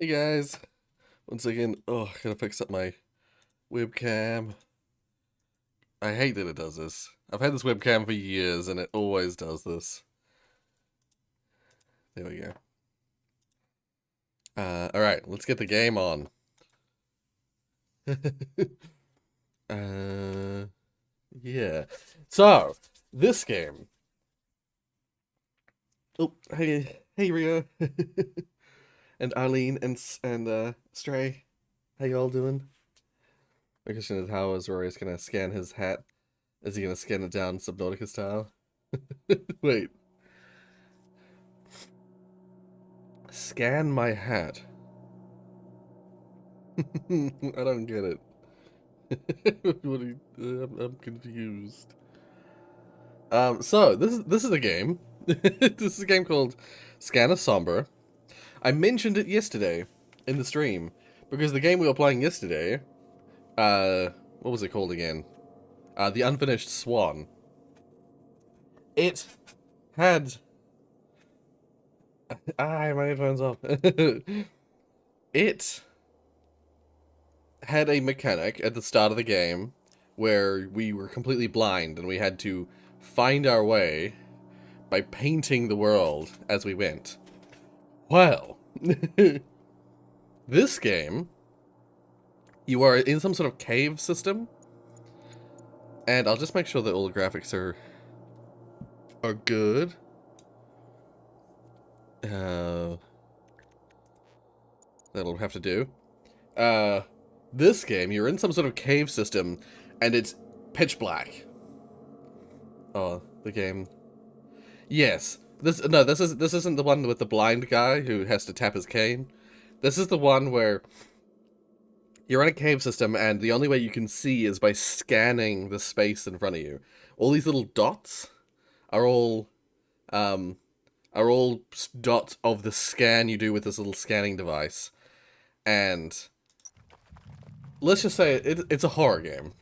Hey guys, once again, gotta fix up my webcam. I hate that it does this. I've had this webcam for years and it always does this. There we go. Alright, let's get the game on. uh, yeah. So, this game. Oh, hey Rio. And Arlene and Stray. How y'all doing? My question is, how is Rorius gonna scan his hat? Is he gonna scan it down Subnautica style? Wait. Scan my hat. I don't get it. What are you, I'm confused. So this is a game. This is a game called Scanner Sombre. I mentioned it yesterday in the stream because the game we were playing yesterday, what was it called again? The Unfinished Swan. It had my headphones off. It had a mechanic at the start of the game where we were completely blind and we had to find our way by painting the world as we went. Well, this game, you are in some sort of cave system, and I'll just make sure that all the graphics are good. That'll have to do. This game, you're in some sort of cave system, and it's pitch black. The game. Yes. This isn't the one with the blind guy who has to tap his cane. This is the one where you're in a cave system and the only way you can see is by scanning the space in front of you. All these little dots are all dots of the scan you do with this little scanning device. And let's just say it's a horror game.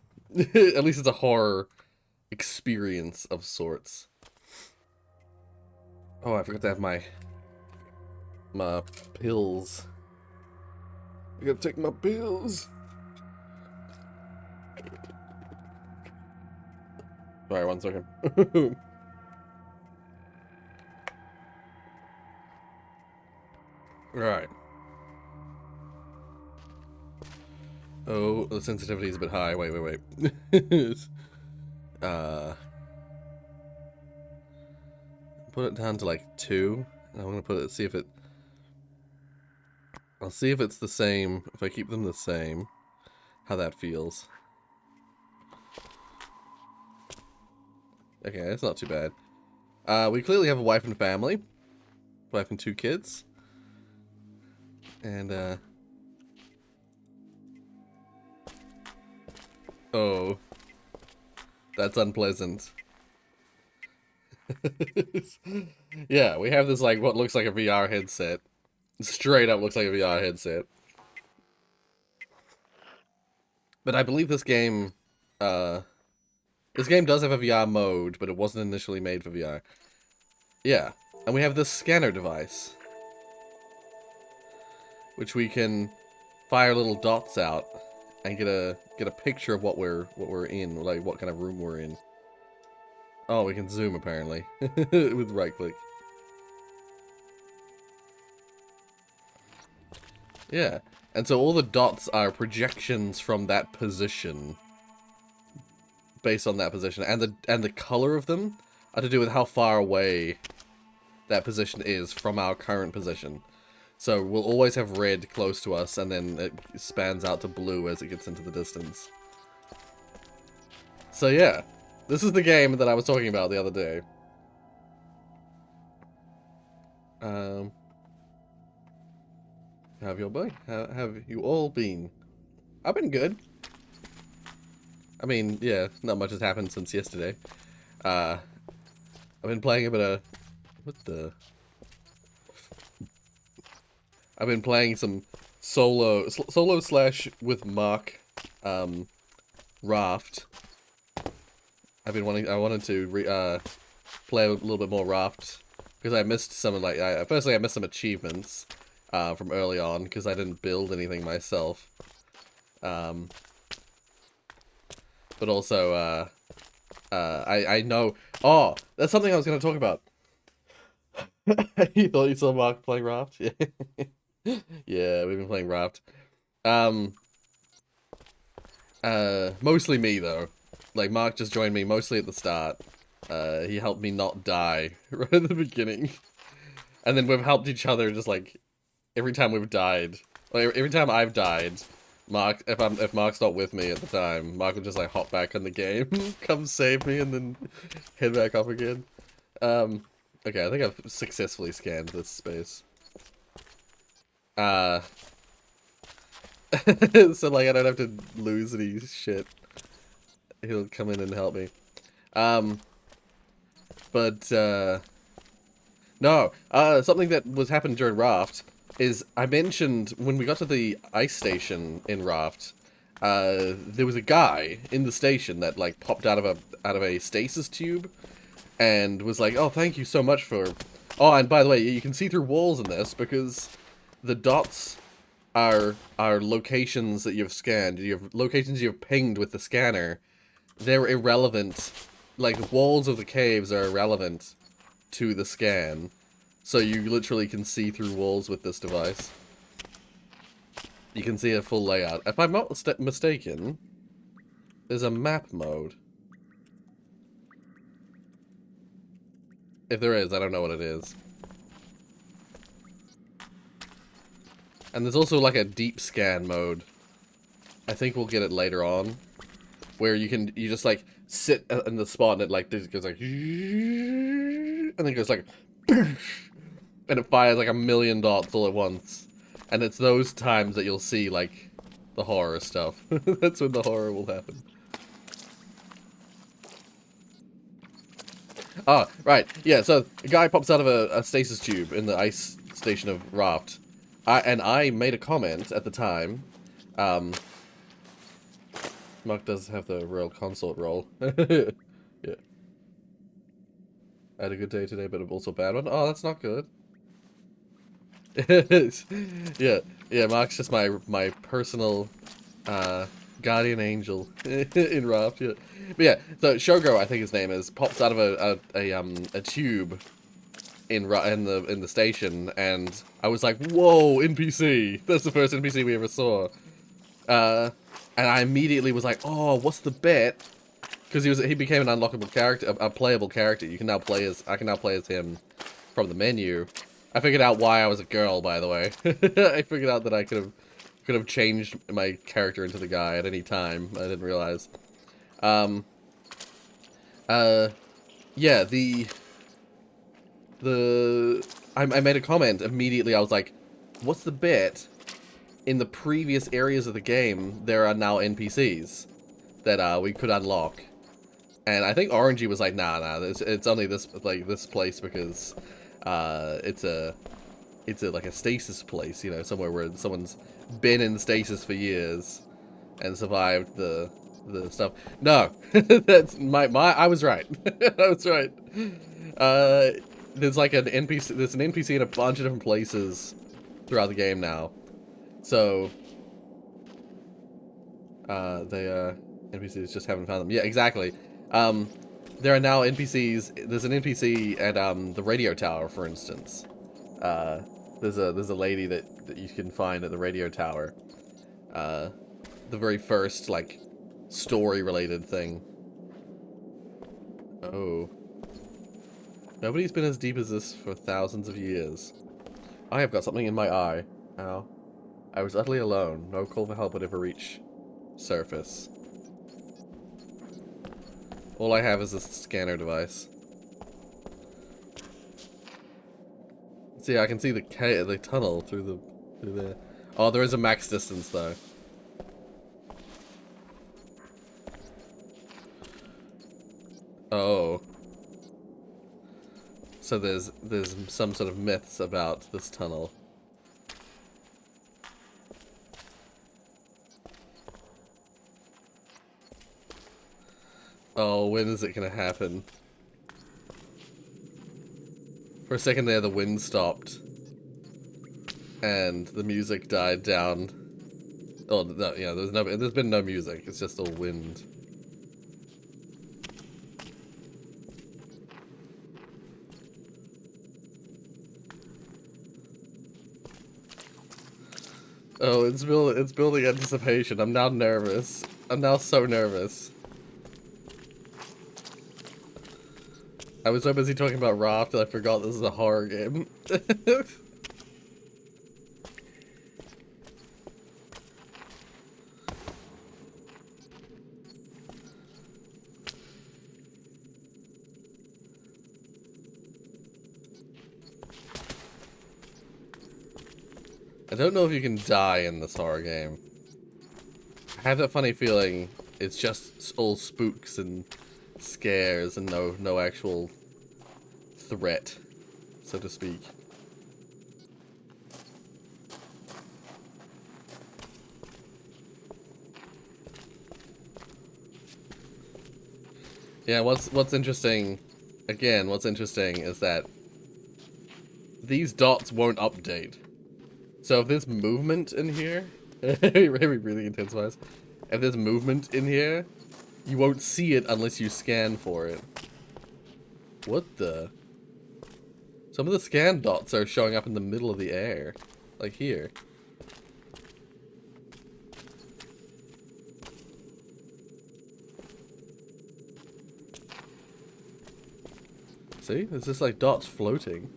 At least it's a horror experience of sorts. Oh, I forgot to have my pills. I gotta take my pills. Alright, 1 second. Alright. Oh, the sensitivity is a bit high. Wait. Put it down to like 2. I'm gonna put it, see if it... I'll see if it's the same, if I keep them the same, how that feels. Okay, that's not too bad. We clearly have a wife and family. Wife and 2 kids. And, oh. That's unpleasant. Yeah, we have this, like, what looks like a VR headset. Straight up looks like a VR headset. But I believe this game does have a VR mode, but it wasn't initially made for VR. Yeah, and we have this scanner device, which we can fire little dots out and get a picture of what we're in, like what kind of room we're in. Oh, we can zoom apparently with right click. Yeah, and so all the dots are projections from that position, based on that position, and the color of them are to do with how far away that position is from our current position. So we'll always have red close to us, and then it spans out to blue as it gets into the distance. So yeah, this is the game that I was talking about the other day. How have you all been? How have you all been? I've been good. I mean, yeah, not much has happened since yesterday. I've been playing a bit of... What the... I've been playing some solo slash with Mark, Raft. I wanted to play a little bit more Raft because I missed some, like, firstly I missed some achievements. from early on, because I didn't build anything myself. But also, I know... Oh, that's something I was going to talk about. You thought you saw Mark playing Raft? Yeah. Yeah, we've been playing Raft. Mostly me, though. Like, Mark just joined me mostly at the start. He helped me not die right at the beginning. And then we've helped each other just, like, every time we've died. Like, every time I've died, Mark, if Mark's not with me at the time, Mark will just, like, hop back on the game, come save me, and then head back off again. Okay, I think I've successfully scanned this space. So, like, I don't have to lose any shit. He'll come in and help me. No, something that was happened during Raft is I mentioned when we got to the ice station in Raft, there was a guy in the station that, like, popped out of a stasis tube and was like, "Oh, thank you so much for..." Oh, and by the way, you can see through walls in this because the dots are locations that you've scanned. You have locations you've pinged with the scanner. They're irrelevant. Like, walls of the caves are irrelevant to the scan. So you literally can see through walls with this device. You can see a full layout. If I'm not mistaken, there's a map mode. If there is, I don't know what it is. And there's also like a deep scan mode. I think we'll get it later on. Where you just like sit in the spot and it like goes like, and then it goes like, and it fires like 1,000,000 dots all at once. And it's those times that you'll see like the horror stuff. That's when the horror will happen. Ah, right. Yeah, so a guy pops out of a stasis tube in the ice station of Raft. And I made a comment at the time. Mark does have the royal consort role. Yeah. I had a good day today, but also a bad one. Oh, that's not good. Yeah, yeah. Mark's just my personal guardian angel in Raft. Yeah, but yeah. So Shogo, I think his name is, pops out of a tube in the station, and I was like, "Whoa, NPC!" That's the first NPC we ever saw. And I immediately was like, "Oh, what's the bet?" Because he became an unlockable character, a playable character. I can now play as him from the menu. I figured out why I was a girl, by the way. I figured out that I could have changed my character into the guy at any time. I didn't realize. Yeah, I made a comment immediately. I was like, "What's the bet? In the previous areas of the game, there are now NPCs that we could unlock." And I think Orangey was like, "Nah, it's only this place because it's like a stasis place, you know, somewhere where someone's been in stasis for years and survived the stuff." No, that's I was right. I was right. There's like an NPC. There's an NPC in a bunch of different places throughout the game now. So NPCs just haven't found them. Yeah, exactly. There are now NPCs. There's an NPC at the radio tower, for instance. There's a lady that you can find at the radio tower. The very first like story-related thing. Oh. Nobody's been as deep as this for thousands of years. I have got something in my eye. Ow. I was utterly alone. No call for help would ever reach surface. All I have is this scanner device. See, I can see the tunnel through there. Oh, there is a max distance though. Oh. So there's some sort of myths about this tunnel. Oh, when is it gonna happen? For a second there, the wind stopped. and the music died down. Oh, no, yeah, there's been no music. It's just all wind. Oh, it's building anticipation. I'm now nervous. I'm now so nervous. I was so busy talking about Raft that I forgot this is a horror game. I don't know if you can die in this horror game. I have that funny feeling it's just all spooks and scares and no actual threat, so to speak. Yeah, what's interesting, again, what's interesting is that these dots won't update. So if there's movement in here, it really intensifies. If there's movement in here, you won't see it unless you scan for it. What the? Some of the scan dots are showing up in the middle of the air. Like here. See? There's just like dots floating.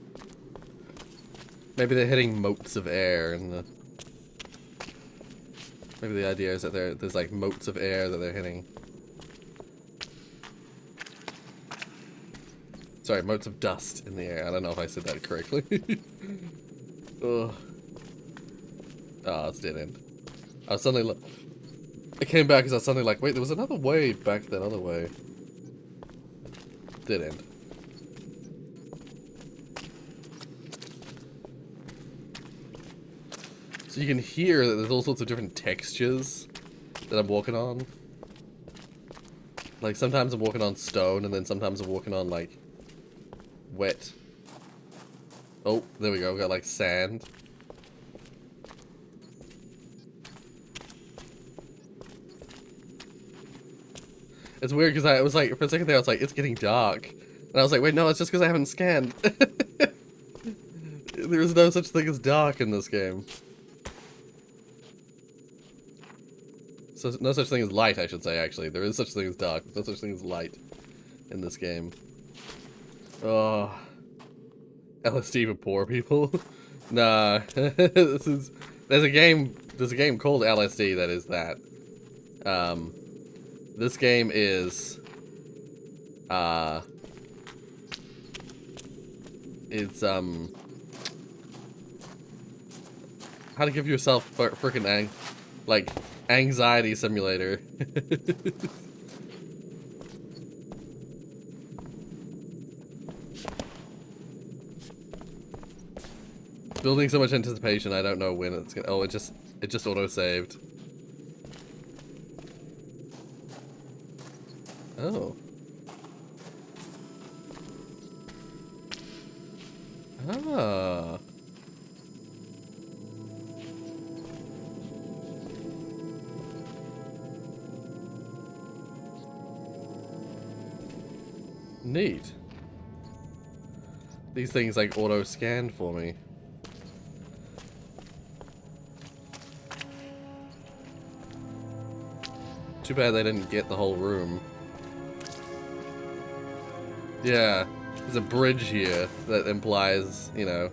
Maybe they're hitting motes of air and the... Maybe the idea is that there's like motes of air that they're hitting. Sorry, motes of dust in the air. I don't know if I said that correctly. Ugh. Oh, it's dead end. I was suddenly I came back because I was suddenly like, wait, there was another way back that other way. Dead end. So you can hear that there's all sorts of different textures that I'm walking on. Like sometimes I'm walking on stone and then sometimes I'm walking on like wet. Oh, there we go. We got like sand. It's weird because I was like, for a second there I was like, it's getting dark. And I was like, wait, no, it's just because I haven't scanned. There is no such thing as dark in this game. So, no such thing as light, I should say, actually. There is such thing as dark. There's no such thing as light in this game. Oh. LSD for poor people? Nah. There's a game called LSD that is that. This game is... It's, how to give yourself frickin' like, anxiety simulator. Building so much anticipation, I don't know when it's gonna... Oh, it just auto-saved. Oh. Ah. Neat. These things like auto-scan for me. Too bad they didn't get the whole room. Yeah, there's a bridge here that implies, you know,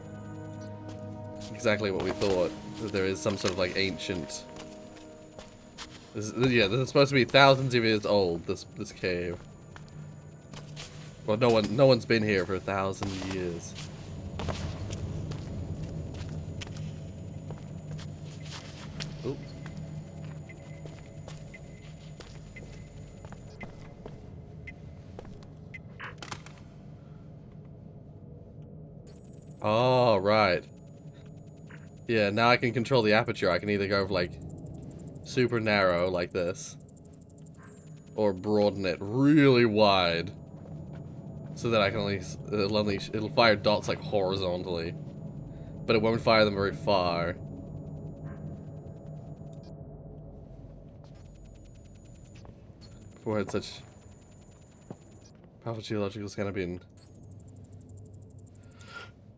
exactly what we thought. That there is some sort of like ancient... yeah, this is supposed to be thousands of years old, this cave. Well, no one's been here for 1,000 years. Oop. Oh, right. Yeah, now I can control the aperture. I can either go like super narrow like this, or broaden it really wide. So that I can it'll fire dots like horizontally. but it won't fire them very far. Before I had such powerful geological scanner bin.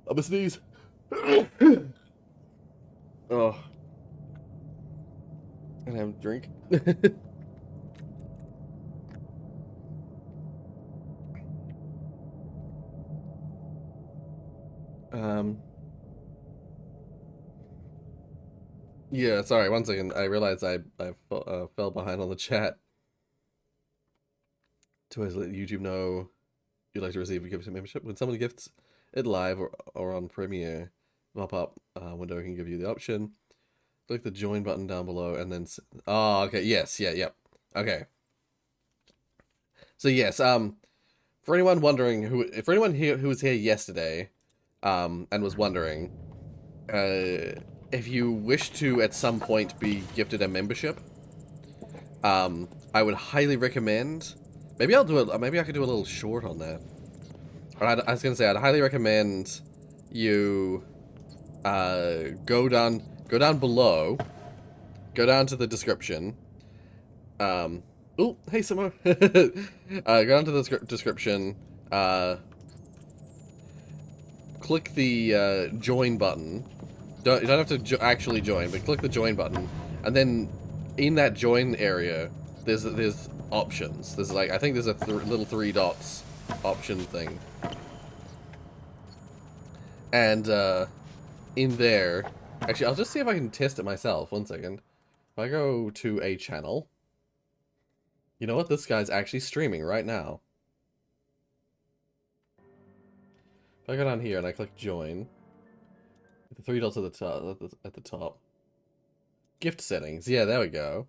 I'm a sneeze. Oh. And have a drink. Yeah, sorry, one second. I realized I fell behind on the chat. To always let YouTube know you'd like to receive a gift membership. When someone gifts it live or on Premiere, pop-up window can give you the option. Click the join button down below and then... Oh, okay, yes, yeah, yep. Okay. So yes, for anyone wondering, for anyone here who was here yesterday, and was wondering, if you wish to at some point be gifted a membership, I would highly recommend. Maybe I'll do it. Maybe I could do a little short on that. I was gonna say I'd highly recommend you go down below, go down to the description. Oh, hey, Samo. Go down to the description. Click the join button. You don't have to actually join, but click the join button, and then in that join area, there's options. There's like I think there's a little 3 dots option thing, and in there, actually, I'll just see if I can test it myself. 1 second. If I go to a channel, you know what? This guy's actually streaming right now. If I go down here and I click join, the 3 dots at the top. Gift settings. Yeah, there we go.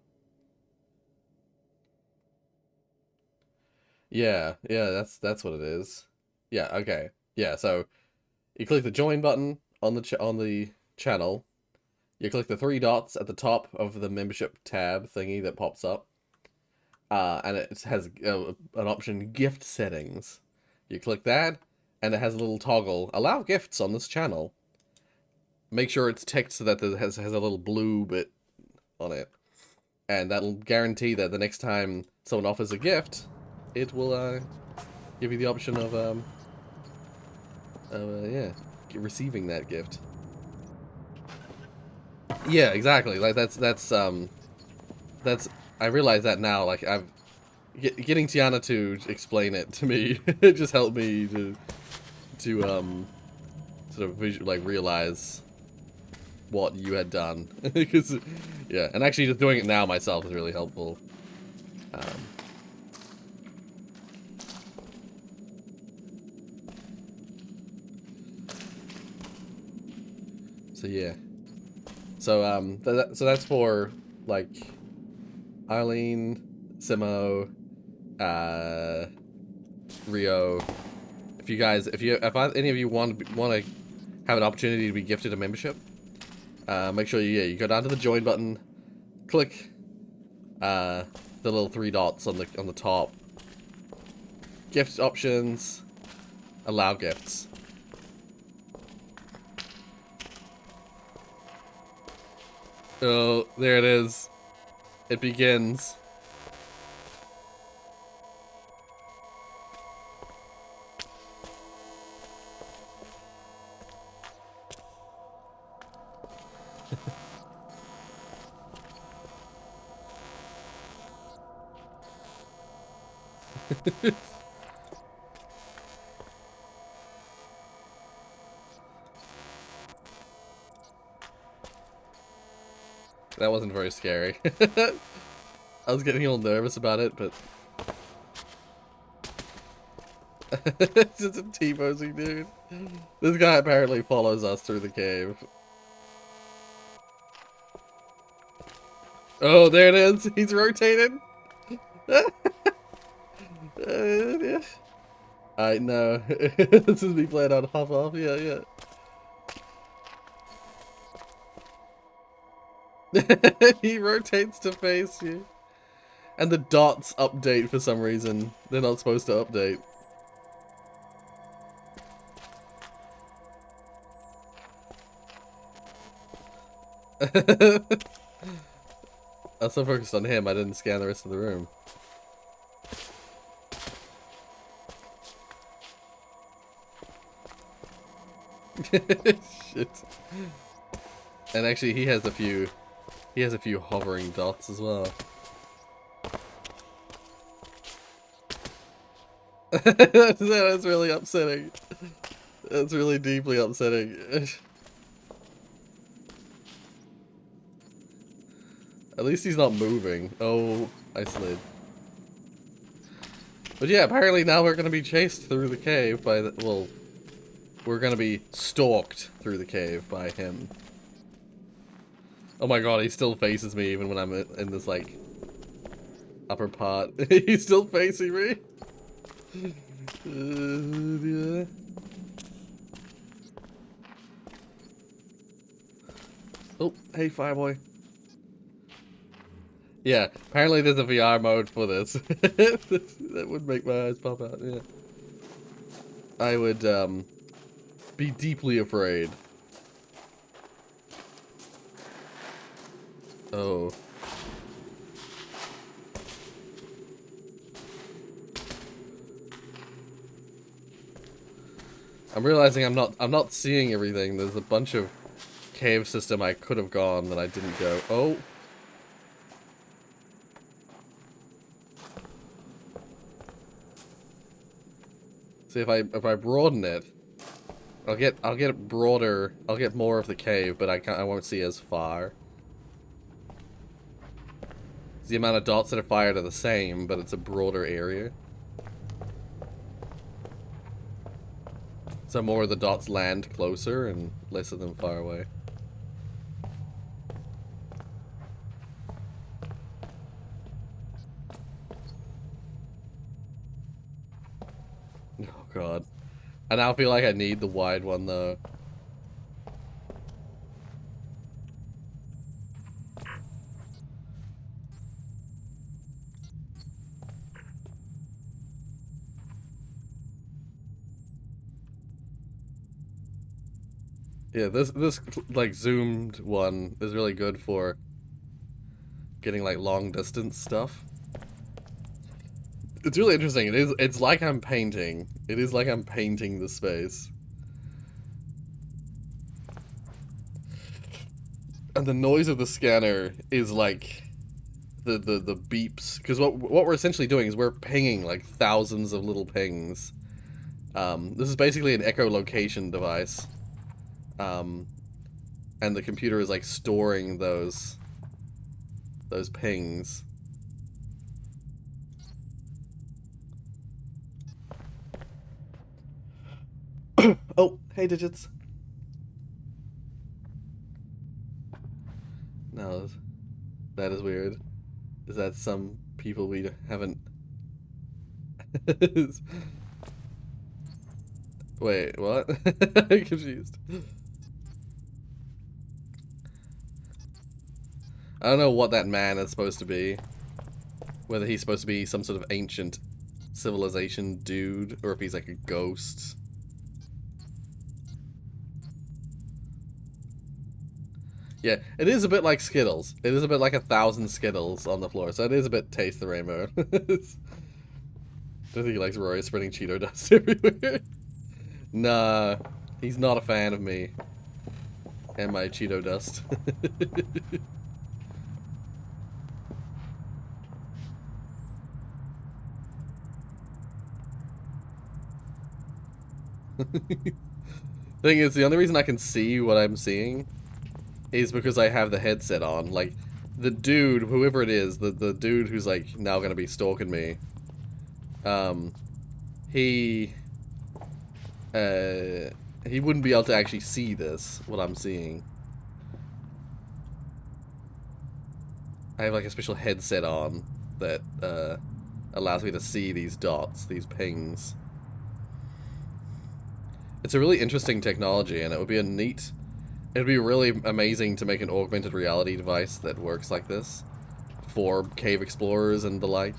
Yeah, that's what it is. Yeah, okay. Yeah, so you click the join button on the channel. You click the 3 dots at the top of the membership tab thingy that pops up. And it has an option gift settings. You click that, and it has a little toggle, allow gifts on this channel. Make sure it's ticked so that it has a little blue bit on it. And that'll guarantee that the next time someone offers a gift, it will give you the option of yeah, receiving that gift. Yeah, exactly. Like that's I realize that now. Like getting Tiana to explain it to me, it just helped me to sort of realize what you had done. Because yeah, and actually just doing it now myself is really helpful. So yeah. So so that's for like Eileen, Simo, Rio. If any of you want to have an opportunity to be gifted a membership, make sure you go down to the join button, click the little 3 dots on the top, gift options, allow gifts. Oh, there it is. It begins. That wasn't very scary. I was getting a little nervous about it, but... It's just a T-posing, dude. This guy apparently follows us through the cave. Oh, there it is! He's rotated! I know. This is me playing on Hop Off, yeah. He rotates to face you. And the dots update for some reason. They're not supposed to update. I was so focused on him, I didn't scan the rest of the room. Shit. And actually, he has a few hovering dots as well. That's really upsetting. That's really deeply upsetting. At least he's not moving. Oh, I slid. But yeah, apparently now we're gonna be chased through the cave by the, well, we're gonna be stalked through the cave by him. Oh my god, he still faces me even when I'm in this, like, upper part. He's still facing me. Yeah. Oh, hey, Fireboy. Yeah, apparently there's a VR mode for this. That would make my eyes pop out, yeah. I would, be deeply afraid. Oh. I'm realizing I'm not seeing everything. There's a bunch of cave system I could have gone that I didn't go. Oh. See, if I broaden it, I'll get it broader. I'll get more of the cave, but I won't see as far. The amount of dots that are fired are the same, but it's a broader area. So more of the dots land closer and less of them far away. Oh god. I now feel like I need the wide one though. Yeah, this like zoomed one is really good for getting like long distance stuff. It's really interesting. It's like I'm painting. It is like I'm painting the space. And the noise of the scanner is like the beeps, because what we're essentially doing is we're pinging like thousands of little pings. This is basically an echolocation device. And the computer is like storing those pings. Oh, hey digits. No, that is weird. Is that some people we haven't... Wait, what? I'm confused. I don't know what that man is supposed to be. Whether he's supposed to be some sort of ancient civilization dude, or if he's like a ghost. Yeah, it is a bit like Skittles. It is a bit like 1,000 Skittles on the floor, so it is a bit Taste the Rainbow. I don't think he likes Rorius spreading Cheeto dust everywhere. Nah, he's not a fan of me. And my Cheeto dust. Thing is, the only reason I can see what I'm seeing is because I have the headset on. Like, the dude, whoever it is, the dude who's like now gonna be stalking me, he wouldn't be able to actually see this, what I'm seeing. I have like a special headset on that allows me to see these dots, these pings. It's a really interesting technology, and it would be it'd be really amazing to make an augmented reality device that works like this for cave explorers and the like.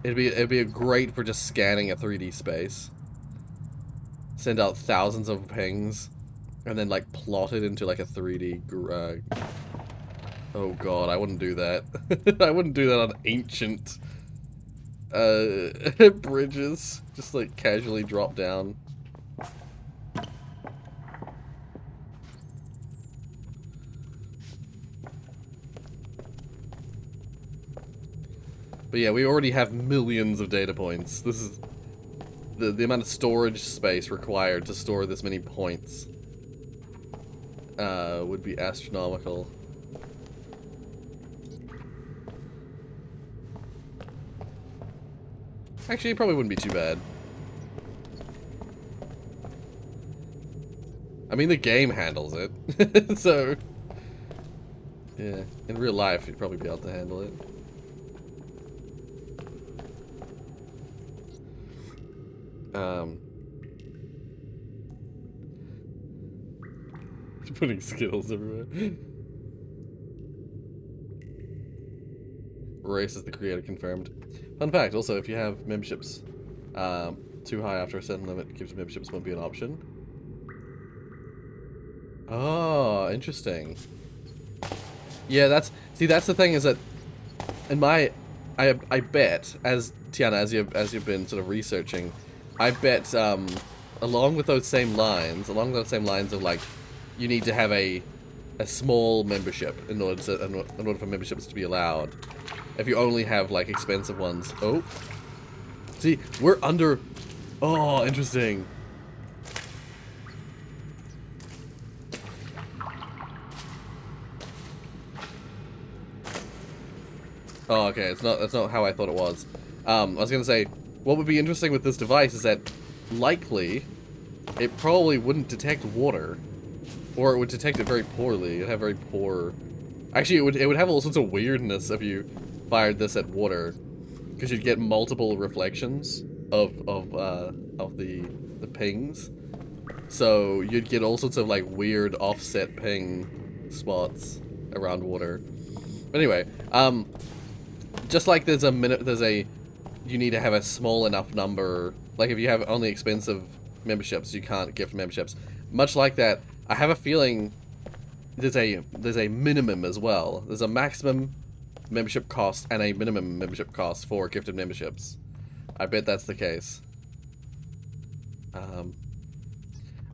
It'd be great for just scanning a 3D space. Send out thousands of pings. and then like plot it into like a 3D. Oh god, I wouldn't do that. I wouldn't do that on ancient bridges. Just like casually drop down. But yeah, we already have millions of data points. This is the amount of storage space required to store this many points would be astronomical. Actually, it probably wouldn't be too bad. I mean, the game handles it. So, yeah, in real life, you'd probably be able to handle it. Putting Skittles everywhere. Rorius is the creator, confirmed. Fun fact, also, if you have memberships too high after a certain limit, gives memberships won't be an option. Oh, interesting. Yeah, that's the thing is that in my I bet, as Tiana, as you've been sort of researching, I bet along those same lines of like you need to have a small membership in order for memberships to be allowed. If you only have like expensive ones. Oh. See, we're under. Oh, interesting. Oh, okay. That's not how I thought it was. I was gonna say, what would be interesting with this device is that likely it probably wouldn't detect water, or it would detect it very poorly. It'd have very poor. Actually, it would have all sorts of weirdness if you fired this at water, because you'd get multiple reflections of the pings. So you'd get all sorts of like weird offset ping spots around water. But anyway, just like there's you need to have a small enough number. Like if you have only expensive memberships, you can't gift memberships. Much like that, I have a feeling there's a minimum as well. There's a maximum membership cost and a minimum membership cost for gifted memberships. I bet that's the case.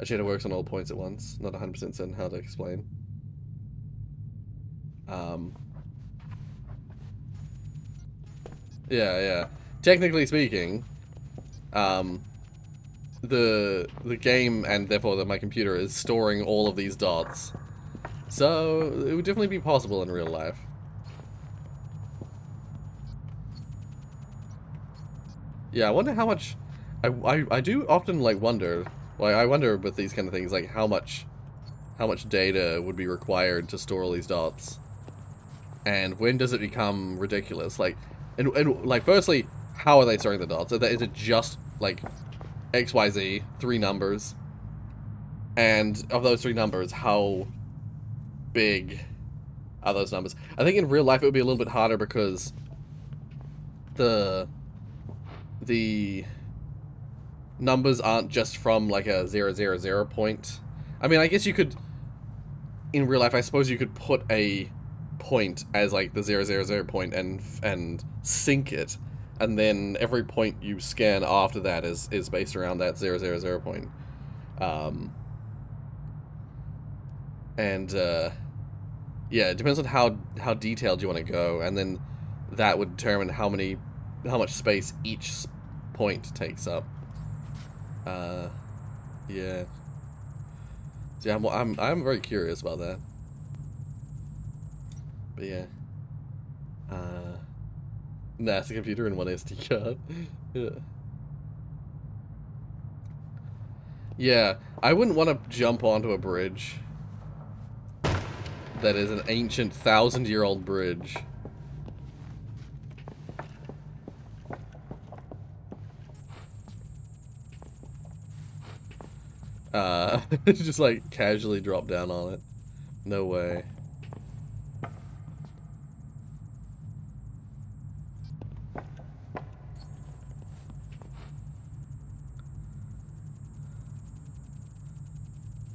Actually, it works on all points at once. Not 100% certain how to explain. Yeah. Technically speaking, the game and therefore my computer is storing all of these dots. So it would definitely be possible in real life. Yeah, I wonder how much. I do often like wonder. Like I wonder with these kind of things, like how much data would be required to store all these dots, and when does it become ridiculous? Like, and like firstly, how are they storing the dots? Is it just like XYZ, 3 numbers? And of those 3 numbers, how big are those numbers? I think in real life it would be a little bit harder because the numbers aren't just from like a 000 point. I mean, I guess you could, in real life, I suppose you could put a point as like the 000 point and sync it, and then every point you scan after that is based around that 000 point. Yeah, it depends on how detailed you want to go, and then that would determine how much space each point takes up. Yeah. See, I'm very curious about that. But yeah. NASA computer and 1 SD card. Yeah. Yeah, I wouldn't want to jump onto a bridge that is an ancient 1,000-year-old bridge. Just like casually drop down on it. No way.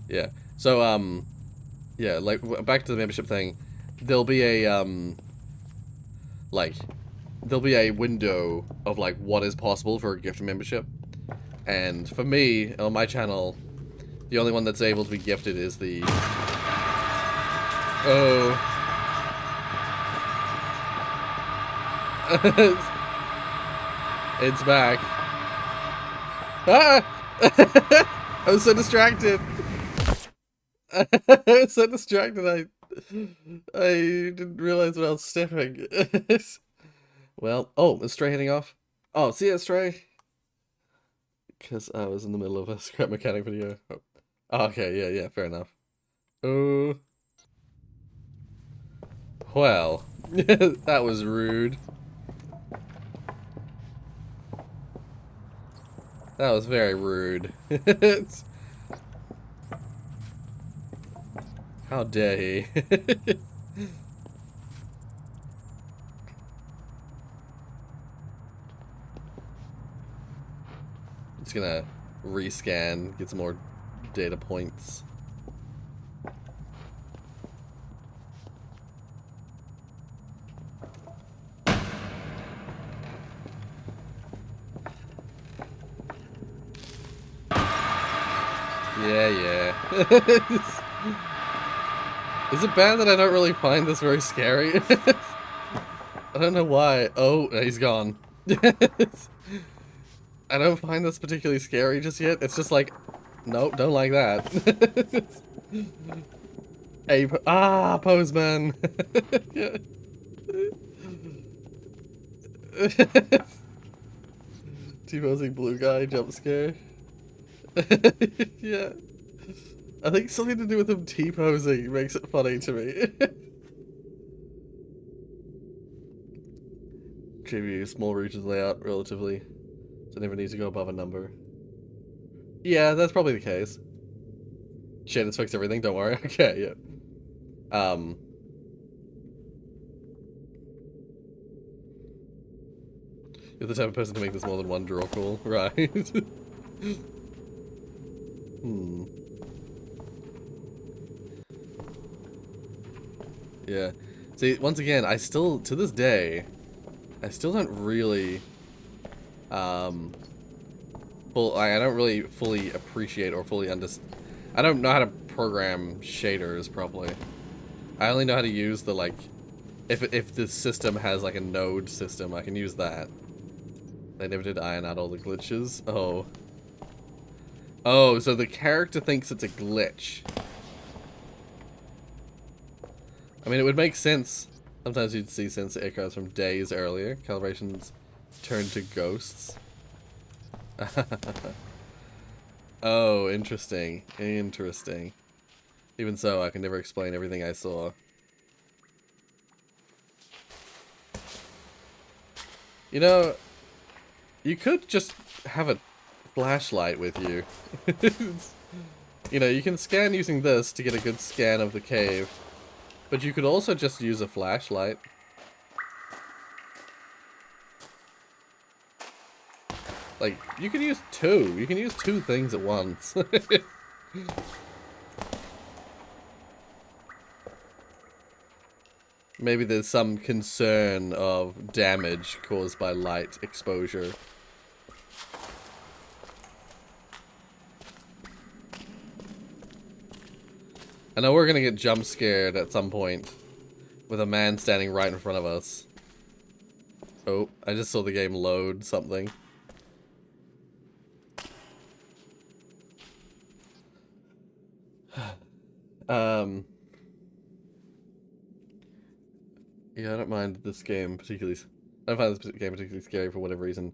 Yeah. So, yeah, like, back to the membership thing. There'll be a, like, there'll be a window of, like, what is possible for a gift membership. And for me, on my channel, the only one that's able to be gifted is the... Oh. It's back. Ah! I was so distracted. I was so distracted, I didn't realize what I was stepping. Well, oh, is Stray heading off? Oh, see ya, Stray. Because I was in the middle of a scrap mechanic video. Oh. Oh, okay, yeah, fair enough. Oh. Well, that was rude. That was very rude. How dare he? Just gonna rescan, get some more data points. Yeah. Is it bad that I don't really find this very scary? I don't know why. Oh, he's gone. I don't find this particularly scary just yet. It's just like, nope, don't like that. Hey, Postman. Yeah. T-posing blue guy jump scare. Yeah. I think something to do with him T-posing makes it funny to me. Tribute, small regions layout, relatively. So never needs to go above a number. Yeah, that's probably the case. Shit, it's fixed everything, don't worry. Okay, yeah. You're the type of person to make this more than one draw call, right? Yeah. See, once again, I still, to this day, I still don't really, I don't really fully appreciate or fully understand. I don't know how to program shaders properly. I only know how to use the, like, if the system has, like, a node system, I can use that. They never did iron out all the glitches. Oh. Oh, so the character thinks it's a glitch. I mean, it would make sense. Sometimes you'd see sensor echoes from days earlier. Calibrations turn to ghosts. Oh, interesting. Interesting. Even so, I can never explain everything I saw. You know, you could just have a flashlight with you. You know, you can scan using this to get a good scan of the cave. But you could also just use a flashlight. Like, you can use two. You can use two things at once. Maybe there's some concern of damage caused by light exposure. I know we're gonna get jump scared at some point with a man standing right in front of us. Oh, I just saw the game load something. Yeah, I don't mind this game particularly. I don't find this game particularly scary for whatever reason.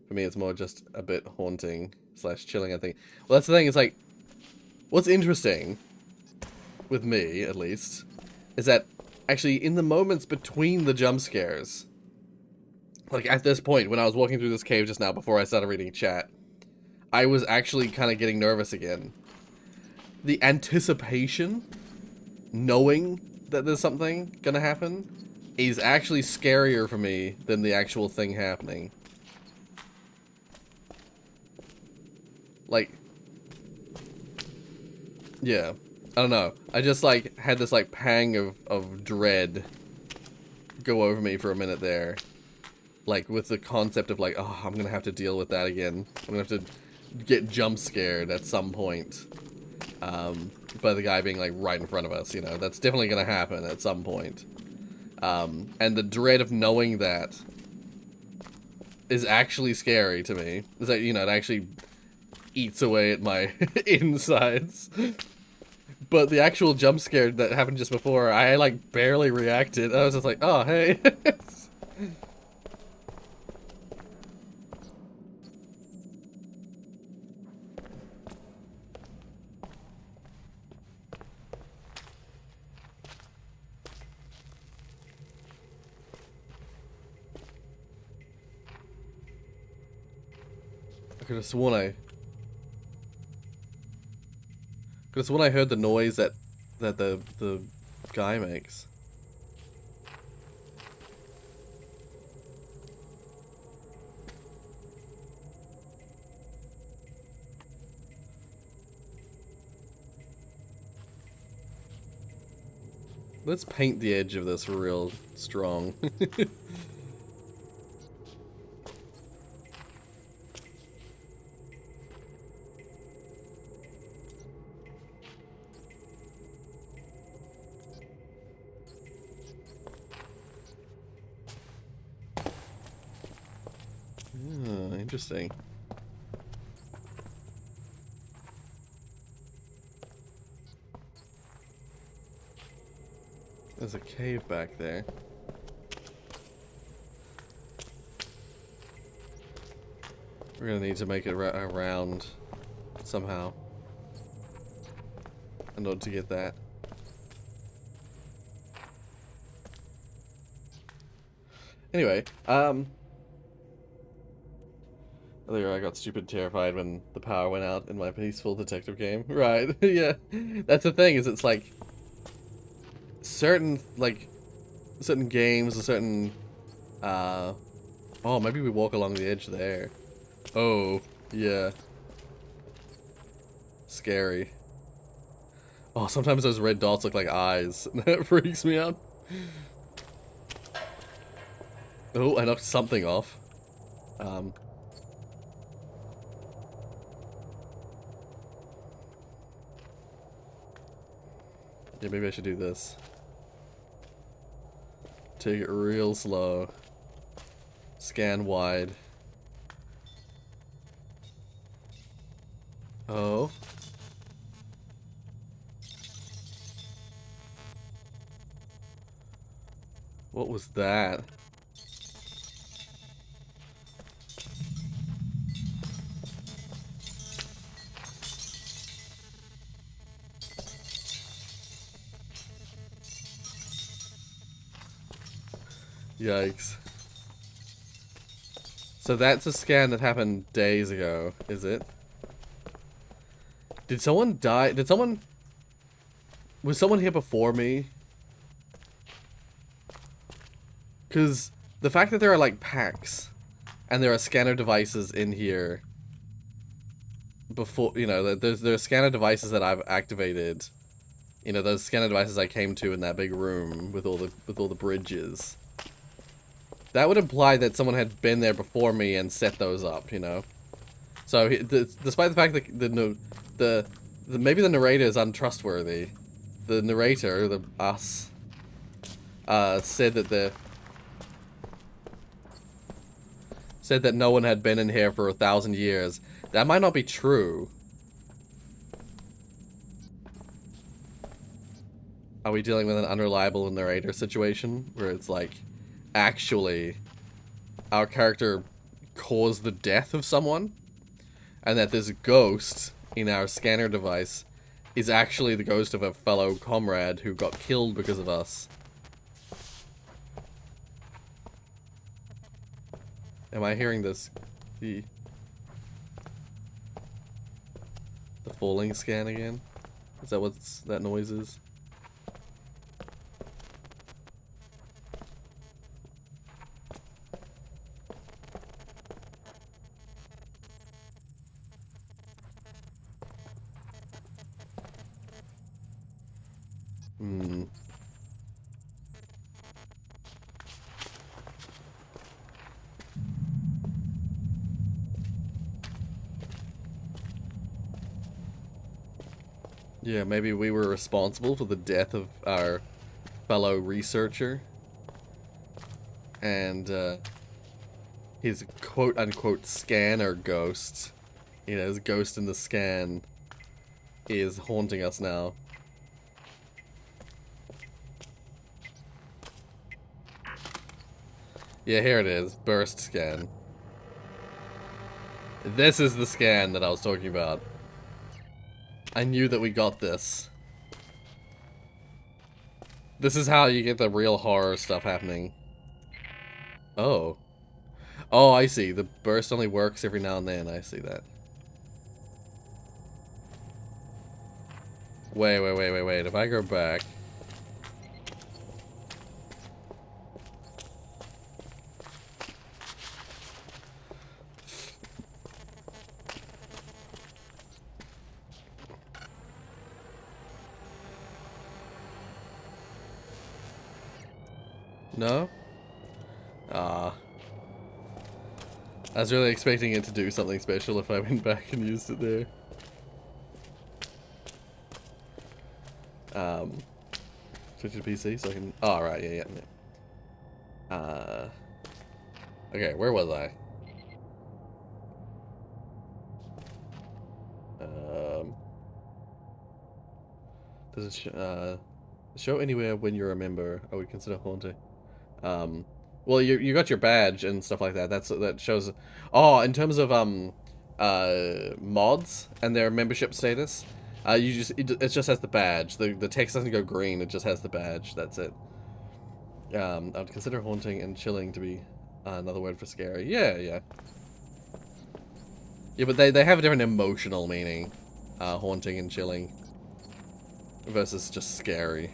For me, it's more just a bit haunting / chilling, I think. Well, that's the thing, it's like, what's interesting, with me, at least, is that actually in the moments between the jump scares, like at this point, when I was walking through this cave just now before I started reading chat, I was actually kind of getting nervous again. The anticipation, knowing that there's something gonna happen, is actually scarier for me than the actual thing happening. Like, yeah. I don't know. I just like had this like pang of dread go over me for a minute there. Like with the concept of like, oh, I'm gonna have to deal with that again. I'm gonna have to get jump scared at some point. By the guy being like right in front of us, you know, that's definitely gonna happen at some point. And the dread of knowing that is actually scary to me. Is that, you know, it actually eats away at my insides. But the actual jump scare that happened just before, I like barely reacted. I was just like, oh, hey. I could have sworn I heard the noise that the guy makes. Let's paint the edge of this real strong. Interesting. There's a cave back there. We're gonna need to make it around somehow in order to get that. Anyway, earlier I got stupid terrified when the power went out in my peaceful detective game. Right, yeah. That's the thing, is it's like certain games or certain oh, maybe we walk along the edge there. Oh, yeah. Scary. Oh, sometimes those red dots look like eyes. That freaks me out. Oh, I knocked something off. Yeah, maybe I should do this. Take it real slow. Scan wide. Oh. What was that? Yikes. So that's a scan that happened days ago, is it? Did someone die? Was someone here before me? Because the fact that there are like packs and there are scanner devices in here before, you know, there are scanner devices that I've activated. You know, those scanner devices I came to in that big room with all the bridges. That would imply that someone had been there before me and set those up, you know. So despite the fact that maybe the narrator is untrustworthy, the narrator, us, said that no one had been in here for 1,000 years. That might not be true. Are we dealing with an unreliable narrator situation where it's like, actually, our character caused the death of someone, and that this ghost in our scanner device is actually the ghost of a fellow comrade who got killed because of us? Am I hearing this? The falling scan again? Is that what that noise is? Yeah, maybe we were responsible for the death of our fellow researcher. And, his quote-unquote scanner ghost, you know, his ghost in the scan, is haunting us now. Yeah, here it is. Burst scan. This is the scan that I was talking about. I knew that we got this. This is how you get the real horror stuff happening. Oh. Oh, I see. The burst only works every now and then. I see that. Wait. If I go back... No? Ah. I was really expecting it to do something special if I went back and used it there. Switch to PC so I can... Oh, right, yeah. Okay, where was I? Does it show anywhere when you're a member? I would consider haunting. Well, you got your badge and stuff like that. That shows. Oh, in terms of mods and their membership status, it just has the badge. The text doesn't go green. It just has the badge. That's it. I would consider haunting and chilling to be another word for scary. Yeah. Yeah, but they have a different emotional meaning. Haunting and chilling versus just scary.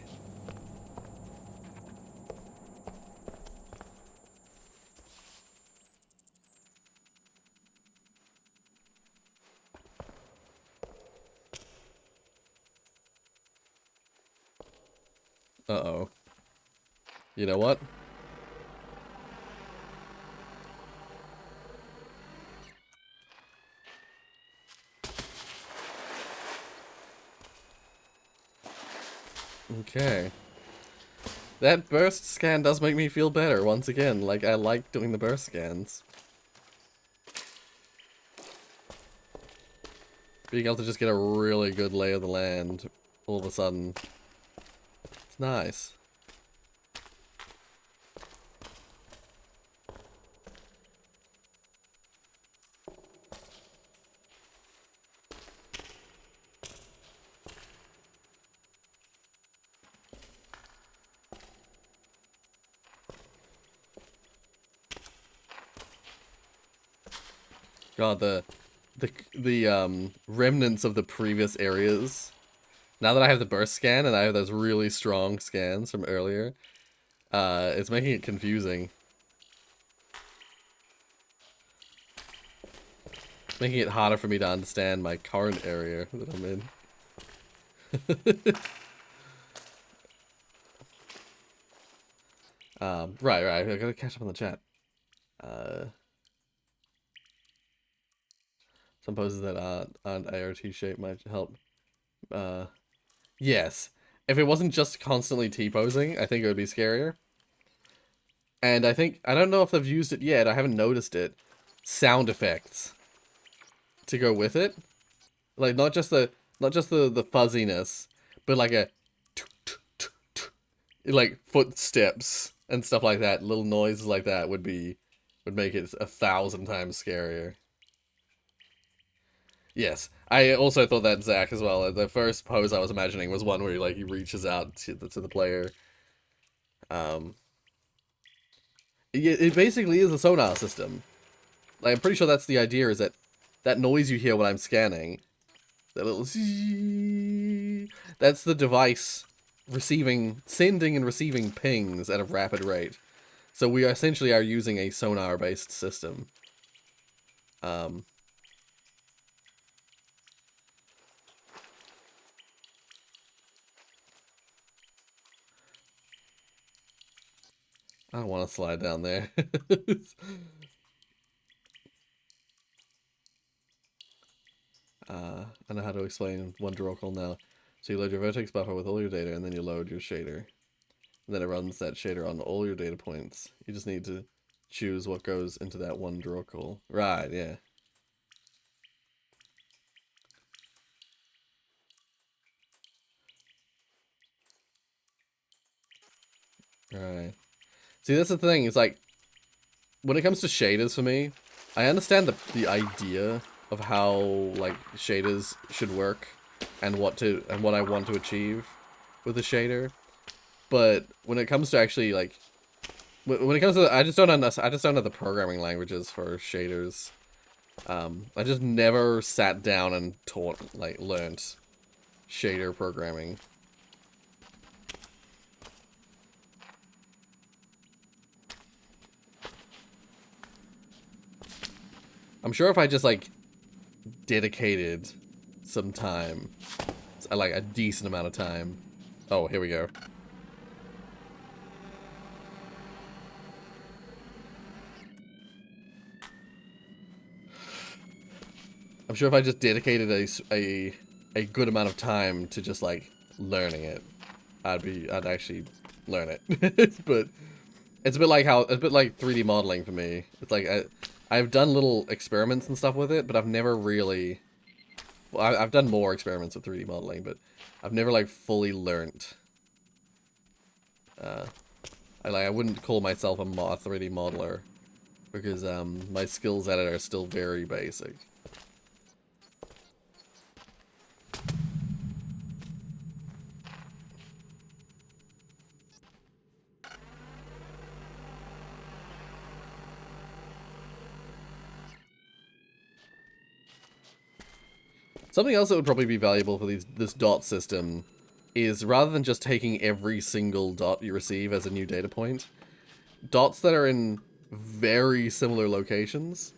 Uh-oh. You know what? Okay. That burst scan does make me feel better, once again. Like, I like doing the burst scans. Being able to just get a really good lay of the land all of a sudden. It's nice. God, the remnants of the previous areas. Now that I have the burst scan and I have those really strong scans from earlier, it's making it confusing. Making it harder for me to understand my current area that I'm in. Right, I gotta catch up on the chat. Some poses that aren't ART shape might help. Yes. If it wasn't just constantly T-posing, I think it would be scarier. And I don't know if they've used it yet, I haven't noticed it. Sound effects to go with it. Like, not just the fuzziness, but like a like footsteps and stuff like that, little noises like that would make it 1,000 times scarier. Yes, I also thought that, Zach, as well. The first pose I was imagining was one where he reaches out to the player. It basically is a sonar system. Like, I'm pretty sure that's the idea, is that noise you hear when I'm scanning, that little zzzz, that's the device sending and receiving pings at a rapid rate. So we essentially are using a sonar-based system. I don't want to slide down there. I know how to explain Wonder Oracle now. So you load your vertex buffer with all your data, and then you load your shader. And then it runs that shader on all your data points. You just need to choose what goes into that one draw call. Right, yeah. Right. See, that's the thing. It's like, when it comes to shaders for me, I understand the idea of how, like, shaders should work and what I want to achieve with a shader. But when it comes to actually, like, when it comes to, I just don't know the programming languages for shaders. I just never sat down and learned shader programming. I'm sure if I just, like, dedicated some time, like a decent amount of time. Oh, here we go. I'm sure if I just dedicated a good amount of time to just, like, learning it, I'd actually learn it. But it's a bit like 3D modeling for me. It's like I've done little experiments and stuff with it, but I've never really. Well, I've done more experiments with 3D modeling, but I've never, like, fully learnt. I wouldn't call myself a 3D modeler because my skills at it are still very basic. Something else that would probably be valuable for this dot system is, rather than just taking every single dot you receive as a new data point, dots that are in very similar locations,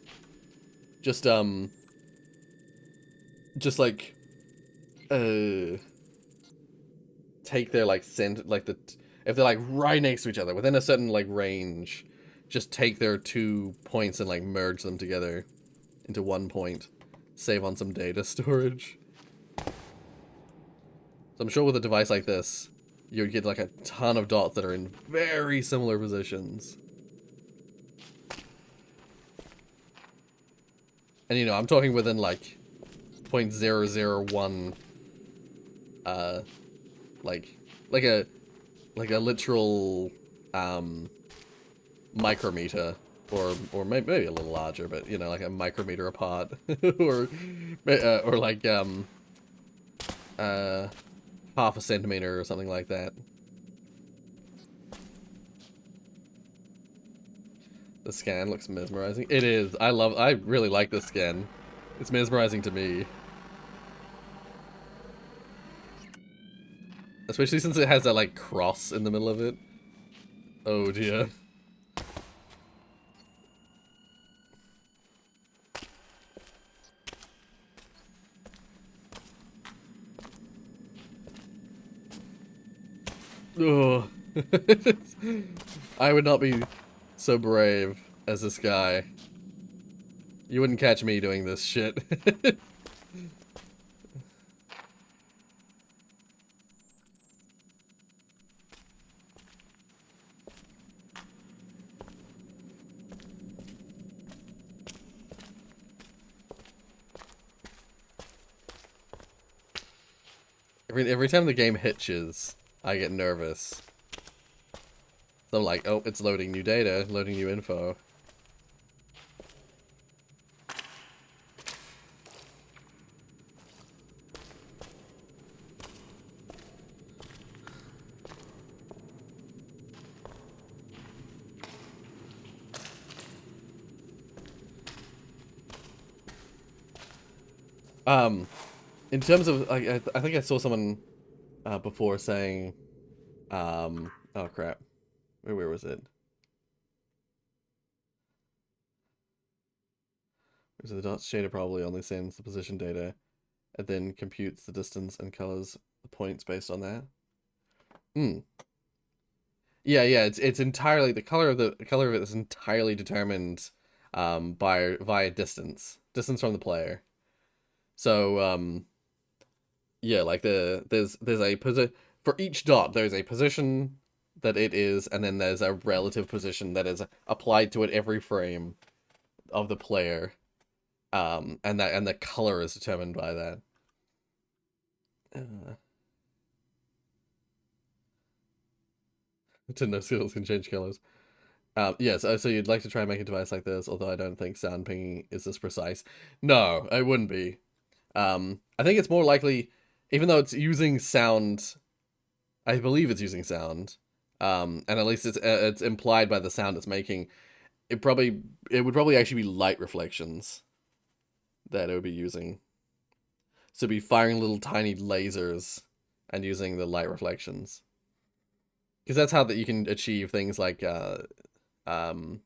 just like, take their, like, if they're, like, right next to each other, within a certain, like, range, just take their 2 points and, like, merge them together into one point. Save on some data storage. So I'm sure with a device like this, you'd get, like, a ton of dots that are in very similar positions. And, you know, I'm talking within, like, 0.001, like a literal, micrometer, or maybe a little larger, but, you know, like a micrometer apart, or like, half a centimeter or something like that. The scan looks mesmerizing. It is. I really like this scan. It's mesmerizing to me. Especially since it has that, like, cross in the middle of it. Oh dear. Oh. I would not be so brave as this guy. You wouldn't catch me doing this shit. Every time the game hitches, I get nervous. So I'm like, oh, it's loading new data, loading new info. In terms of, I think I saw someone before saying, oh crap, where was it? So the dots shader probably only sends the position data, and then computes the distance and colors the points based on that. Hmm. Yeah. It's entirely, the color of it is entirely determined via distance from the player. So Yeah, like there's a for each dot there's a position that it is, and then there's a relative position that is applied to it every frame of the player. And the color is determined by that. Nintendo skills can change colors. Yes, so you'd like to try and make a device like this, although I don't think sound pinging is this precise. No, it wouldn't be. I think it's more likely, even though it's using sound, I believe it's using sound, and at least it's implied by the sound it's making. It would probably actually be light reflections that it would be using. So it'd be firing little tiny lasers and using the light reflections. Because that's how that you can achieve things like um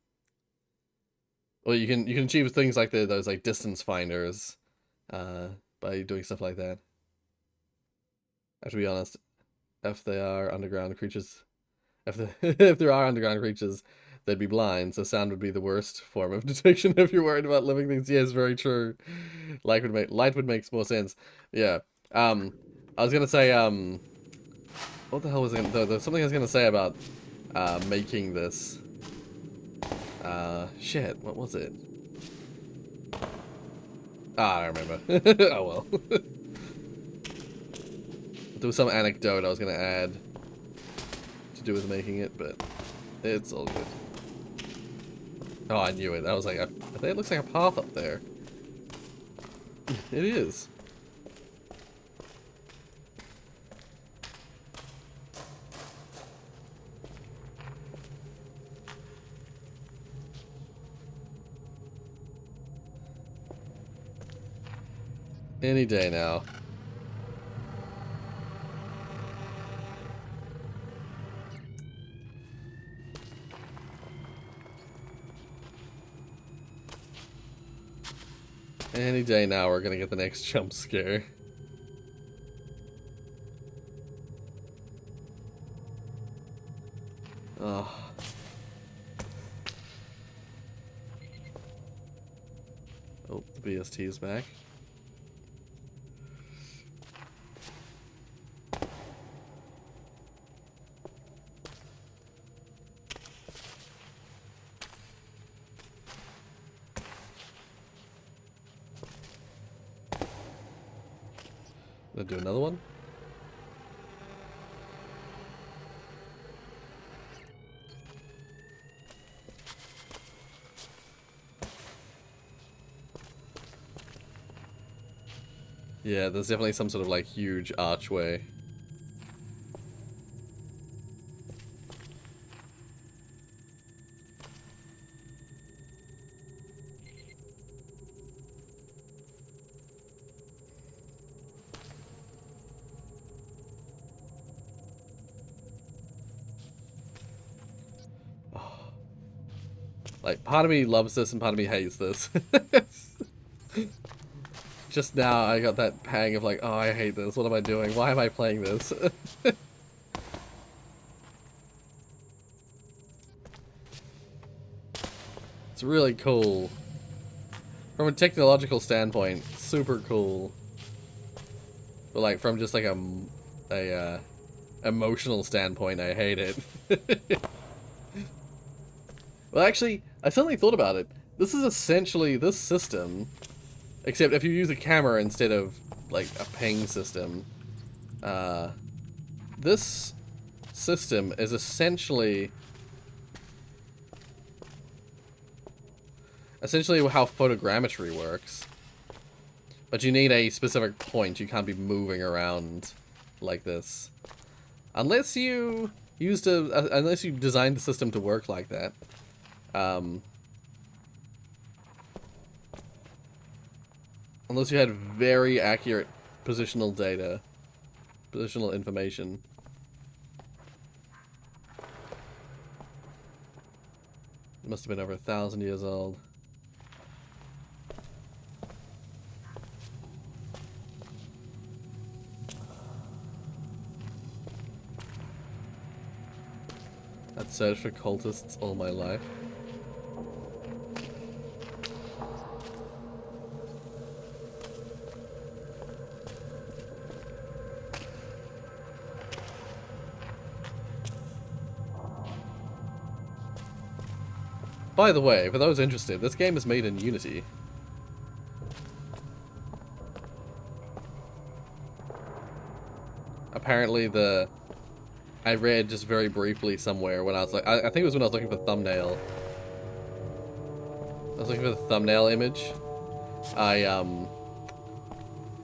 well you can achieve things like those like distance finders by doing stuff like that. I have to be honest, if they are underground creatures, if there are underground creatures, they'd be blind, so sound would be the worst form of detection if you're worried about living things. Yes, very true. Light would make more sense. Yeah. I was gonna say what the hell was it? There's something I was gonna say about making this. Shit, what was it? Ah, I remember. Oh well. There was some anecdote I was gonna add to do with making it, but it's all good. Oh, I knew it. I was like, I think it looks like a path up there. It is. Any day now. Any day now we're gonna get the next jump scare. Oh. Oh, the BST is back. Gonna do another one. Yeah, there's definitely some sort of like huge archway. Like, part of me loves this and part of me hates this. Just now I got that pang of like, oh, I hate this. What am I doing? Why am I playing this? It's really cool. From a technological standpoint, super cool. But like, from just like a emotional standpoint, I hate it. Well, actually, I suddenly thought about it. This is essentially this system, except if you use a camera instead of like a ping system. This system is essentially how photogrammetry works. But you need a specific point. You can't be moving around like this, unless you unless you designed the system to work like that. Unless you had very accurate positional data, positional information. It must have been over 1,000 years old. I'd searched for cultists all my life. by the way, for those interested, this game is made in Unity. Apparently I read just very briefly somewhere when I was like, I think it was when I was looking for the thumbnail. I was looking for the thumbnail image. I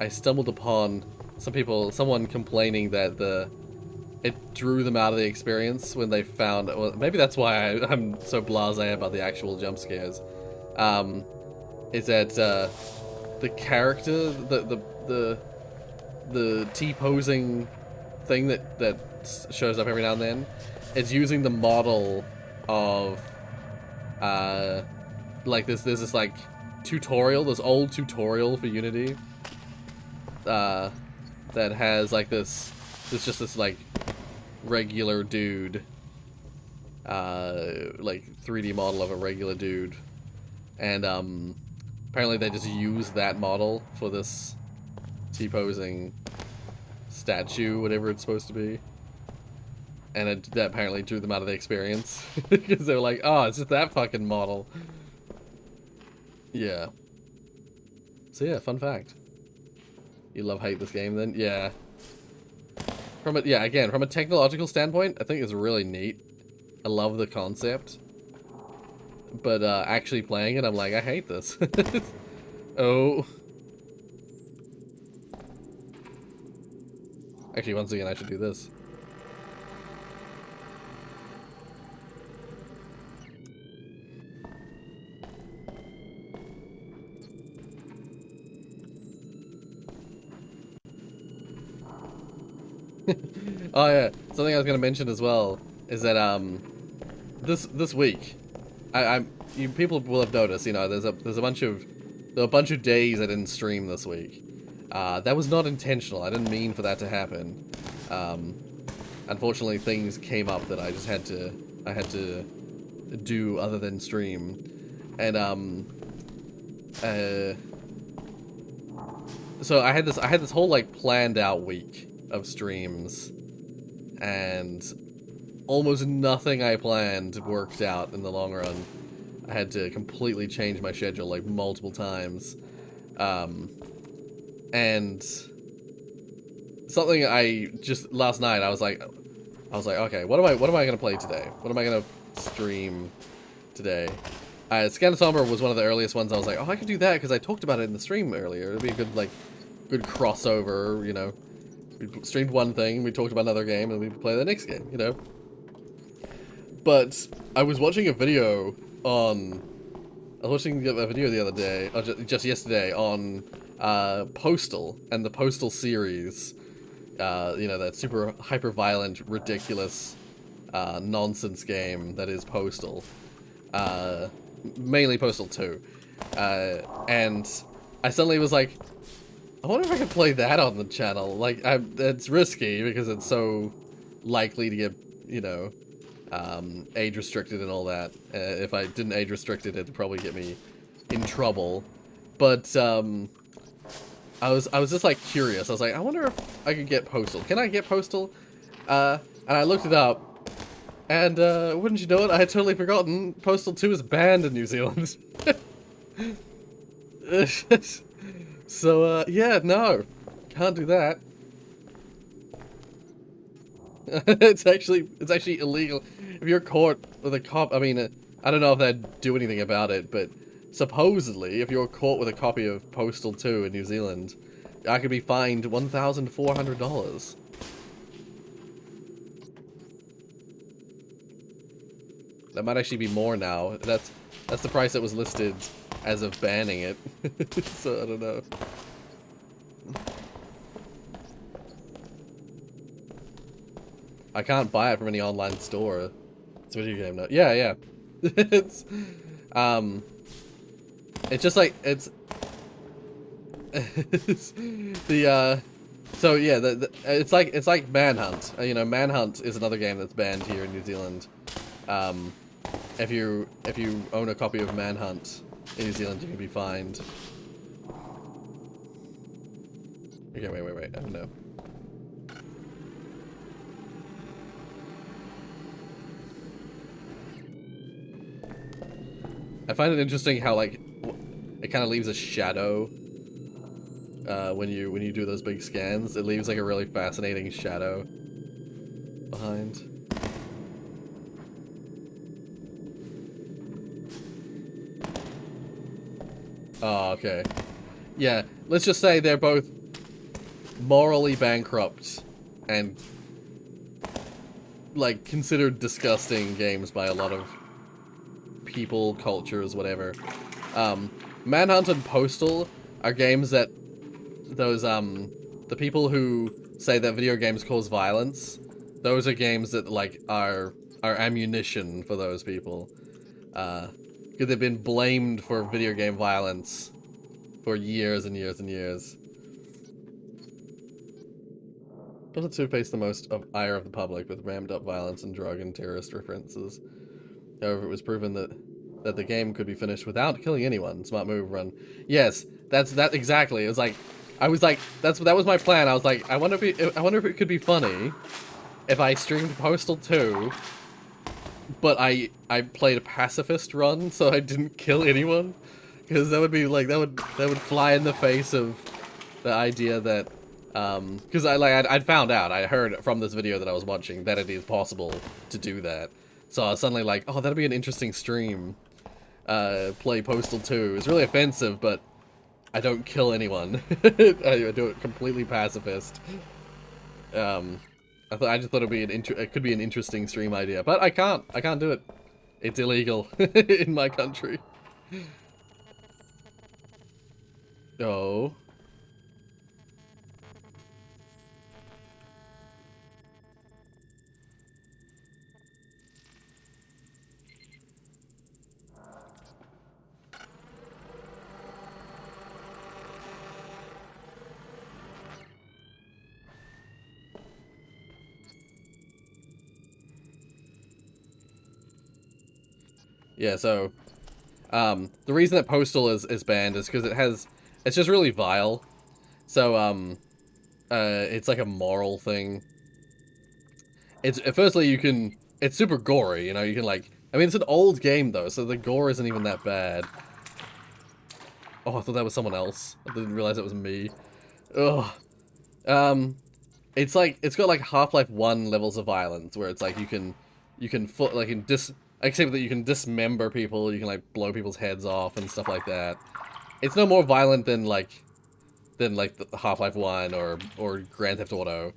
stumbled upon someone complaining that it drew them out of the experience when they found, well, maybe that's why I'm so blasé about the actual jump scares. Is that the character, the T-posing thing that shows up every now and then, is using the model of like there's this like tutorial, this old tutorial for Unity that has like this like regular dude, like 3D model of a regular dude, and apparently they just use that model for this T-posing statue, whatever it's supposed to be, and that apparently drew them out of the experience because they were like, oh, it's just that fucking model. Yeah. So yeah, fun fact. You love-hate this game then? Yeah. Again, from a technological standpoint, I think it's really neat. I love the concept. But actually playing it, I'm like, I hate this. Oh. Actually, once again, I should do this. Oh yeah, something I was gonna mention as well is that this week, people will have noticed, you know, there were a bunch of days I didn't stream this week. That was not intentional. I didn't mean for that to happen. Unfortunately, things came up that I just had to do other than stream, and so I had this whole like planned out week of streams, and almost nothing I planned worked out in the long run. I had to completely change my schedule like multiple times, and something last night I was like, okay, what am I gonna play today? What am I gonna stream today? Scanner Sombre was one of the earliest ones. I was like, oh, I could do that because I talked about it in the stream earlier. It'd be a good crossover, you know. We streamed one thing, we talked about another game, and we play the next game, you know? But I was watching a video the other day, or just yesterday, on Postal, and the Postal series. You know, that super hyper-violent, ridiculous, nonsense game that is Postal. Mainly Postal 2. And I suddenly was like, I wonder if I could play that on the channel. Like, it's risky because it's so likely to get, you know, age restricted and all that. If I didn't age restrict it, it'd probably get me in trouble. But I was just like curious. I was like, I wonder if I could get Postal. Can I get Postal? And I looked it up, and wouldn't you know it, I had totally forgotten Postal 2 is banned in New Zealand. So, yeah, no. Can't do that. It's actually illegal. If you're caught with a cop, I mean, I don't know if they'd do anything about it, but supposedly, if you're caught with a copy of Postal 2 in New Zealand, I could be fined $1,400. That might actually be more now. That's the price that was listed as of banning it. So I don't know. I can't buy it from any online store. It's a video game now. Yeah, yeah. It's just like it's so yeah, it's like Manhunt. You know, Manhunt is another game that's banned here in New Zealand. If you own a copy of Manhunt in New Zealand, you can be fined. Okay, wait. I don't know. I find it interesting how, like, it kind of leaves a shadow when you do those big scans. It leaves, like, a really fascinating shadow behind. Oh, okay. Yeah, let's just say they're both morally bankrupt and, like, considered disgusting games by a lot of people, cultures, whatever. Manhunt and Postal are games that those, the people who say that video games cause violence, those are games that, like, are ammunition for those people. Because they've been blamed for video game violence for years and years and years. Doesn't face the most of ire of the public with rammed up violence and drug and terrorist references. However, it was proven that the game could be finished without killing anyone. Smart move, run. Yes, that's exactly. It was like, I was like, that was my plan. I was like, I wonder if it could be funny if I streamed Postal 2, but I played a pacifist run, so I didn't kill anyone, because that would be like that would fly in the face of the idea that because I'd found out, I heard from this video that I was watching that it is possible to do that. So I was suddenly like, oh, that'd be an interesting stream. Play Postal 2. It's really offensive, but I don't kill anyone. I do it completely pacifist. I just thought it could be an interesting stream idea, but I can't do it. It's illegal in my country. Oh. Yeah, so, the reason that Postal is banned is because it's just really vile. So, it's like a moral thing. Firstly, it's super gory, you know, you can like, I mean, it's an old game though, so the gore isn't even that bad. Oh, I thought that was someone else. I didn't realize it was me. Ugh. It's like, it's got like Half-Life 1 levels of violence, where it's like except that you can dismember people, you can like blow people's heads off and stuff like that. It's no more violent than like the Half-Life 1 or Grand Theft Auto.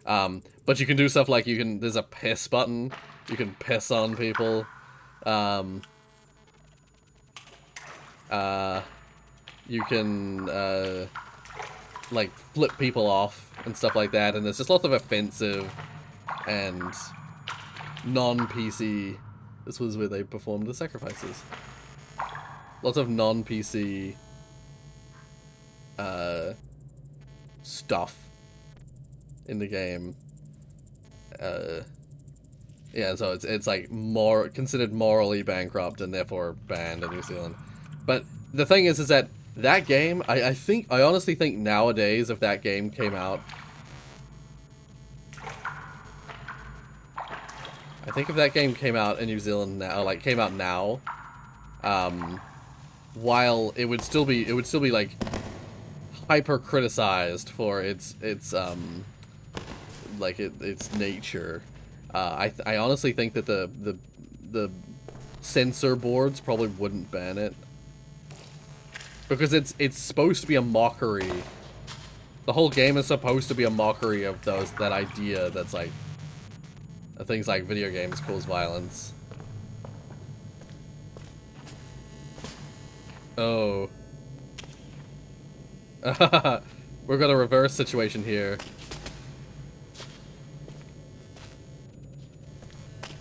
But you can do stuff like there's a piss button, you can piss on people. You can, like, flip people off and stuff like that, and there's just lots of offensive and non-PC... This was where they performed the sacrifices. Lots of non-PC stuff in the game. Yeah, so it's like considered morally bankrupt and therefore banned in New Zealand. But the thing is that game, I honestly think nowadays, if that game came out, I think if that game came out in New Zealand now, like came out now, while it would still be like hyper criticized for its nature. I honestly think that the censor boards probably wouldn't ban it, because it's supposed to be a mockery. The whole game is supposed to be a mockery of that idea that's like things like video games cause violence. Oh. We've got a reverse situation here,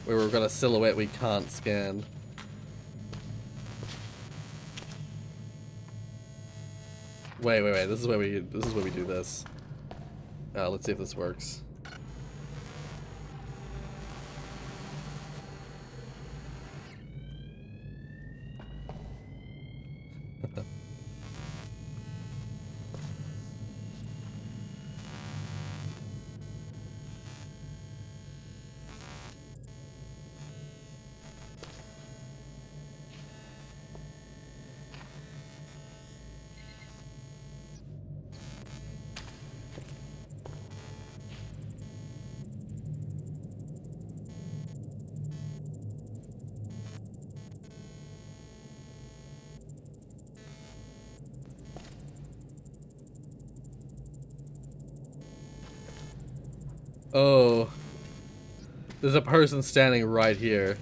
where we've got a silhouette we can't scan. Wait. This is where we do this. Let's see if this works. Oh. There's a person standing right here.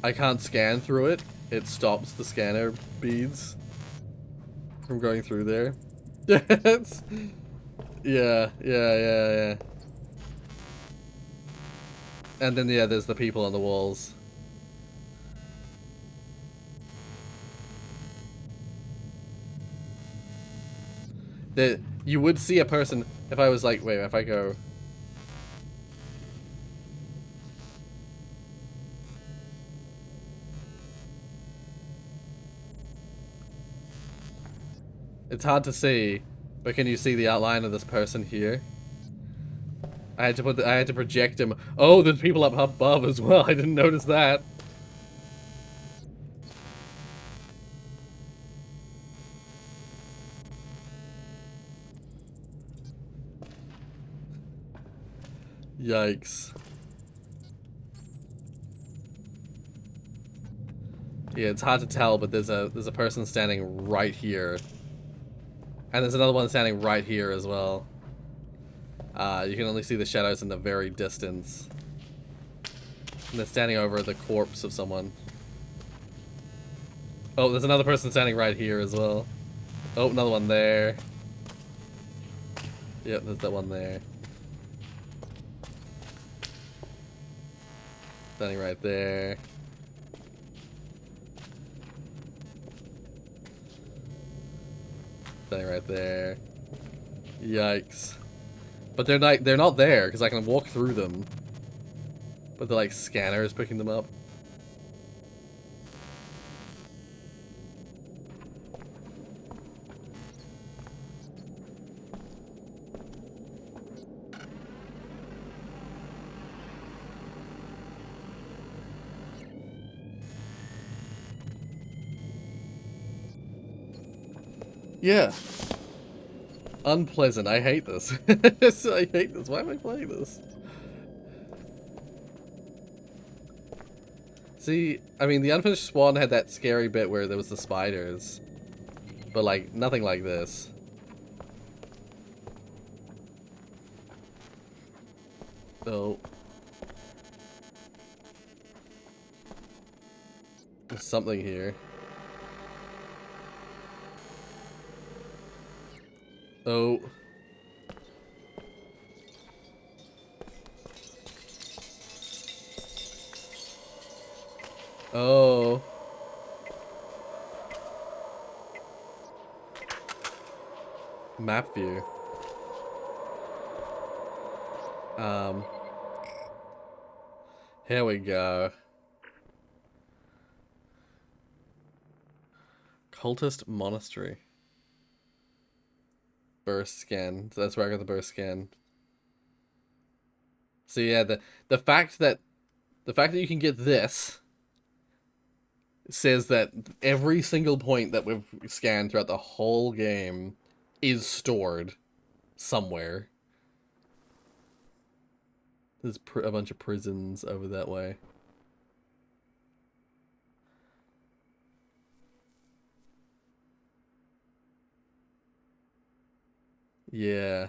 I can't scan through it. It stops the scanner beads from going through there. Yes. Yeah. And then, yeah, there's the people on the walls. You would see a person if I was like, wait, if I go... It's hard to see, but can you see the outline of this person here? I had to project him. Oh, there's people up above as well. I didn't notice that. Yikes. Yeah, it's hard to tell, but there's a person standing right here. And there's another one standing right here as well. You can only see the shadows in the very distance. And they're standing over the corpse of someone. Oh, there's another person standing right here as well. Oh, another one there. Yep, there's that one there. Standing right there. Standing right there. Yikes. But they're not there, because I can walk through them. But the like scanner is picking them up. Yeah. Unpleasant. I hate this. I hate this. Why am I playing this? See, I mean, the Unfinished Swan had that scary bit where there was the spiders. But, like, nothing like this. Oh. There's something here. Oh. Oh. Map view. Here we go. Cultist Monastery. Burst scan. So that's where I got the burst scan. So yeah, the fact that you can get this says that every single point that we've scanned throughout the whole game is stored somewhere. There's a bunch of prisons over that way. Yeah.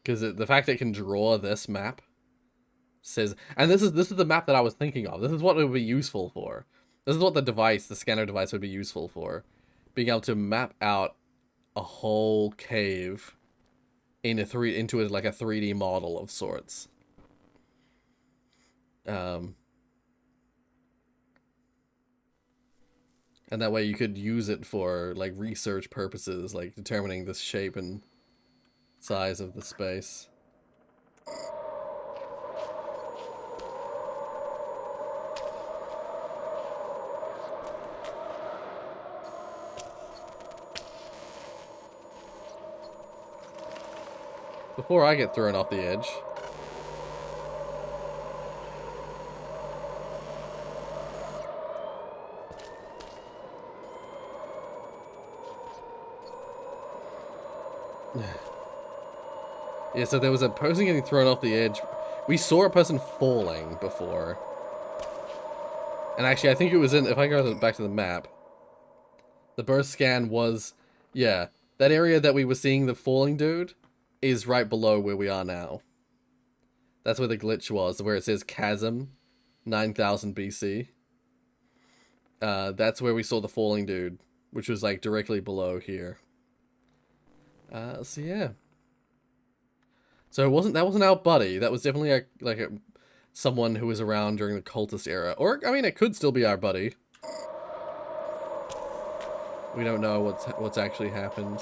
Because the fact that it can draw this map says... And this is the map that I was thinking of. This is what it would be useful for. This is what the scanner device would be useful for. Being able to map out a whole cave into like a 3D model of sorts. And that way you could use it for like research purposes, like determining the shape and size of the space. Before I get thrown off the edge. Yeah, so there was a person getting thrown off the edge. We saw a person falling before. And actually, I think it was if I go back to the map, the burst scan was, yeah, that area that we were seeing the falling dude. is right below where we are now. That's where the glitch was, where it says chasm, 9000 BC. That's where we saw the falling dude, which was like directly below here. So yeah. So that wasn't our buddy. That was definitely someone who was around during the cultist era. Or I mean, it could still be our buddy. We don't know what's actually happened.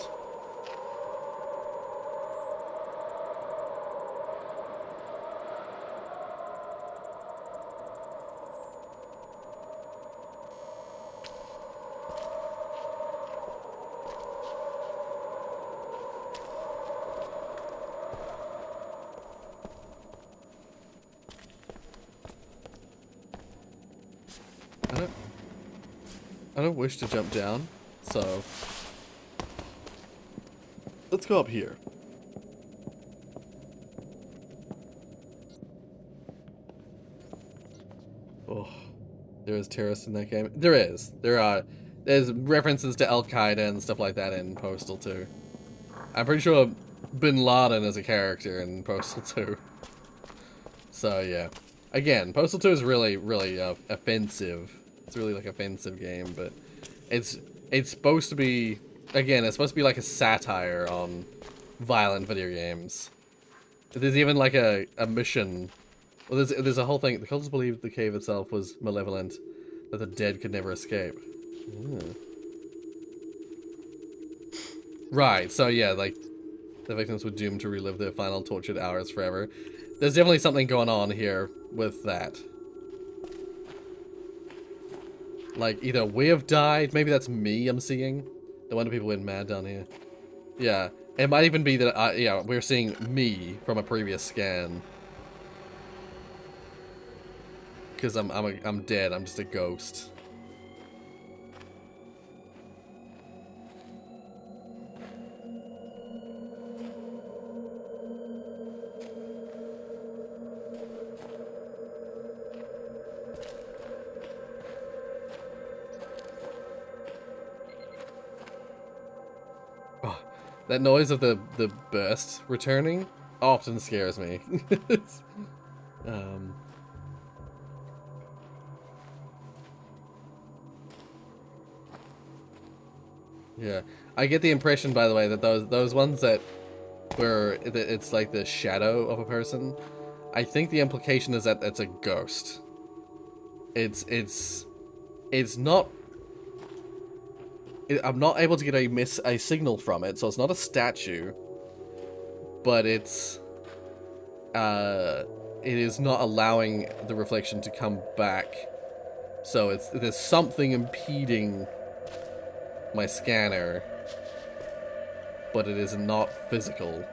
I don't wish to jump down, so let's go up here. Oh, there is terrorists in that game. There is. There's references to Al Qaeda and stuff like that in Postal 2. I'm pretty sure Bin Laden is a character in Postal 2. So yeah, again, Postal 2 is really, really offensive. It's really like offensive game, but it's supposed to be, again, it's supposed to be like a satire on violent video games. There's even like a mission. Well, there's a whole thing. The cultists believed the cave itself was malevolent, that the dead could never escape. Ooh. Right. So yeah, like the victims were doomed to relive their final tortured hours forever. There's definitely something going on here with that. Like, either we have died, maybe that's me I'm seeing. No wonder people went mad down here. Yeah, it might even be that, yeah, we're seeing me from a previous scan. Because I'm dead, I'm just a ghost. Oh, that noise of the burst returning often scares me. um... Yeah, I get the impression, by the way, that those ones that where it's like the shadow of a person, I think the implication is that it's a ghost. It's not. I'm not able to get a signal from it, so it's not a statue, but it is not allowing the reflection to come back. So there's something impeding my scanner, but it is not physical.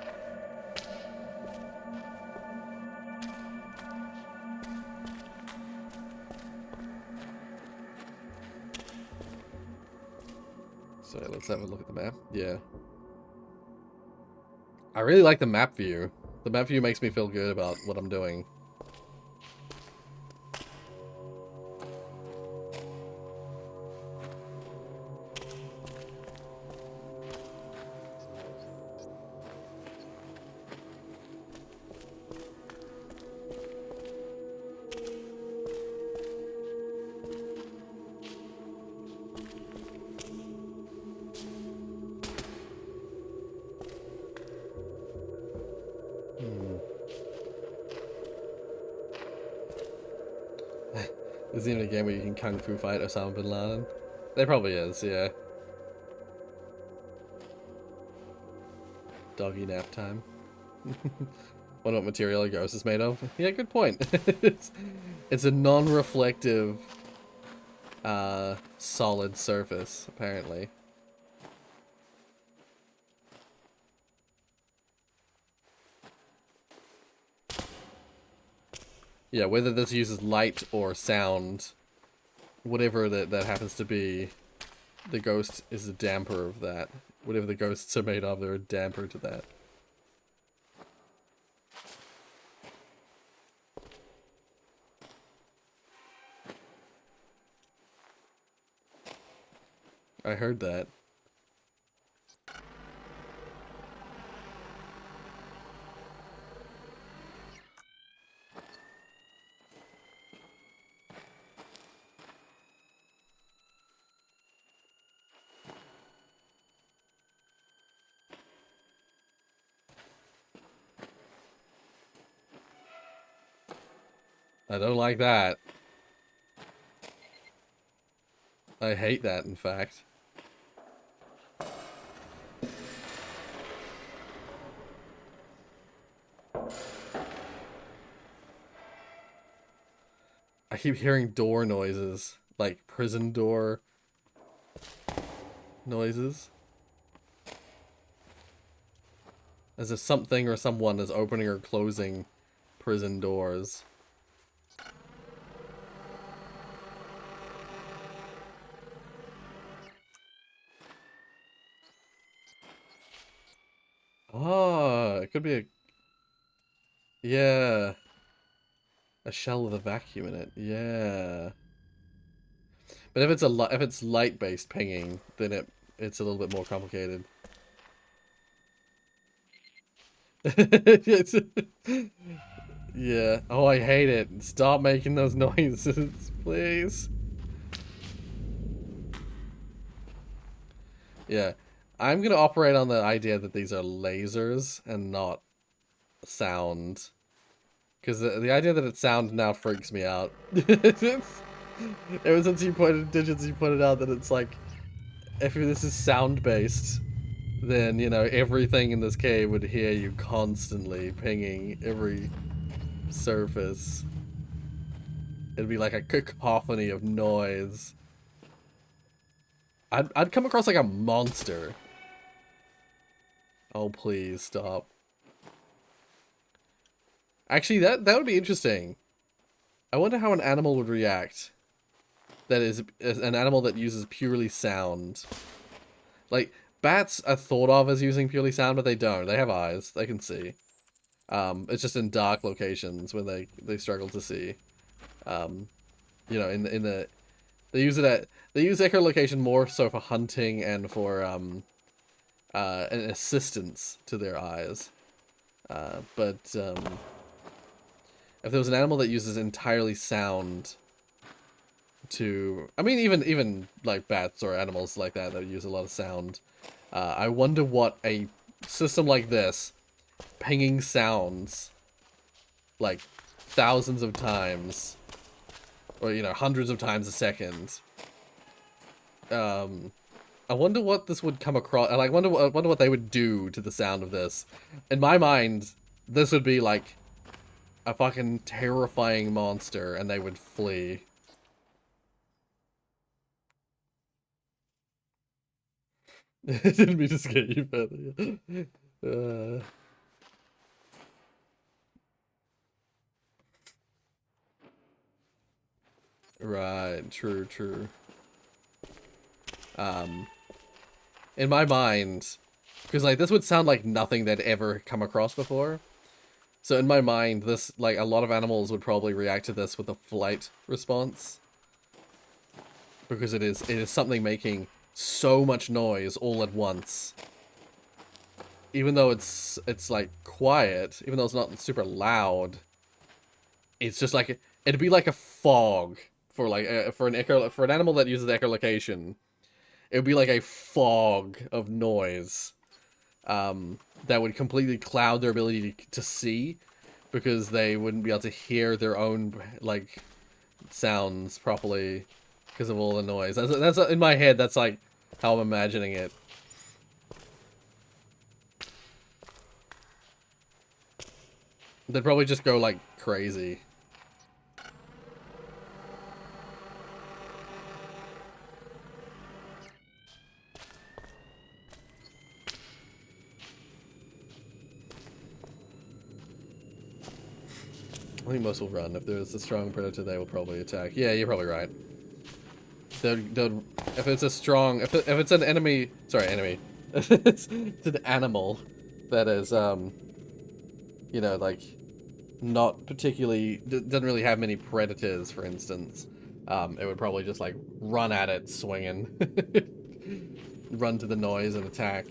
So let's have a look at the map. Yeah. I really like the map view. The map view makes me feel good about what I'm doing. There's even a game where you can kung fu fight Osama bin Laden. There probably is, yeah. Doggy nap time. Wonder what material a ghost is made of. Yeah, good point. it's a non-reflective, solid surface, apparently. Yeah, whether this uses light or sound, whatever that happens to be, the ghost is a damper of that. Whatever the ghosts are made of, they're a damper to that. I heard that. I don't like that. I hate that, in fact. I keep hearing door noises, like prison door noises. As if something or someone is opening or closing prison doors. Oh, it could be a... Yeah. A shell with a vacuum in it. Yeah. But if it's light-based pinging, then it's a little bit more complicated. Yeah. Oh, I hate it. Stop making those noises, please. Yeah. I'm gonna operate on the idea that these are lasers and not sound. Because the idea that it's sound now freaks me out. Ever since you pointed out that it's like, if this is sound-based, then, you know, everything in this cave would hear you constantly pinging every surface. It'd be like a cacophony of noise. I'd come across like a monster. Oh, please stop. Actually, that would be interesting. I wonder how an animal would react. That is an animal that uses purely sound. Like, bats are thought of as using purely sound, but they don't. They have eyes. They can see. It's just in dark locations when they struggle to see. You know, they use echolocation more so for hunting and for an assistance to their eyes. But if there was an animal that uses entirely sound to, I mean, even like bats or animals like that use a lot of sound. I wonder what a system like this, pinging sounds, like thousands of times, or you know, hundreds of times a second. I wonder what this would come across. I wonder what they would do to the sound of this. In my mind, this would be like a fucking terrifying monster, and they would flee. Didn't mean to scare you further. Right, true. In my mind, because like this would sound like nothing they'd ever come across before. So in my mind, this, like, a lot of animals would probably react to this with a flight response. Because it is something making so much noise all at once. Even though it's like quiet, even though it's not super loud, it's just like, it'd be like a fog for like for an animal that uses echolocation. It would be like a fog of noise. That would completely cloud their ability to see, because they wouldn't be able to hear their own, like, sounds properly because of all the noise. That's in my head, that's like how I'm imagining it. They'd probably just go like crazy. I think most will run. If there's a strong predator, they will probably attack. Yeah, you're probably right. If it's a strong, if it's an enemy, sorry, enemy. It's an animal that is, you know, like, not particularly, doesn't really have many predators, for instance. It would probably just, like, run at it, swinging. Run to the noise and attack.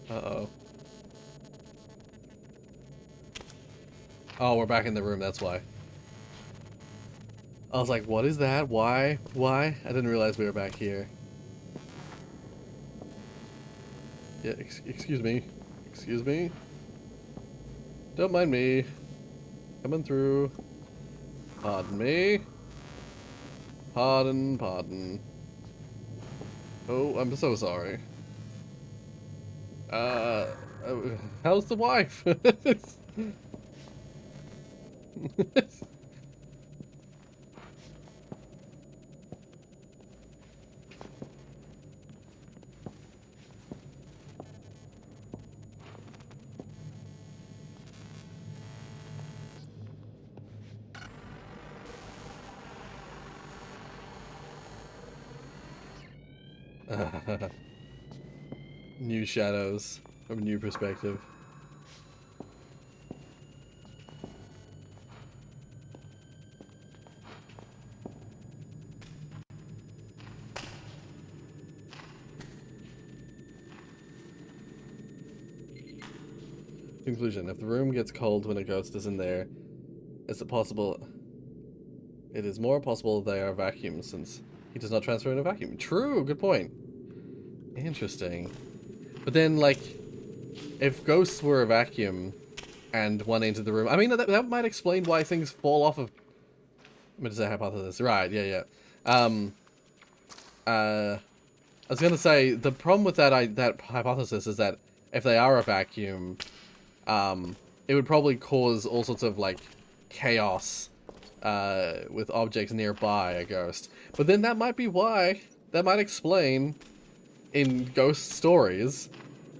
Uh-oh. Oh, we're back in the room, that's why. I was like, what is that? Why? Why? I didn't realize we were back here. Yeah, excuse me. Excuse me. Don't mind me. Coming through. Pardon me. Pardon, pardon. Oh, I'm so sorry. How's the wife? New shadows from a new perspective. Conclusion. If the room gets cold when a ghost is in there, is it possible... It is more possible they are vacuums, since he does not transfer in a vacuum. True, good point. Interesting. But then, like, if ghosts were a vacuum and one entered the room... I mean, that might explain why things fall off of... I'm going to say hypothesis. Right, yeah. I was going to say, the problem with that hypothesis is that if they are a vacuum, it would probably cause all sorts of, like, chaos with objects nearby a ghost. But then that might be why, that might explain in ghost stories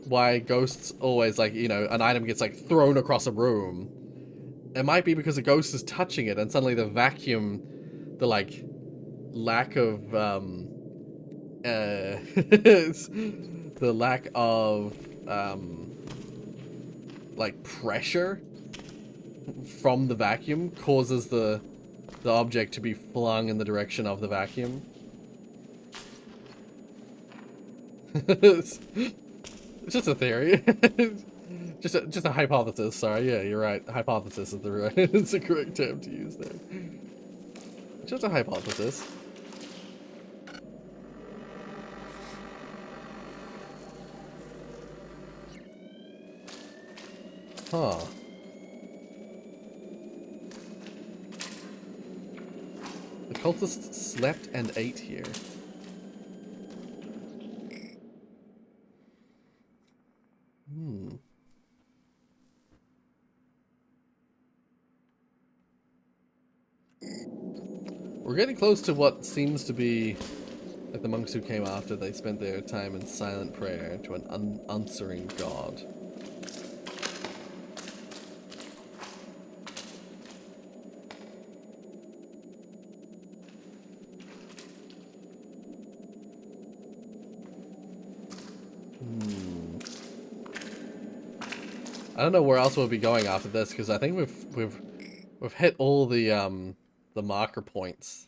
why ghosts always, like, you know, an item gets, like, thrown across a room. It might be because a ghost is touching it and suddenly the vacuum, the, like, lack of, the lack of, like, pressure from the vacuum causes the object to be flung in the direction of the vacuum. It's just a theory. just a hypothesis. Sorry, yeah, you're right. Hypothesis is the right. It's the correct term to use there. Just a hypothesis. Huh. The cultists slept and ate here. We're getting close to what seems to be like the monks who came after. They spent their time in silent prayer to an unanswering god. I don't know where else we'll be going after this, because I think we've hit all the marker points.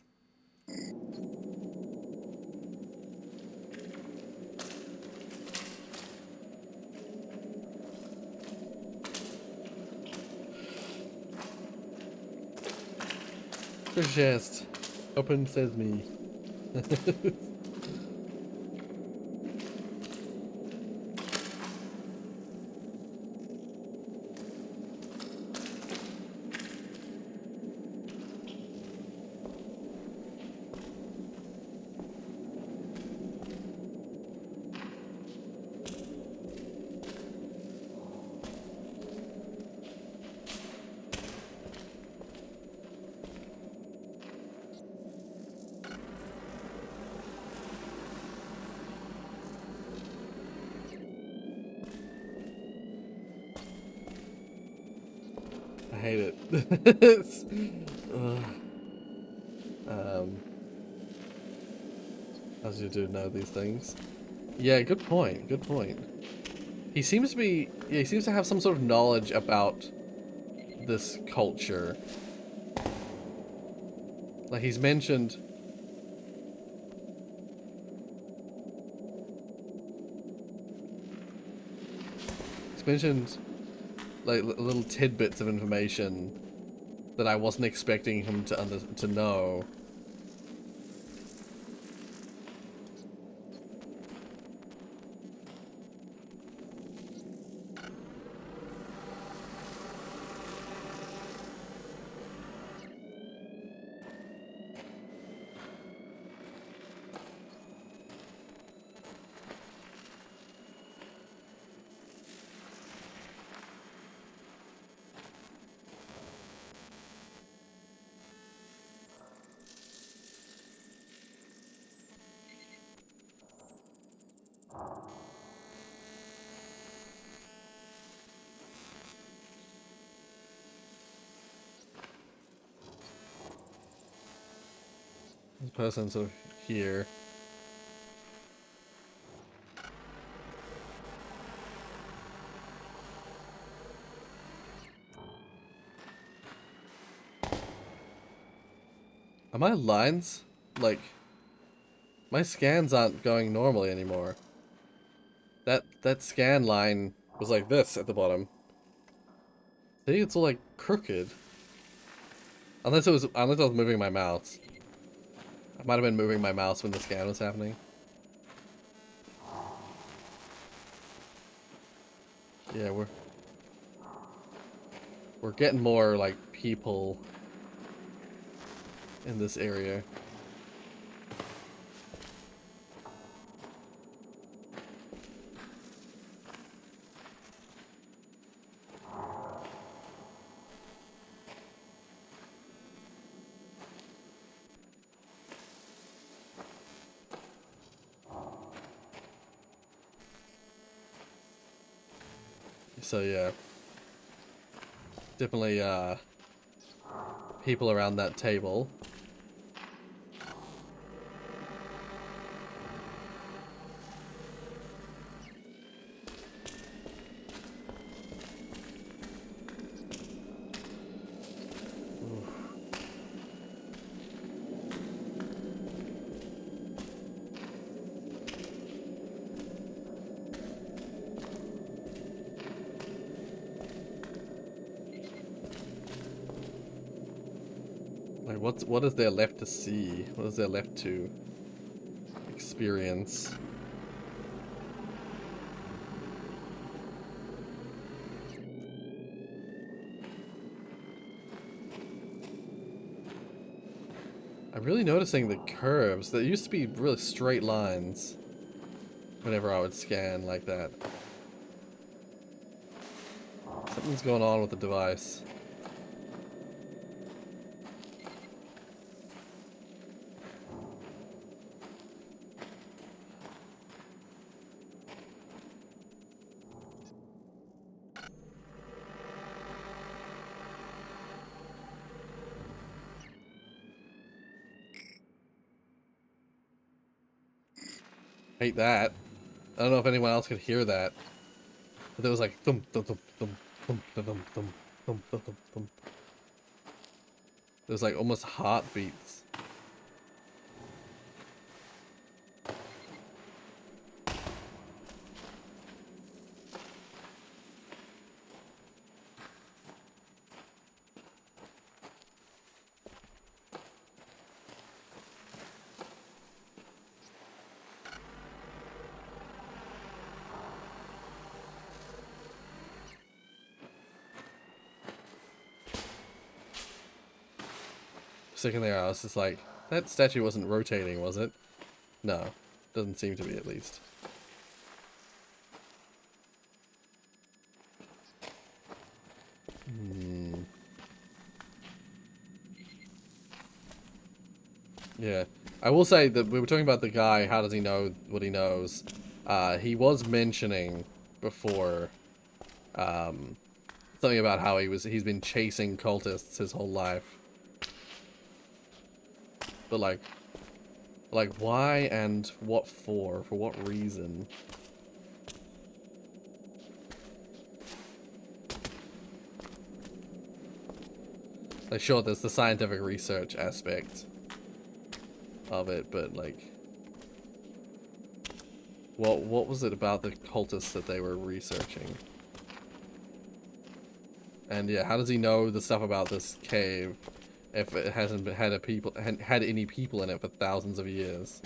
Chest. Open sesame. I hate it. It's, as you do know these things. Yeah, good point. Good point. He seems to be. Yeah, he seems to have some sort of knowledge about this culture. Like he's mentioned. He's mentioned like little tidbits of information that I wasn't expecting him to know. person sort of here. Are my lines, like, my scans aren't going normally anymore. That scan line was like this at the bottom. See, it's all like crooked. Unless I was moving my mouse. I might have been moving my mouse when the scan was happening. Yeah, we're getting more like people in this area. So yeah, definitely people around that table. Like, what is there left to see? What is there left to experience? I'm really noticing the curves. There used to be really straight lines whenever I would scan like that. Something's going on with the device. Hate that. I don't know if anyone else could hear that. But there was like thump thump thump thump thump thump thump thump thump thump thump thump. There was like almost heartbeats. Second there, I was just like, that statue wasn't rotating, was it? No, doesn't seem to be, at least. Yeah, I will say that we were talking about the guy. How does he know what he knows? He was mentioning before something about how he's been chasing cultists his whole life. But like why and what for? For what reason? Like, sure, there's the scientific research aspect of it, but like, what was it about the cultists that they were researching? And yeah, how does he know the stuff about this cave if it hasn't had any people in it for thousands of years?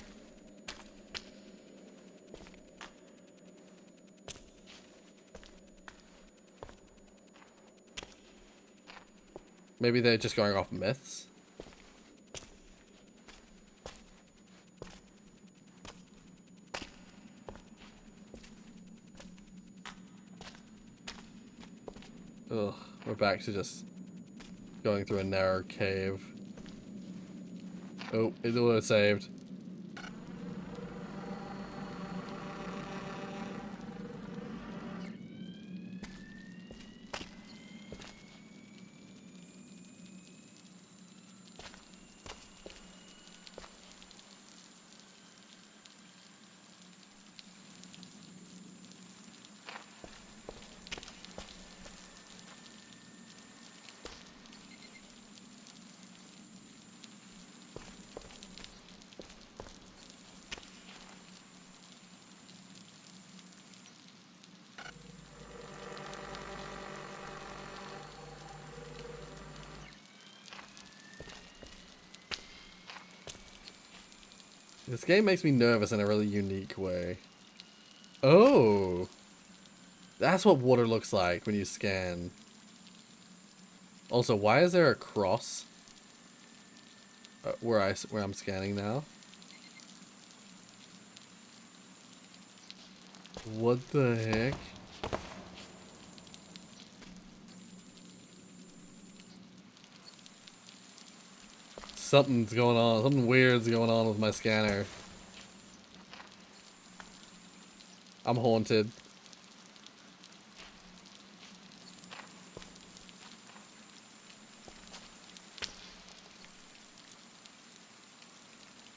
Maybe they're just going off myths. Ugh, we're back to just going through a narrow cave. Oh, it auto saved. This game makes me nervous in a really unique way. Oh! That's what water looks like when you scan. Also, why is there a cross where I'm scanning now? What the heck? Something's going on. Something weird's going on with my scanner. I'm haunted.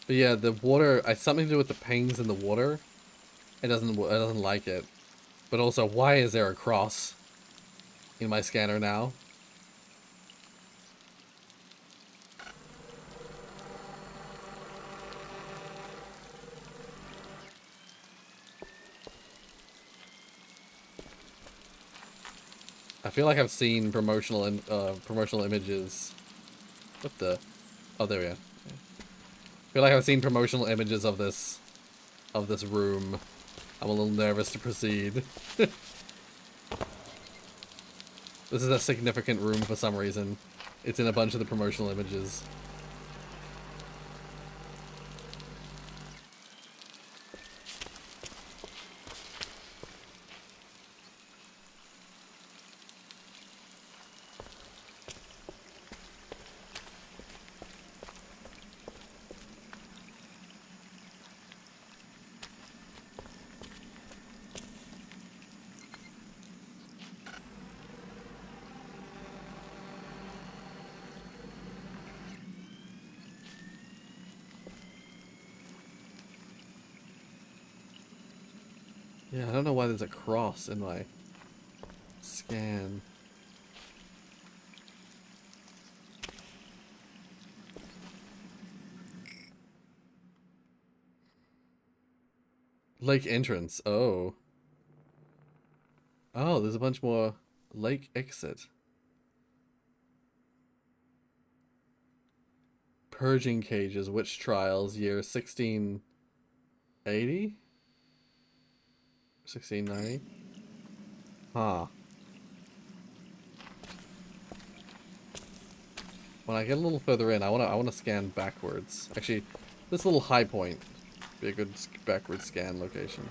But yeah, the water, something to do with the pings in the water. It doesn't like it. But also, why is there a cross in my scanner now? I feel like I've seen promotional images. What the? Oh, there we go. I feel like I've seen promotional images of this room. I'm a little nervous to proceed. This is a significant room for some reason. It's in a bunch of the promotional images. Yeah, I don't know why there's a cross in my scan. Lake entrance. Oh. Oh, there's a bunch more lake exit. Purging cages, witch trials, year 1680? 1690? Huh. When I get a little further in, I wanna scan backwards. Actually, this little high point would be a good backward scan location.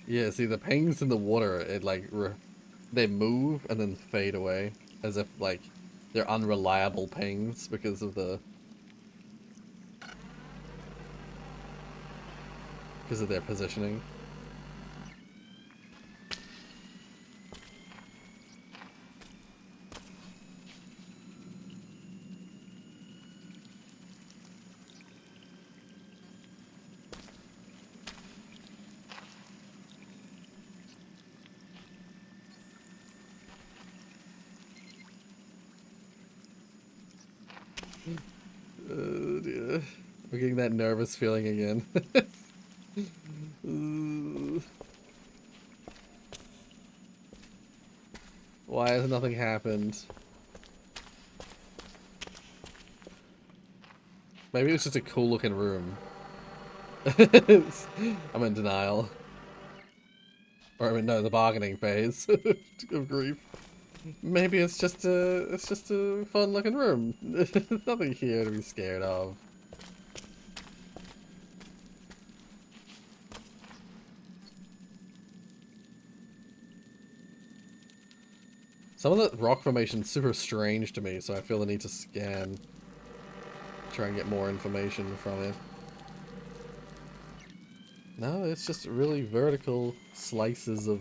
Yeah, see the pings in the water, it like they move and then fade away as if like they're unreliable pings because of their positioning. Oh dear. I'm getting that nervous feeling again. Why has nothing happened? Maybe it was just a cool looking room. I'm in denial. Or I mean, no, the bargaining phase of grief. Maybe it's just a fun looking room. There's nothing here to be scared of. Some of the rock formation's super strange to me, so I feel the need to scan. Try and get more information from it. No, it's just really vertical slices of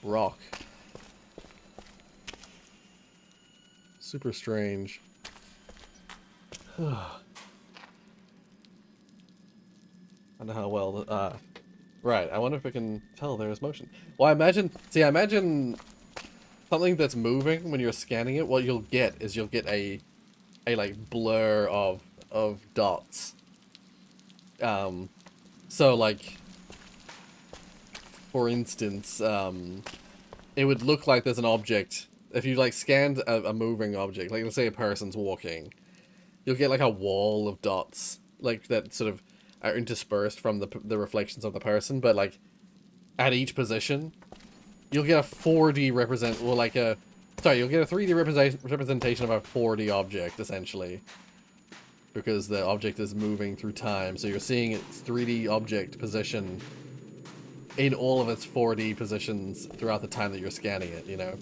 rock. Super strange. I don't know how well... right, I wonder if I can tell there is motion. Well, I imagine something that's moving when you're scanning it, what you'll get is you'll get a like blur of dots. So like, for instance, it would look like there's an object. If you like scanned a moving object, like let's say a person's walking, you'll get like a wall of dots, like that sort of are interspersed from the reflections of the person, but like at each position, you'll get a 4D represent, well like a, sorry, you'll get a 3D representation of a 4D object, essentially. Because the object is moving through time, so you're seeing its 3D object position in all of its 4D positions throughout the time that you're scanning it, you know?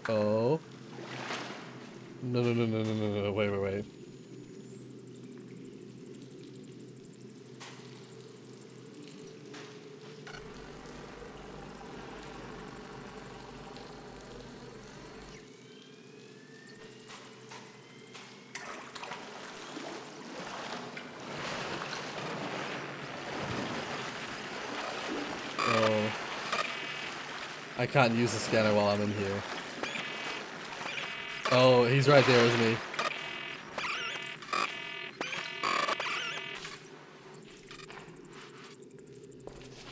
Oh. No, no, no, no, no, no, no, wait, wait, wait. Oh. I can't use the scanner while I'm in here. Oh, he's right there, isn't he?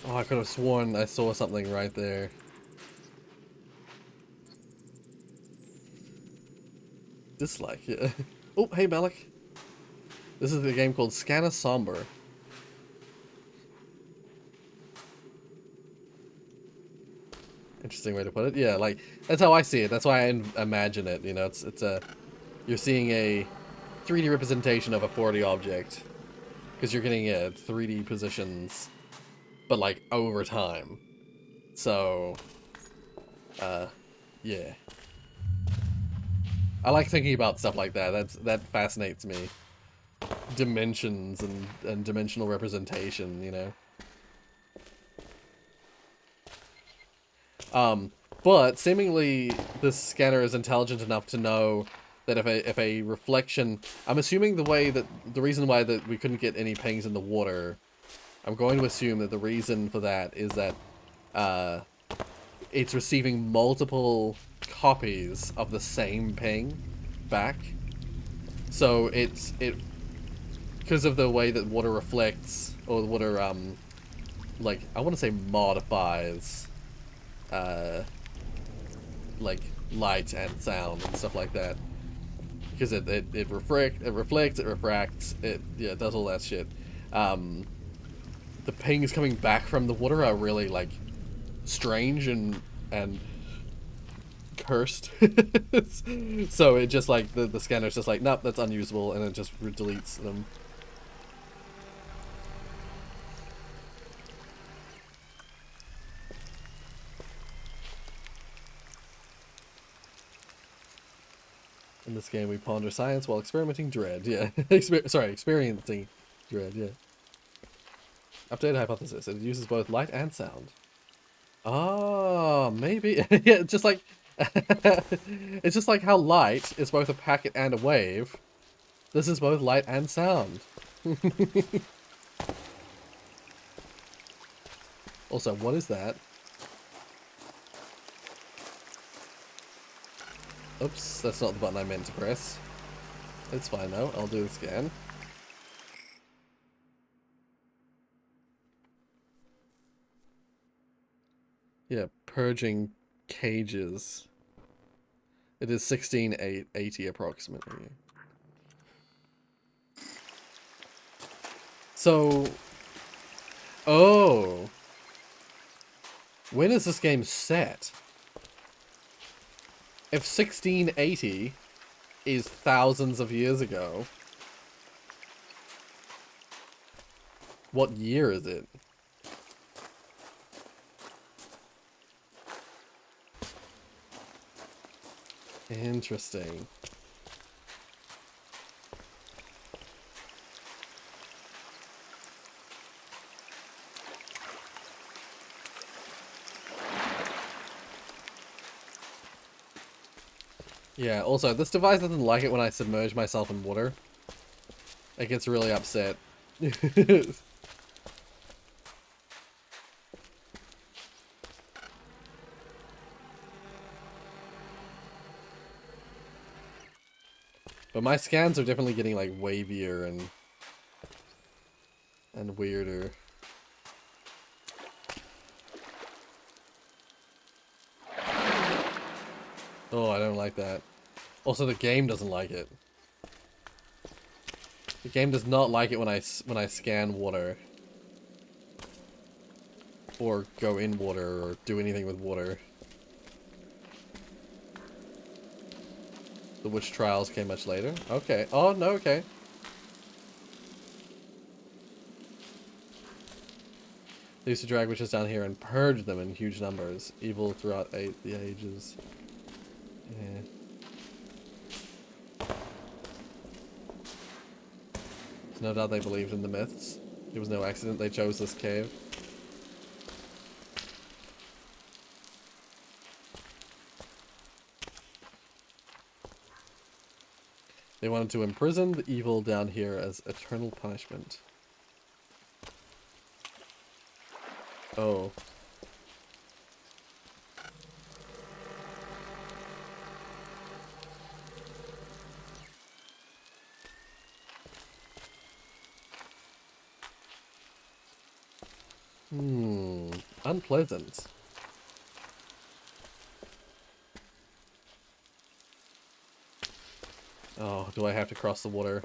Oh, I could have sworn I saw something right there. Dislike, yeah. Oh, hey, Malik. This is a game called Scanner Sombre. Interesting way to put it. Yeah, like, that's how I see it. That's why I imagine it, you know? It's a... You're seeing a 3D representation of a 4D object. Because you're getting 3D positions, but, like, over time. So... yeah. I like thinking about stuff like that. That fascinates me. Dimensions and dimensional representation, you know? But seemingly this scanner is intelligent enough to know that if a reflection, I'm assuming the reason why that we couldn't get any pings in the water, I'm going to assume that the reason for that is that it's receiving multiple copies of the same ping back. So it because of the way that water reflects, or water like I want to say modifies like light and sound and stuff like that, because it reflects, it refracts, it does all that shit. The pings coming back from the water are really like strange and cursed. So it just like the scanner's just like, nope, that's unusable, and it just deletes them. In this game, we ponder science while experimenting dread. Yeah, experiencing dread. Yeah. Updated hypothesis. It uses both light and sound. Oh, maybe. Yeah, just like it's just like how light is both a packet and a wave. This is both light and sound. Also, what is that? Oops, that's not the button I meant to press. It's fine though, I'll do the scan. Yeah, purging cages. It is 1680 approximately. So... Oh! When is this game set? If 1680 is thousands of years ago, what year is it? Interesting. Yeah, also, this device doesn't like it when I submerge myself in water. It gets really upset. But my scans are definitely getting, like, wavier and weirder. Oh, I don't like that. Also, the game doesn't like it. The game does not like it when I scan water. Or go in water, or do anything with water. The witch trials came much later. Okay. Oh, no, okay. They used to drag witches down here and purge them in huge numbers. Evil throughout the ages. Yeah. There's no doubt they believed in the myths. It was no accident they chose this cave. They wanted to imprison the evil down here as eternal punishment. Oh. Unpleasant. Oh, do I have to cross the water?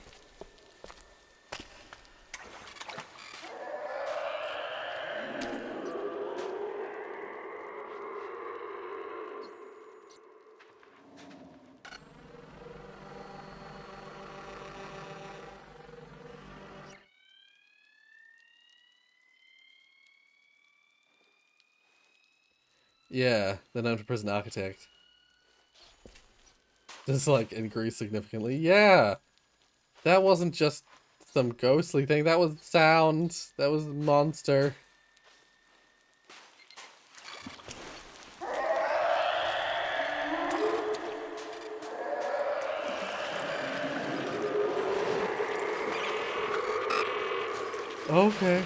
Yeah, they're known for prison architect. Just like increase significantly. Yeah! That wasn't just some ghostly thing, that was sound. That was a monster. Okay.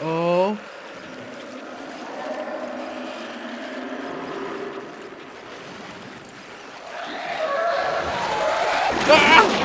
Oh. Ah!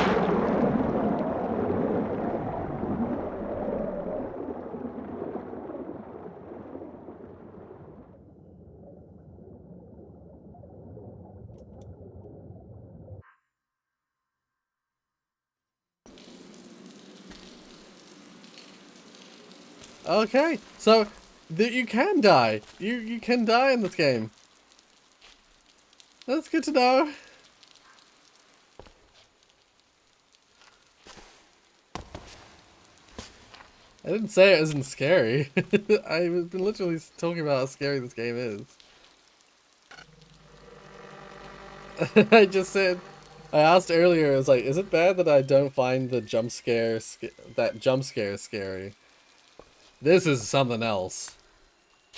Okay, so you can die. You can die in this game. That's good to know. I didn't say it isn't scary. I've been literally talking about how scary this game is. I just said, I asked earlier, I was like, is it bad that I don't find the jump scare scary? This is something else.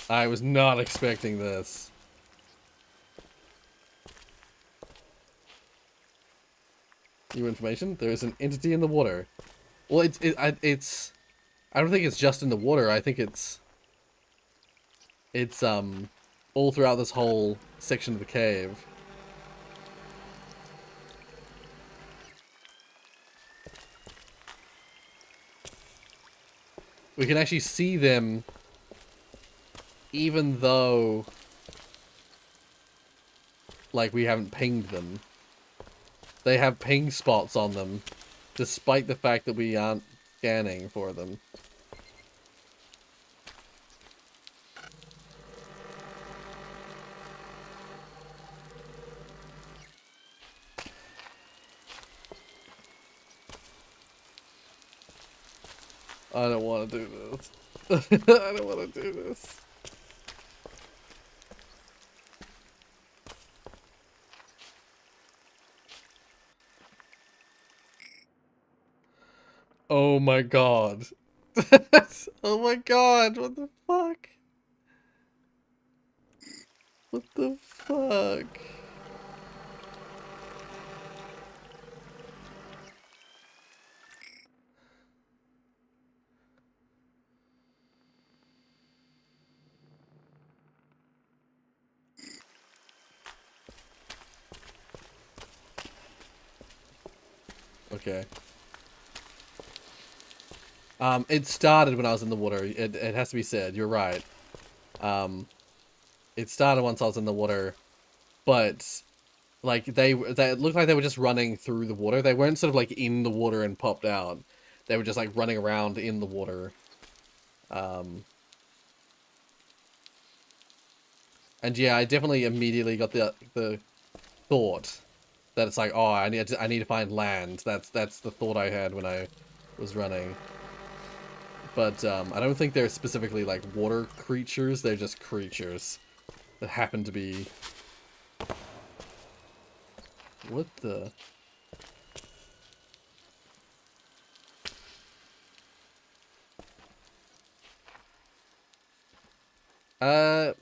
I was not expecting this. New information? There is an entity in the water. Well, it's. I don't think it's just in the water. I think it's all throughout this whole section of the cave. We can actually see them, even though, like, we haven't pinged them. They have ping spots on them, despite the fact that we aren't scanning for them. I don't want to do this. I don't want to do this. Oh my god. Oh my god, what the fuck? What the fuck? Okay. It started when I was in the water. It has to be said. You're right. Um, it started once I was in the water, but like they it looked like they were just running through the water. They weren't sort of like in the water and popped out. They were just like running around in the water. Um, and yeah, I definitely immediately got the thought that it's like, oh, I need to find land. That's the thought I had when I was running. But I don't think they're specifically like water creatures. They're just creatures that happen to be. What the?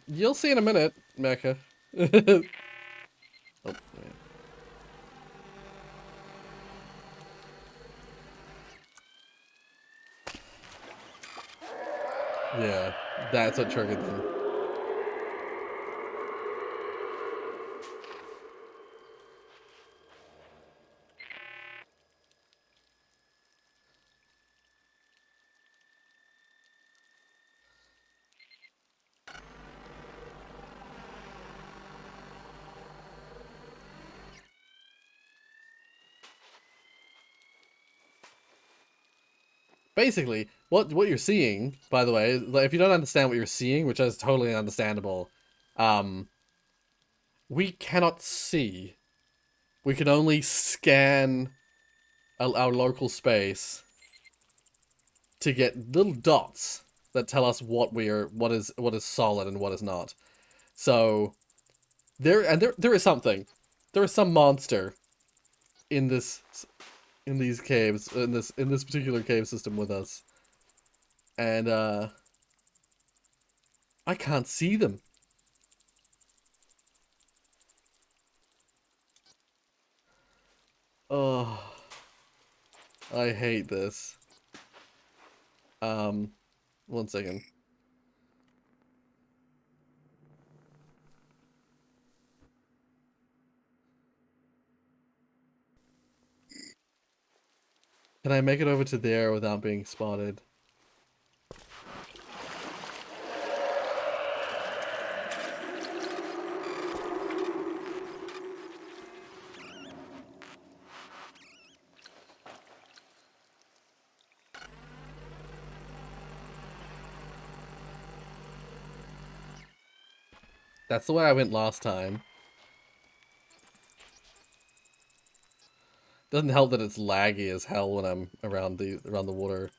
You'll see in a minute, Mecha. Oh, wait. Yeah, that's what triggered them. Basically, what you're seeing, by the way, like, if you don't understand what you're seeing, which is totally understandable, um, we cannot see. We can only scan our local space to get little dots that tell us what is solid and what is not. So there is something. There is some monster in these caves in this particular cave system with us. And I can't see them. Oh, I hate this. Um, 1 second. Can I make it over to there without being spotted? That's the way I went last time. Doesn't help that it's laggy as hell when I'm around the water.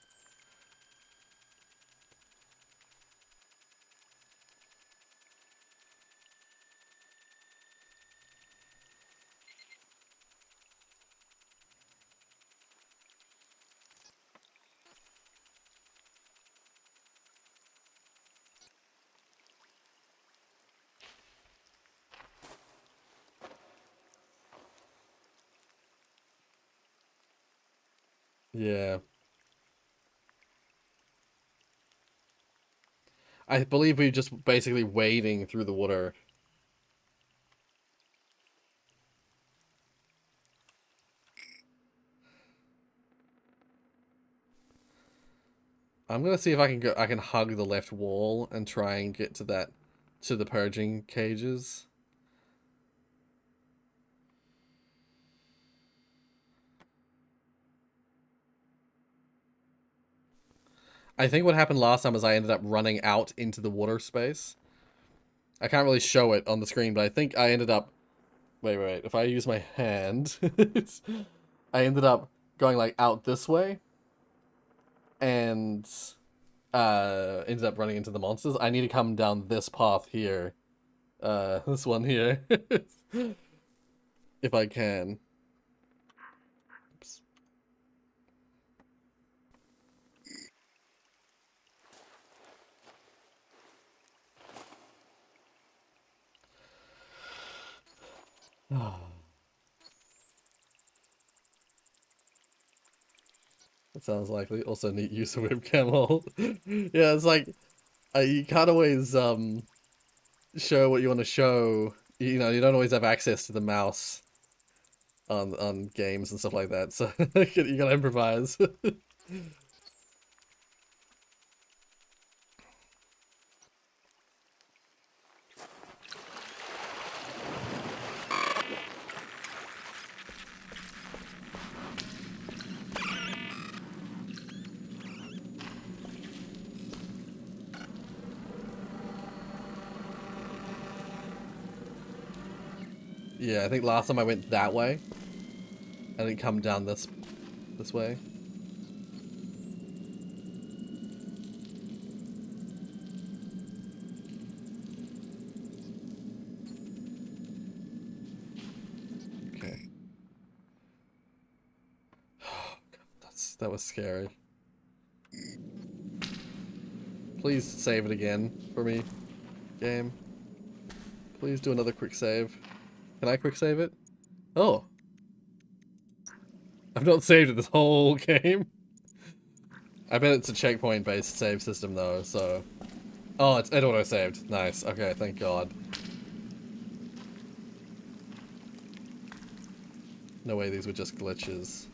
Yeah. I believe we're just basically wading through the water. I'm gonna see if I can hug the left wall and try and get to the purging cages. I think what happened last time is I ended up running out into the water space. I can't really show it on the screen, but I think I ended up... Wait. If I use my hand... I ended up going, like, out this way. And... ended up running into the monsters. I need to come down this path here. This one here. If I can. Oops. That sounds likely. Also neat use of webcam lol. Yeah, it's like you can't always show what you want to show. You know, you don't always have access to the mouse on games and stuff like that, so you gotta improvise. Yeah, I think last time I went that way. I didn't come down this way. Okay. That was scary. Please save it again for me, game. Please do another quick save. Can I quick save it? Oh. I've not saved it this whole game. I bet it's a checkpoint based save system though, so. Oh, it auto saved. Nice. Okay, thank God. No way these were just glitches.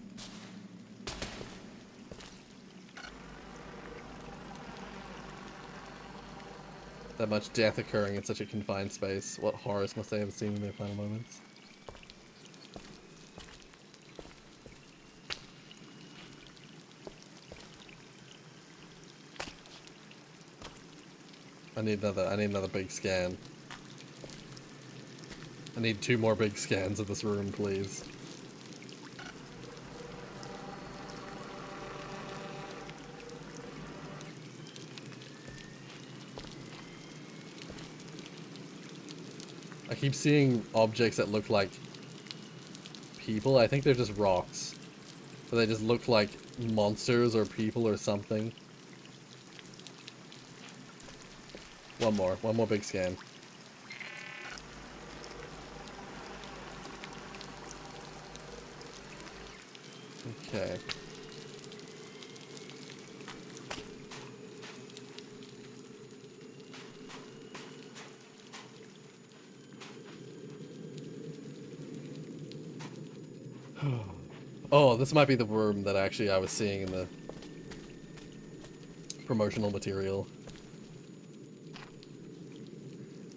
That much death occurring in such a confined space. What horrors must they have seen in their final moments? I need another big scan. I need 2 more big scans of this room, please. I keep seeing objects that look like people. I think they're just rocks. But they just look like monsters or people or something. One more big scan. Okay. Oh, this might be the room that actually I was seeing in the promotional material.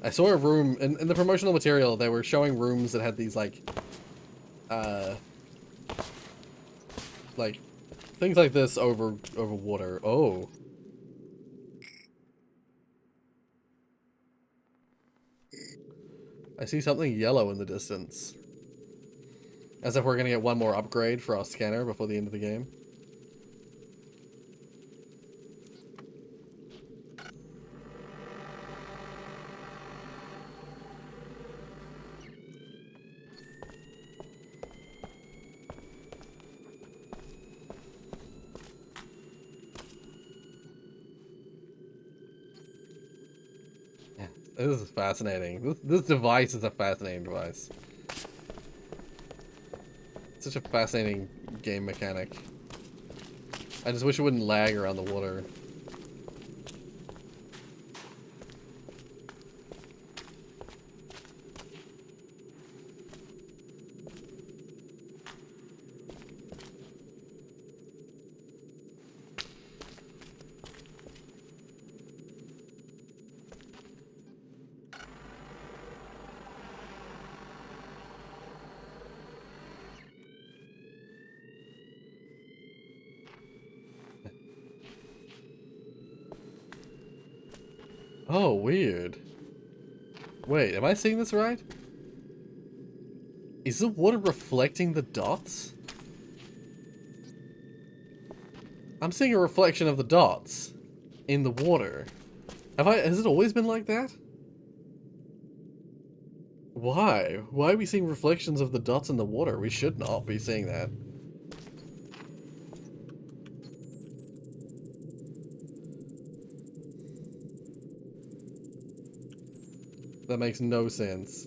I saw a room in the promotional material. They were showing rooms that had these like things like this over water. Oh. I see something yellow in the distance. As if we're gonna get one more upgrade for our scanner before the end of the game. Yeah, this is fascinating. This device is a fascinating device. Such a fascinating game mechanic. I just wish it wouldn't lag around the water. Oh, weird. Wait, am I seeing this right? Is the water reflecting the dots? I'm seeing a reflection of the dots in the water. Has it always been like that? Why? Why are we seeing reflections of the dots in the water? We should not be seeing that. That makes no sense.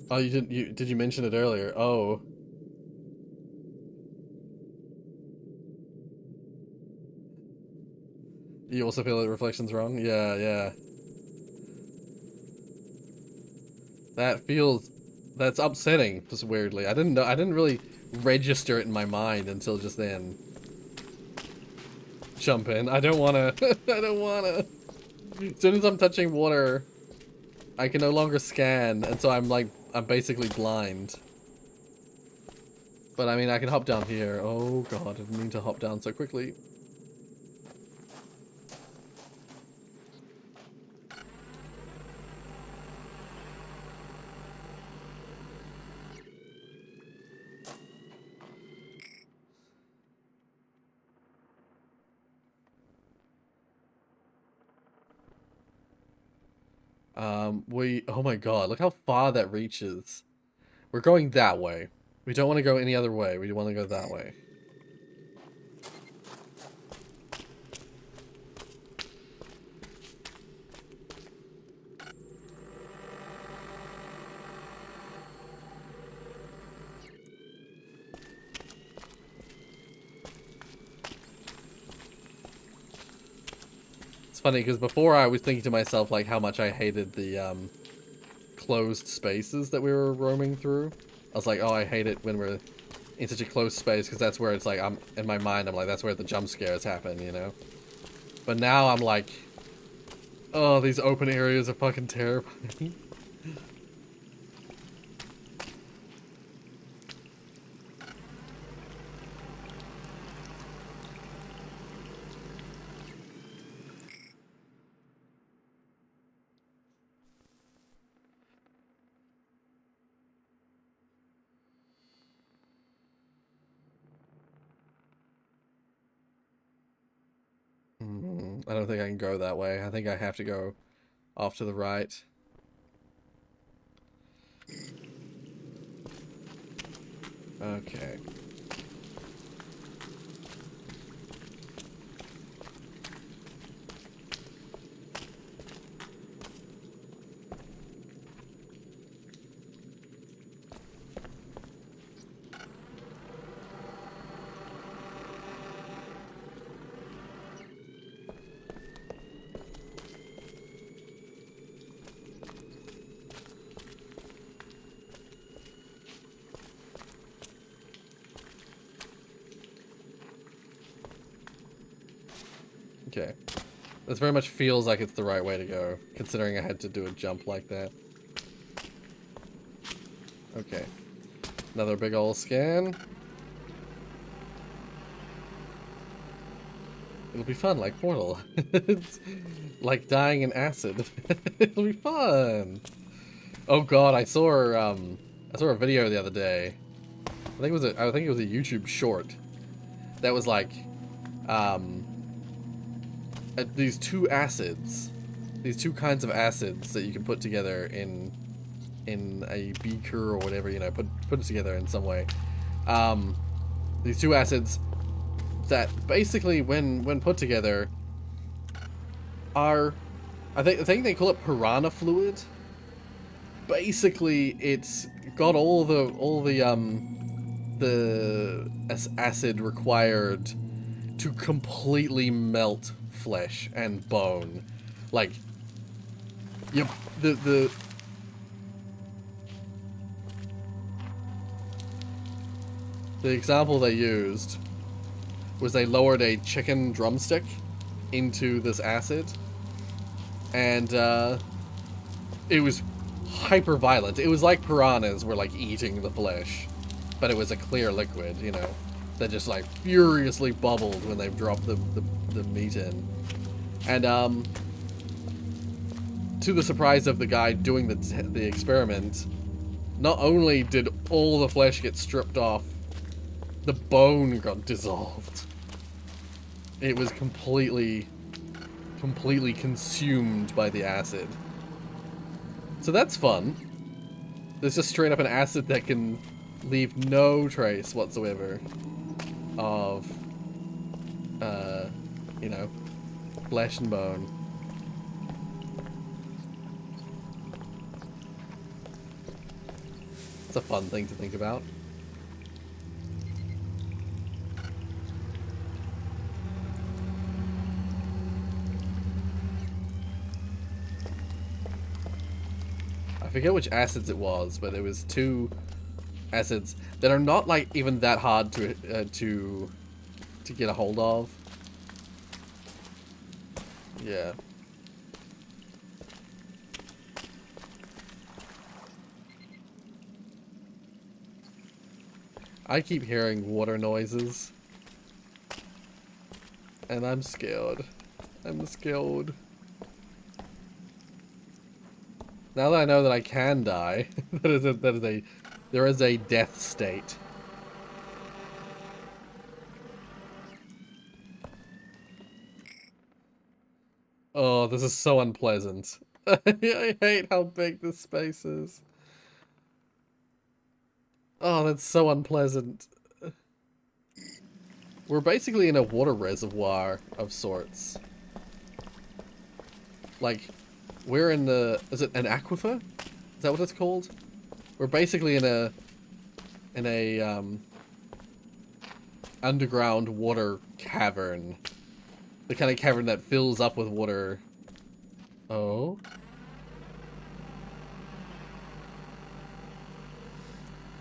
Oh, you didn't. Did you mention it earlier? Oh, you also feel that reflection's wrong? Yeah, yeah. That feels. That's upsetting. Just weirdly, I didn't know. I didn't really register it in my mind until just then. Jump in. I don't wanna. I don't wanna. As soon as I'm touching water, I can no longer scan, and so I'm basically blind. But I mean, I can hop down here. Oh god, I didn't mean to hop down so quickly. Oh my god, look how far that reaches. We're going that way. We don't want to go any other way. We want to go that way. It's funny because before I was thinking to myself like how much I hated the closed spaces that we were roaming through. I was like, oh, I hate it when we're in such a closed space because that's where it's like I'm in my mind. I'm like, that's where the jump scares happen, you know. But now I'm like, oh, these open areas are fucking terrifying. I don't think I can go that way. I think I have to go off to the right. Okay. Okay. This very much feels like it's the right way to go, considering I had to do a jump like that. Okay. Another big ol' scan. It'll be fun, like Portal. It's like dying in acid. It'll be fun. Oh god, I saw a video the other day. I think it was a YouTube short that was like these two acids, these two kinds of acids that you can put together in a beaker or whatever, you know, put it together in some way. These two acids that basically, when put together, are I think they call it Piranha Fluid. Basically, it's got all the acid required to completely melt flesh and bone. Like, you the example they used was they lowered a chicken drumstick into this acid, and it was hyper violent. It was like piranhas were like eating the flesh, but it was a clear liquid, you know, that just like furiously bubbled when they dropped the meat in. And to the surprise of the guy doing the experiment, not only did all the flesh get stripped off, the bone got dissolved. It was completely consumed by the acid. So that's fun. There's just straight up an acid that can leave no trace whatsoever of, you know, flesh and bone. It's a fun thing to think about. I forget which acids it was, but it was 2 acids that are not like even that hard to get a hold of. Yeah. I keep hearing water noises. And I'm scared. I'm scared. Now that I know that I can die, there is a death state. Oh, this is so unpleasant. I hate how big this space is. Oh, that's so unpleasant. We're basically in a water reservoir of sorts. Like, we're in the... Is it an aquifer? Is that what it's called? We're basically in a underground water cavern. The kind of cavern that fills up with water. Oh?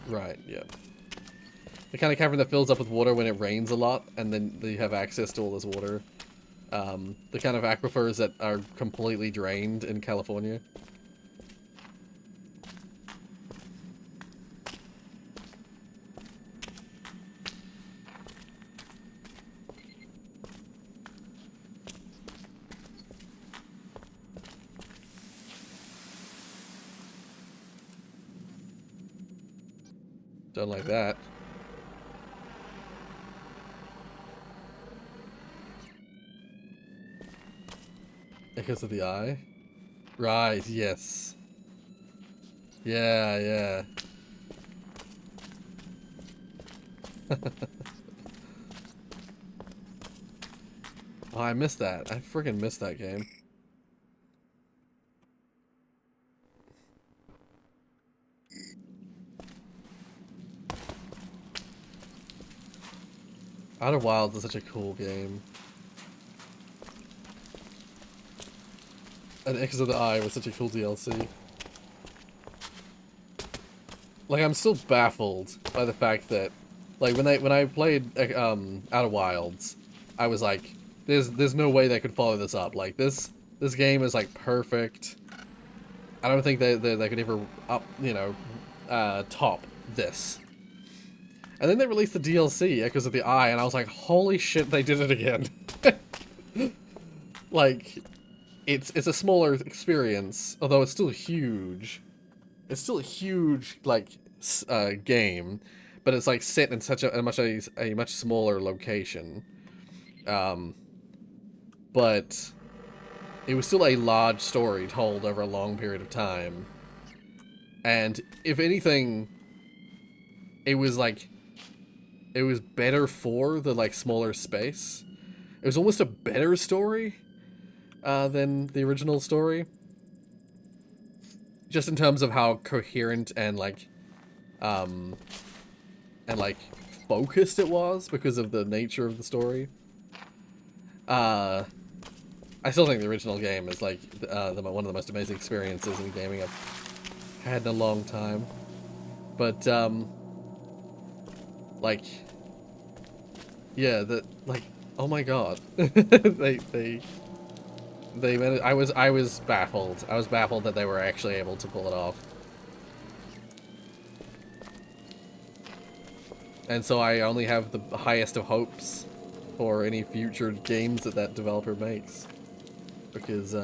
Right, yeah. The kind of cavern that fills up with water when it rains a lot, and then you have access to all this water. The kind of aquifers that are completely drained in California. Don't like that. Echoes of the Eye? Right, yes. Yeah, yeah. Oh, I missed that. I freaking missed that game. Outer Wilds is such a cool game. And Echoes of the Eye was such a cool DLC. Like, I'm still baffled by the fact that, like, when I played Outer Wilds, I was like, there's no way they could follow this up. Like, this game is like perfect. I don't think they could ever top this. And then they released the DLC, Echoes of the Eye, and I was like, holy shit, they did it again. Like, it's a smaller experience, although it's still huge. It's still a huge, like, game, but it's, like, set in such a much smaller location. But it was still a large story told over a long period of time. And, if anything, it was, like, it was better for the, like, smaller space. It was almost a better story than the original story. Just in terms of how coherent and, like, focused it was because of the nature of the story. I still think the original game is, like, one of the most amazing experiences in gaming I've had in a long time. But, like, yeah, oh my god. they managed, I was baffled. I was baffled that they were actually able to pull it off. And so I only have the highest of hopes for any future games that developer makes. Because,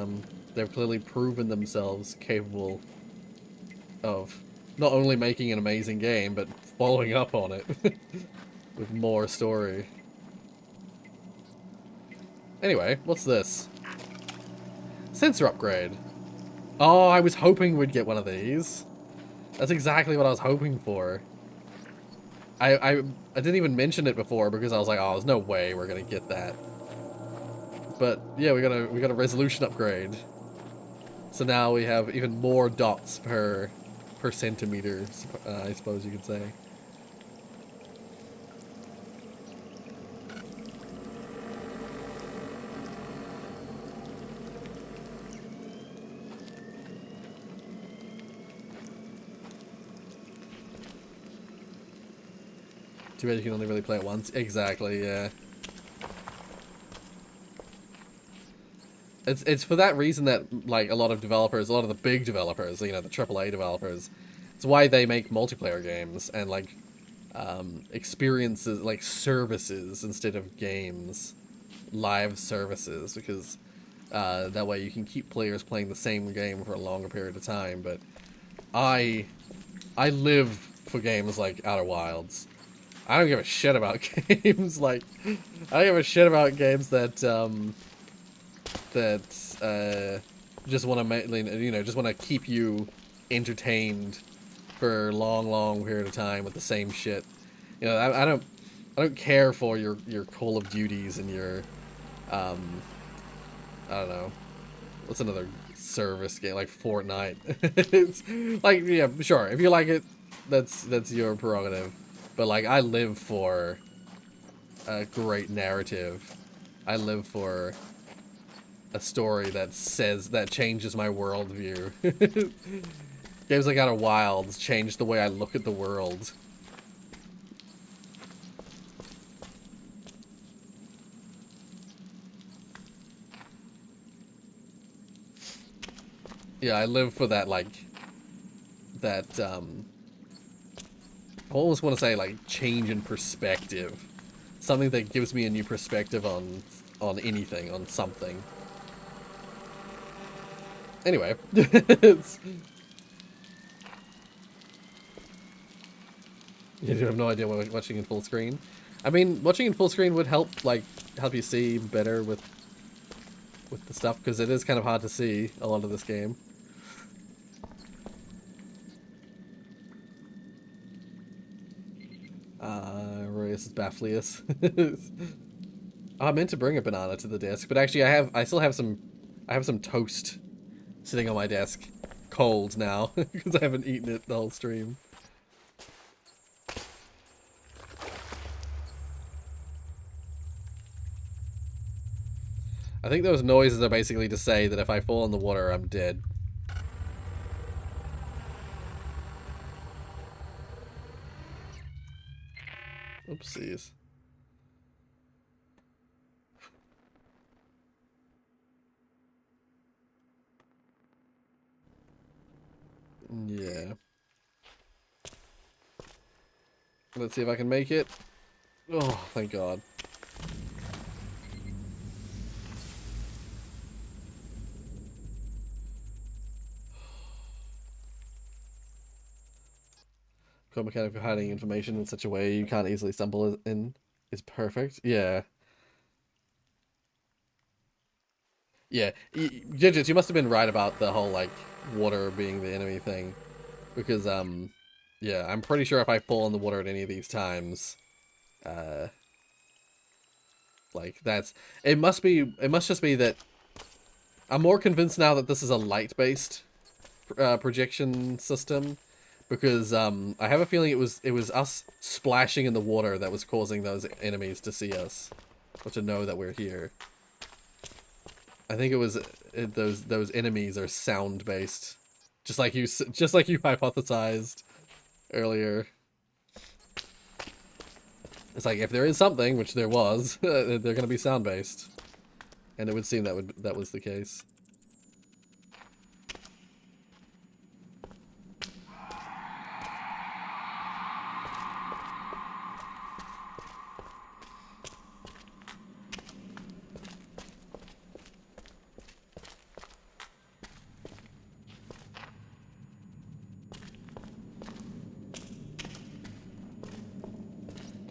they've clearly proven themselves capable of not only making an amazing game, but following up on it with more story. Anyway, what's this? Sensor upgrade. Oh, I was hoping we'd get one of these. That's exactly what I was hoping for. I didn't even mention it before because I was like, oh, there's no way we're gonna get that. But yeah, we got a resolution upgrade. So now we have even more dots per per centimeter, I suppose you could say. Too bad you can only really play it once. Exactly, yeah. It's for that reason that, like, a lot of developers, a lot of the big developers, you know, the AAA developers, it's why they make multiplayer games and, like, experiences, like, services instead of games. Live services, because that way you can keep players playing the same game for a longer period of time. But I live for games like Outer Wilds. I don't give a shit about games like, I don't give a shit about games that just want to make, you know, just want to keep you entertained for a long period of time with the same shit. You know, I don't care for your Call of Duties and your I don't know, what's another service game like Fortnite. It's like, yeah, sure, if you like it, that's your prerogative. But like, I live for a great narrative. I live for a story that changes my worldview. Games like Outer Wilds changed the way I look at the world. Yeah, I live for that, like, that, I almost want to say, like, change in perspective. Something that gives me a new perspective on anything, on something. Anyway, you have no idea what watching in full screen. I mean, watching in full screen would help, like, help you see better with the stuff, because it is kind of hard to see a lot of this game. Rorius is Bafflius. Oh, I meant to bring a banana to the desk, but actually I still have some toast sitting on my desk, cold now, because I haven't eaten it the whole stream. I think those noises are basically to say that if I fall in the water, I'm dead. Oopsies. Yeah. Let's see if I can make it. Oh, thank God. Code mechanic for hiding information in such a way you can't easily stumble in is perfect. Yeah. Yeah. Digits, you must have been right about the whole, like, water being the enemy thing. Because, yeah, I'm pretty sure if I fall in the water at any of these times, like, it must just be that I'm more convinced now that this is a light-based projection system, because I have a feeling it was us splashing in the water that was causing those enemies to see us, or to know that we're here. I think it was those enemies are sound-based, just like you hypothesized earlier. It's like, if there is something, which there was, they're going to be sound-based, and it would seem that was the case.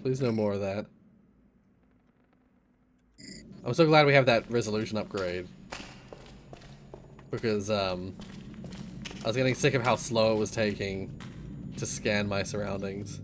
Please no more of that. I'm so glad we have that resolution upgrade, because I was getting sick of how slow it was taking to scan my surroundings.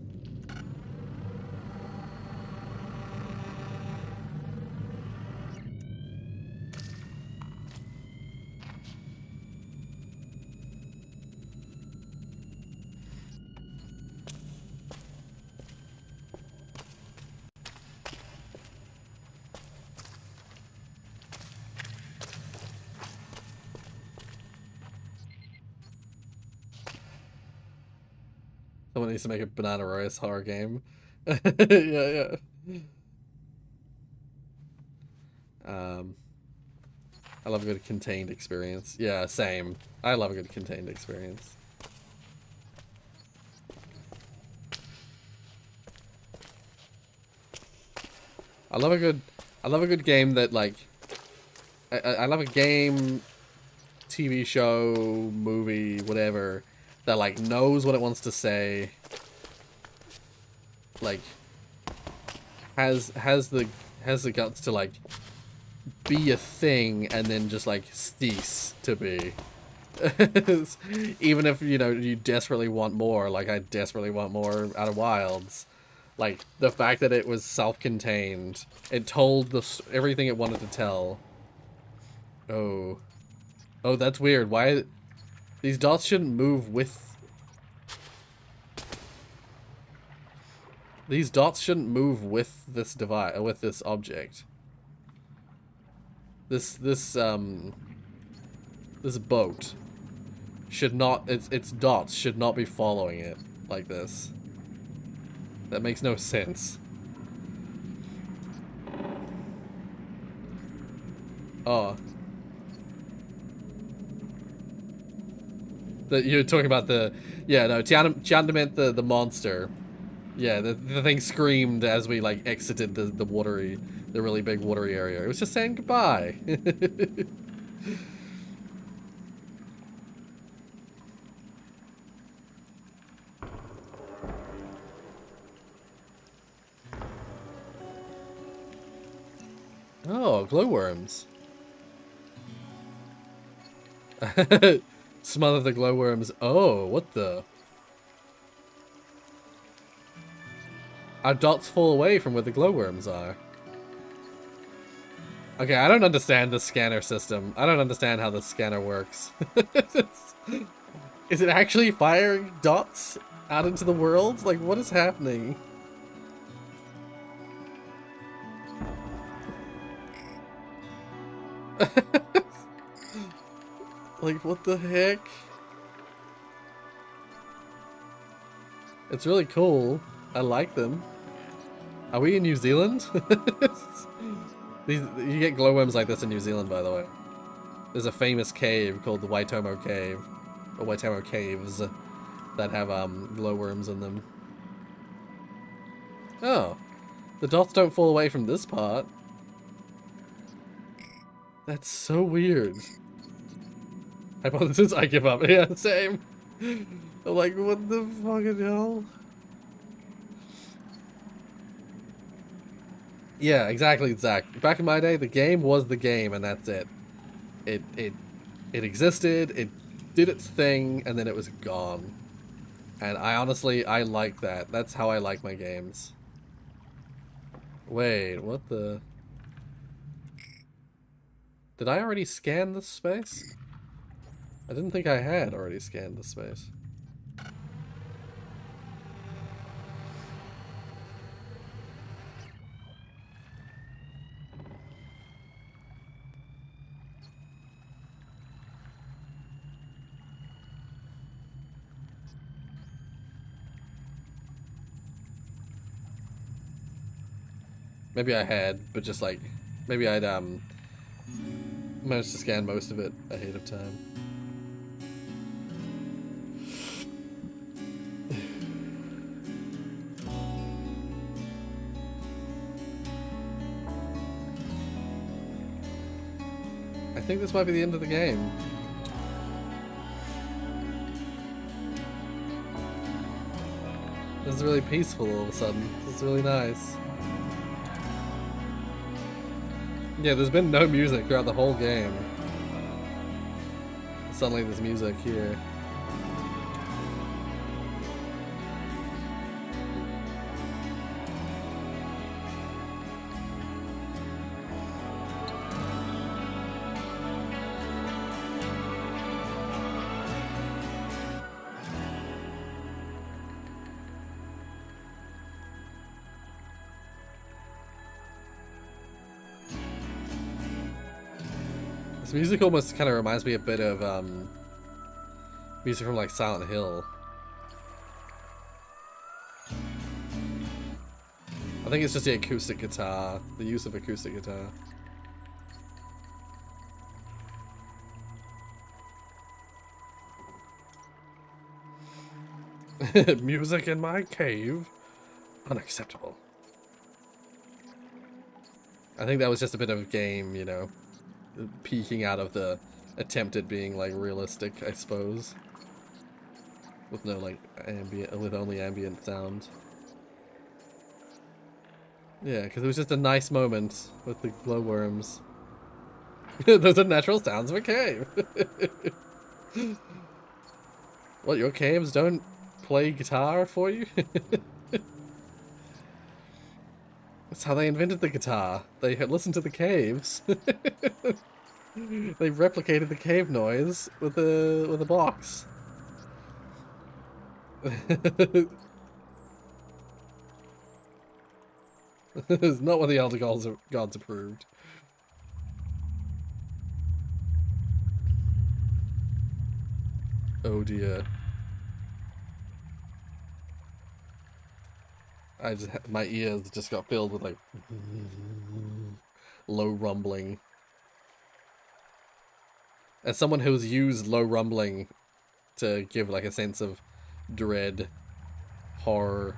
Someone needs to make a Banana Rorius horror game. Yeah, yeah. I love a good contained experience. Yeah, same. I love a good contained experience. I love a good game that, like, I love a game, TV show, movie, whatever, that, like, knows what it wants to say, like, has the guts to, like, be a thing and then just, like, cease to be. Even if, you know, you desperately want more, like I desperately want more out of Wilds. Like, the fact that it was self-contained, it told everything it wanted to tell. Oh. Oh, that's weird. Why? These dots shouldn't move with... These dots shouldn't move with this device, with this object. This boat should not, its dots should not be following it like this. That makes no sense. Oh. You're talking about the... Yeah, no, Tiana meant the monster. Yeah, the thing screamed as we, like, exited the really big watery area. It was just saying goodbye. Oh, glowworms. Smother the glowworms. Oh, what the? Our dots fall away from where the glowworms are. Okay, I don't understand the scanner system. I don't understand how the scanner works. Is it actually firing dots out into the world? Like, what is happening? Like, what the heck? It's really cool. I like them. Are we in New Zealand? You get glowworms like this in New Zealand, by the way. There's a famous cave called the Waitomo Cave, or Waitomo Caves, that have glowworms in them. Oh, the dots don't fall away from this part. That's so weird. Hypothesis, I give up. Yeah, same. I'm like, what the fucking hell? Yeah, exactly, Zach. Back in my day, the game was the game, and that's it. It existed, it did its thing, and then it was gone. And I honestly like that. That's how I like my games. Wait, what the... Did I already scan this space? I didn't think I had already scanned this space. Maybe I had, but just like, maybe I'd managed to scan most of it ahead of time. I think this might be the end of the game. This is really peaceful all of a sudden. This is really nice. Yeah, there's been no music throughout the whole game. Suddenly there's music here. This music almost kind of reminds me a bit of music from like Silent Hill. I think it's just the acoustic guitar, the use of acoustic guitar. Music in my cave? Unacceptable. I think that was just a bit of a game, you know, peeking out of the attempt at being, like, realistic, I suppose. With no, like, with only ambient sound. Yeah, because it was just a nice moment with the glowworms. Those are natural sounds of a cave. What, your caves don't play guitar for you? That's how they invented the guitar. They had listened to the caves. They replicated the cave noise with a box. It's not what the Elder Gods approved. Oh dear. My ears just got filled with like low rumbling. As someone who's used low rumbling to give like a sense of dread, horror,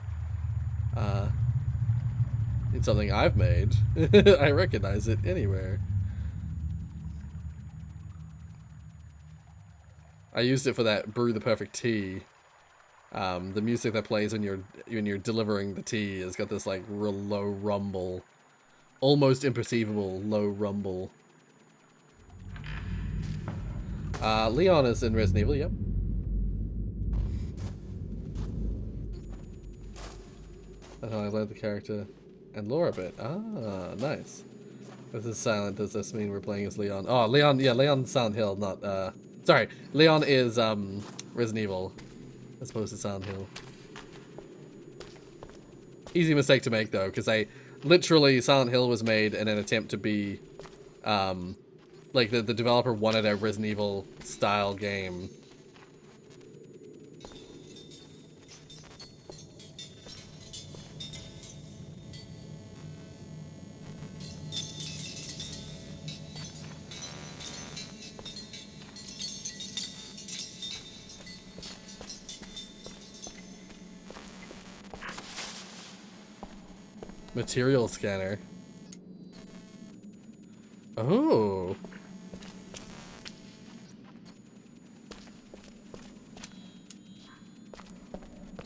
in something I've made, I recognize it anywhere. I used it for that brew the perfect tea. The music that plays when you're delivering the tea has got this like real low rumble, almost imperceivable low rumble. Leon is in Resident Evil, yep. That's how I learned the character and lore a bit. Ah, nice. This is silent. Does this mean we're playing as Leon? Oh, Leon, yeah, Leon's Silent Hill, not, sorry, Leon is, Resident Evil, as opposed to Silent Hill. Easy mistake to make, though, because literally, Silent Hill was made in an attempt to be, like, the developer wanted a Resident Evil style game. Material scanner. Oh.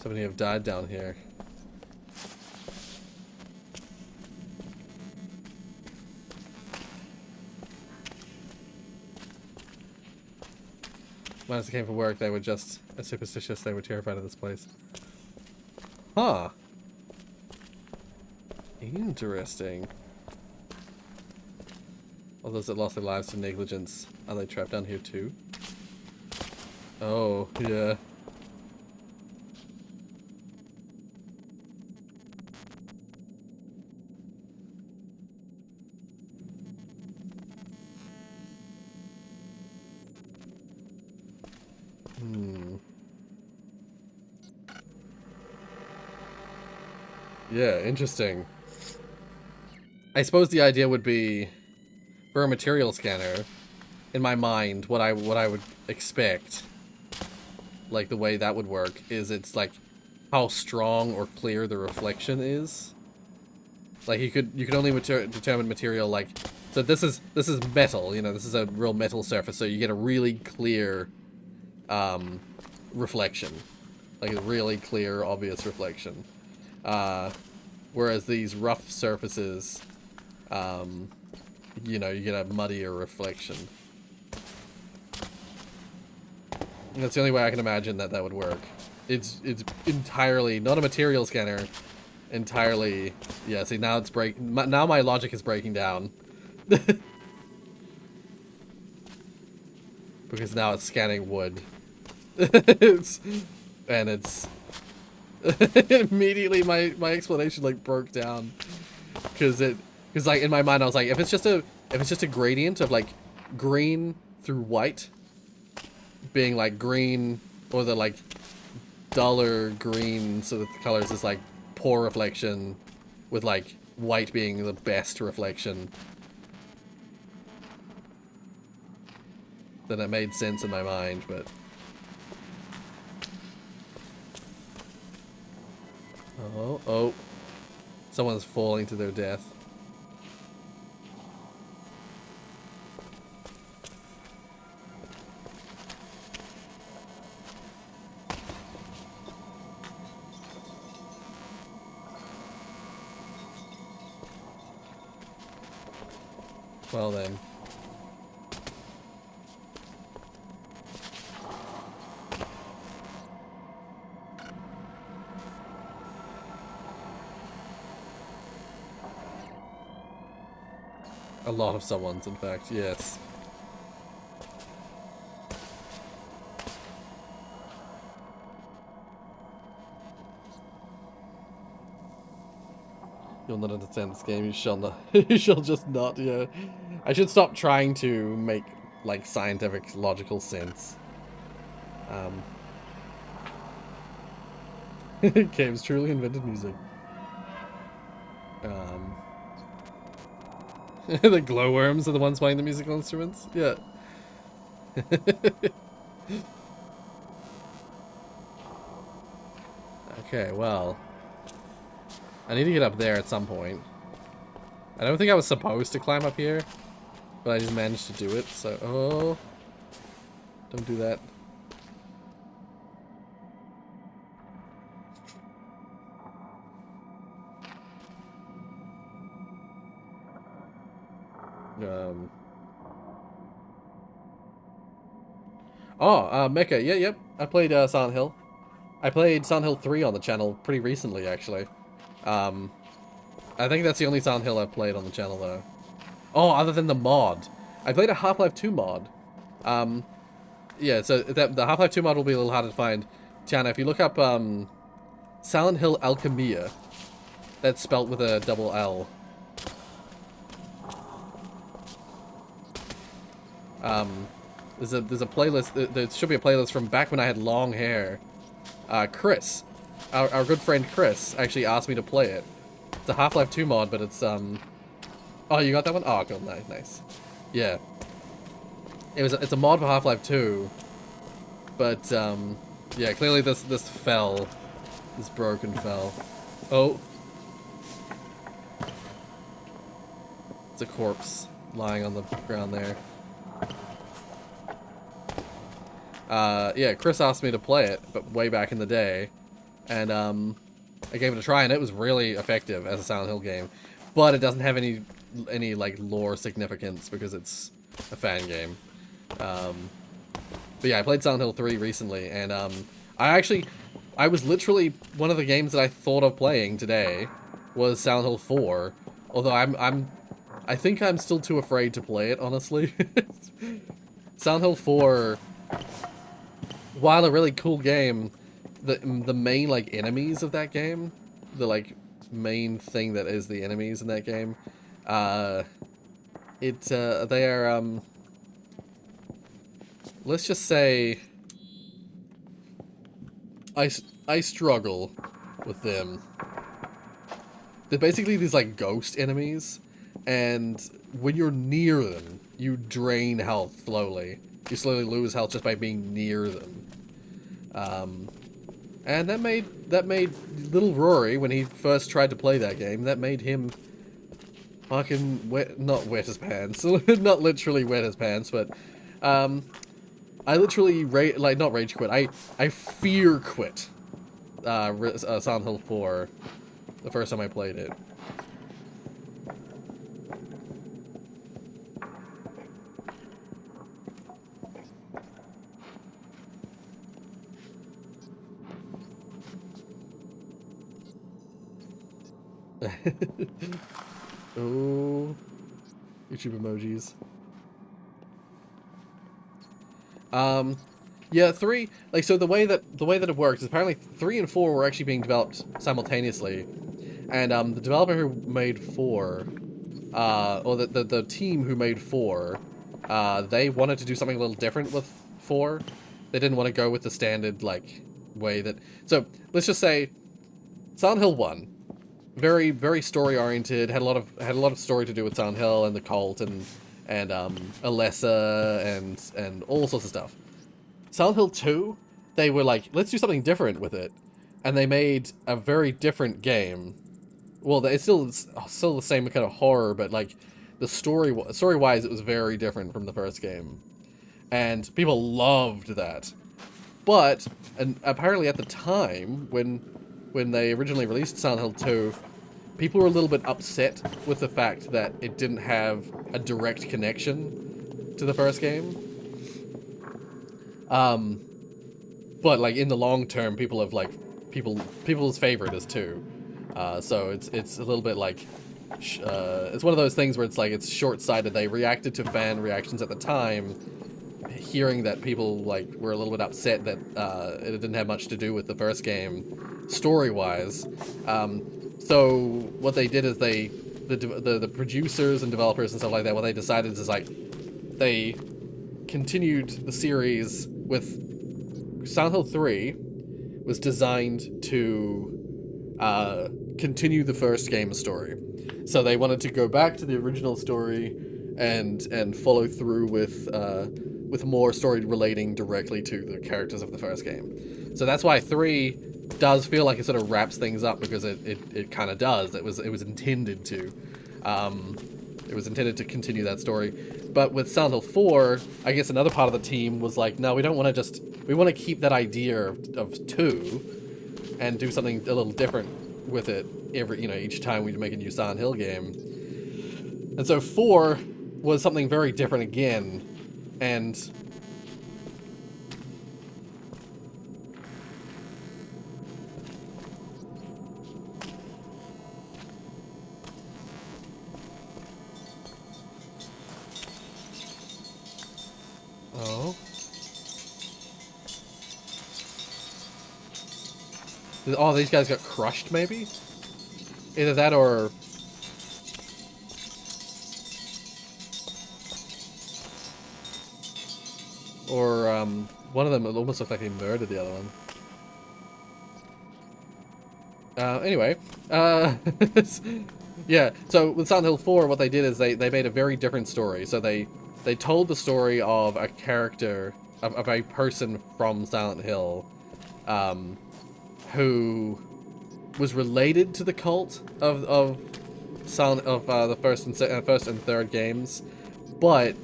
So many have died down here. When I came from work, they were just as superstitious. They were terrified of this place. Huh. Interesting. All those that lost their lives to negligence, are they trapped down here too? Oh, yeah. Yeah, interesting. I suppose the idea would be, for a material scanner, in my mind, what I would expect, like the way that would work, is it's like how strong or clear the reflection is. Like you could only determine material like, so this is metal, you know, this is a real metal surface, so you get a really clear reflection, like a really clear, obvious reflection. Whereas these rough surfaces, you know, you get a muddier reflection. And that's the only way I can imagine that would work. It's entirely not a material scanner. Entirely, yeah. See, now it's now my logic is breaking down. Because now it's scanning wood. It's immediately my explanation like broke down, because like in my mind I was like, if it's just a gradient of like green through white being like green, or the like duller green, so that the colors is like poor reflection with, like, white being the best reflection. Then it made sense in my mind, but... Oh, oh. Someone's falling to their death. Well then. A lot of someone's, in fact, yes. You'll not understand this game, you shall not. You shall just not, yeah. I should stop trying to make, like, scientific, logical sense. Games truly invented music. The glowworms are the ones playing the musical instruments? Yeah. Okay, well. I need to get up there at some point. I don't think I was supposed to climb up here, but I just managed to do it, so... Oh. Don't do that. Mecha. Yeah, yep. I played Silent Hill. I played Silent Hill 3 on the channel pretty recently, actually. I think that's the only Silent Hill I've played on the channel, though. Oh, other than the mod. I played a Half-Life 2 mod. Yeah, so the Half-Life 2 mod will be a little harder to find. Tiana, if you look up Silent Hill Alchemia, that's spelt with a double L. There's a playlist. There should be a playlist from back when I had long hair. Chris, our good friend Chris, actually asked me to play it. It's a Half-Life 2 mod, but it's Oh, you got that one? Oh, cool, nice. Yeah. It's a mod for Half-Life 2, but yeah, clearly this fell. This broken fell. Oh. It's a corpse lying on the ground there. Yeah, Chris asked me to play it, but way back in the day, and I gave it a try, and it was really effective as a Silent Hill game, but it doesn't have any like lore significance because it's a fan game. But yeah, I played Silent Hill 3 recently, and I was literally one of the games that I thought of playing today was Silent Hill 4, although I think I'm still too afraid to play it, honestly. Silent Hill 4, while a really cool game, the main, like, enemies of that game, the, like, main thing that is the enemies in that game, they are, let's just say, I struggle with them. They're basically these, like, ghost enemies, and when you're near them, you drain health slowly. You slowly lose health just by being near them. And that made little Rory, when he first tried to play that game, that made him fucking not wet his pants. Not literally wet his pants, but I literally not rage quit. I fear quit Silent Hill 4 the first time I played it. Oh, YouTube emojis. Yeah, 3, like, so the way that it works is apparently 3 and 4 were actually being developed simultaneously, and the developer who made 4, or the team who made 4, they wanted to do something a little different with 4. They didn't want to go with the standard, like, way that... So, let's just say, Silent Hill 1. very, very story oriented. Had a lot of story to do with Silent Hill and the cult and Alessa and all sorts of stuff. Silent Hill 2, they were like, let's do something different with it, and they made a very different game. Well, it's still the same kind of horror, but like the story-wise, it was very different from the first game, and people loved that. But and apparently at the time when they originally released Silent Hill 2, people were a little bit upset with the fact that it didn't have a direct connection to the first game. But like in the long term, people have like people's favorite is 2. So it's a little bit like it's one of those things where it's like it's short-sighted. They reacted to fan reactions at the time, hearing that people like were a little bit upset that it didn't have much to do with the first game, story-wise. So what they did is the producers and developers and stuff like that, what they decided is like they continued the series with Silent Hill 3 was designed to continue the first game's story. So they wanted to go back to the original story and follow through with more story relating directly to the characters of the first game. So that's why 3 does feel like it sort of wraps things up, because it kind of does. It was intended to. It was intended to continue that story. But with Silent Hill 4, I guess another part of the team was like, no, we don't want to we want to keep that idea of 2 and do something a little different with it each time we make a new Silent Hill game. And so 4 was something very different again, and oh, these guys got crushed, maybe? Either that or... one of them, it almost looked like he murdered the other one. Anyway. Yeah, so with Silent Hill 4, what they did is they made a very different story. So they told the story of a character, of a person from Silent Hill, who was related to the cult of the first and third games, but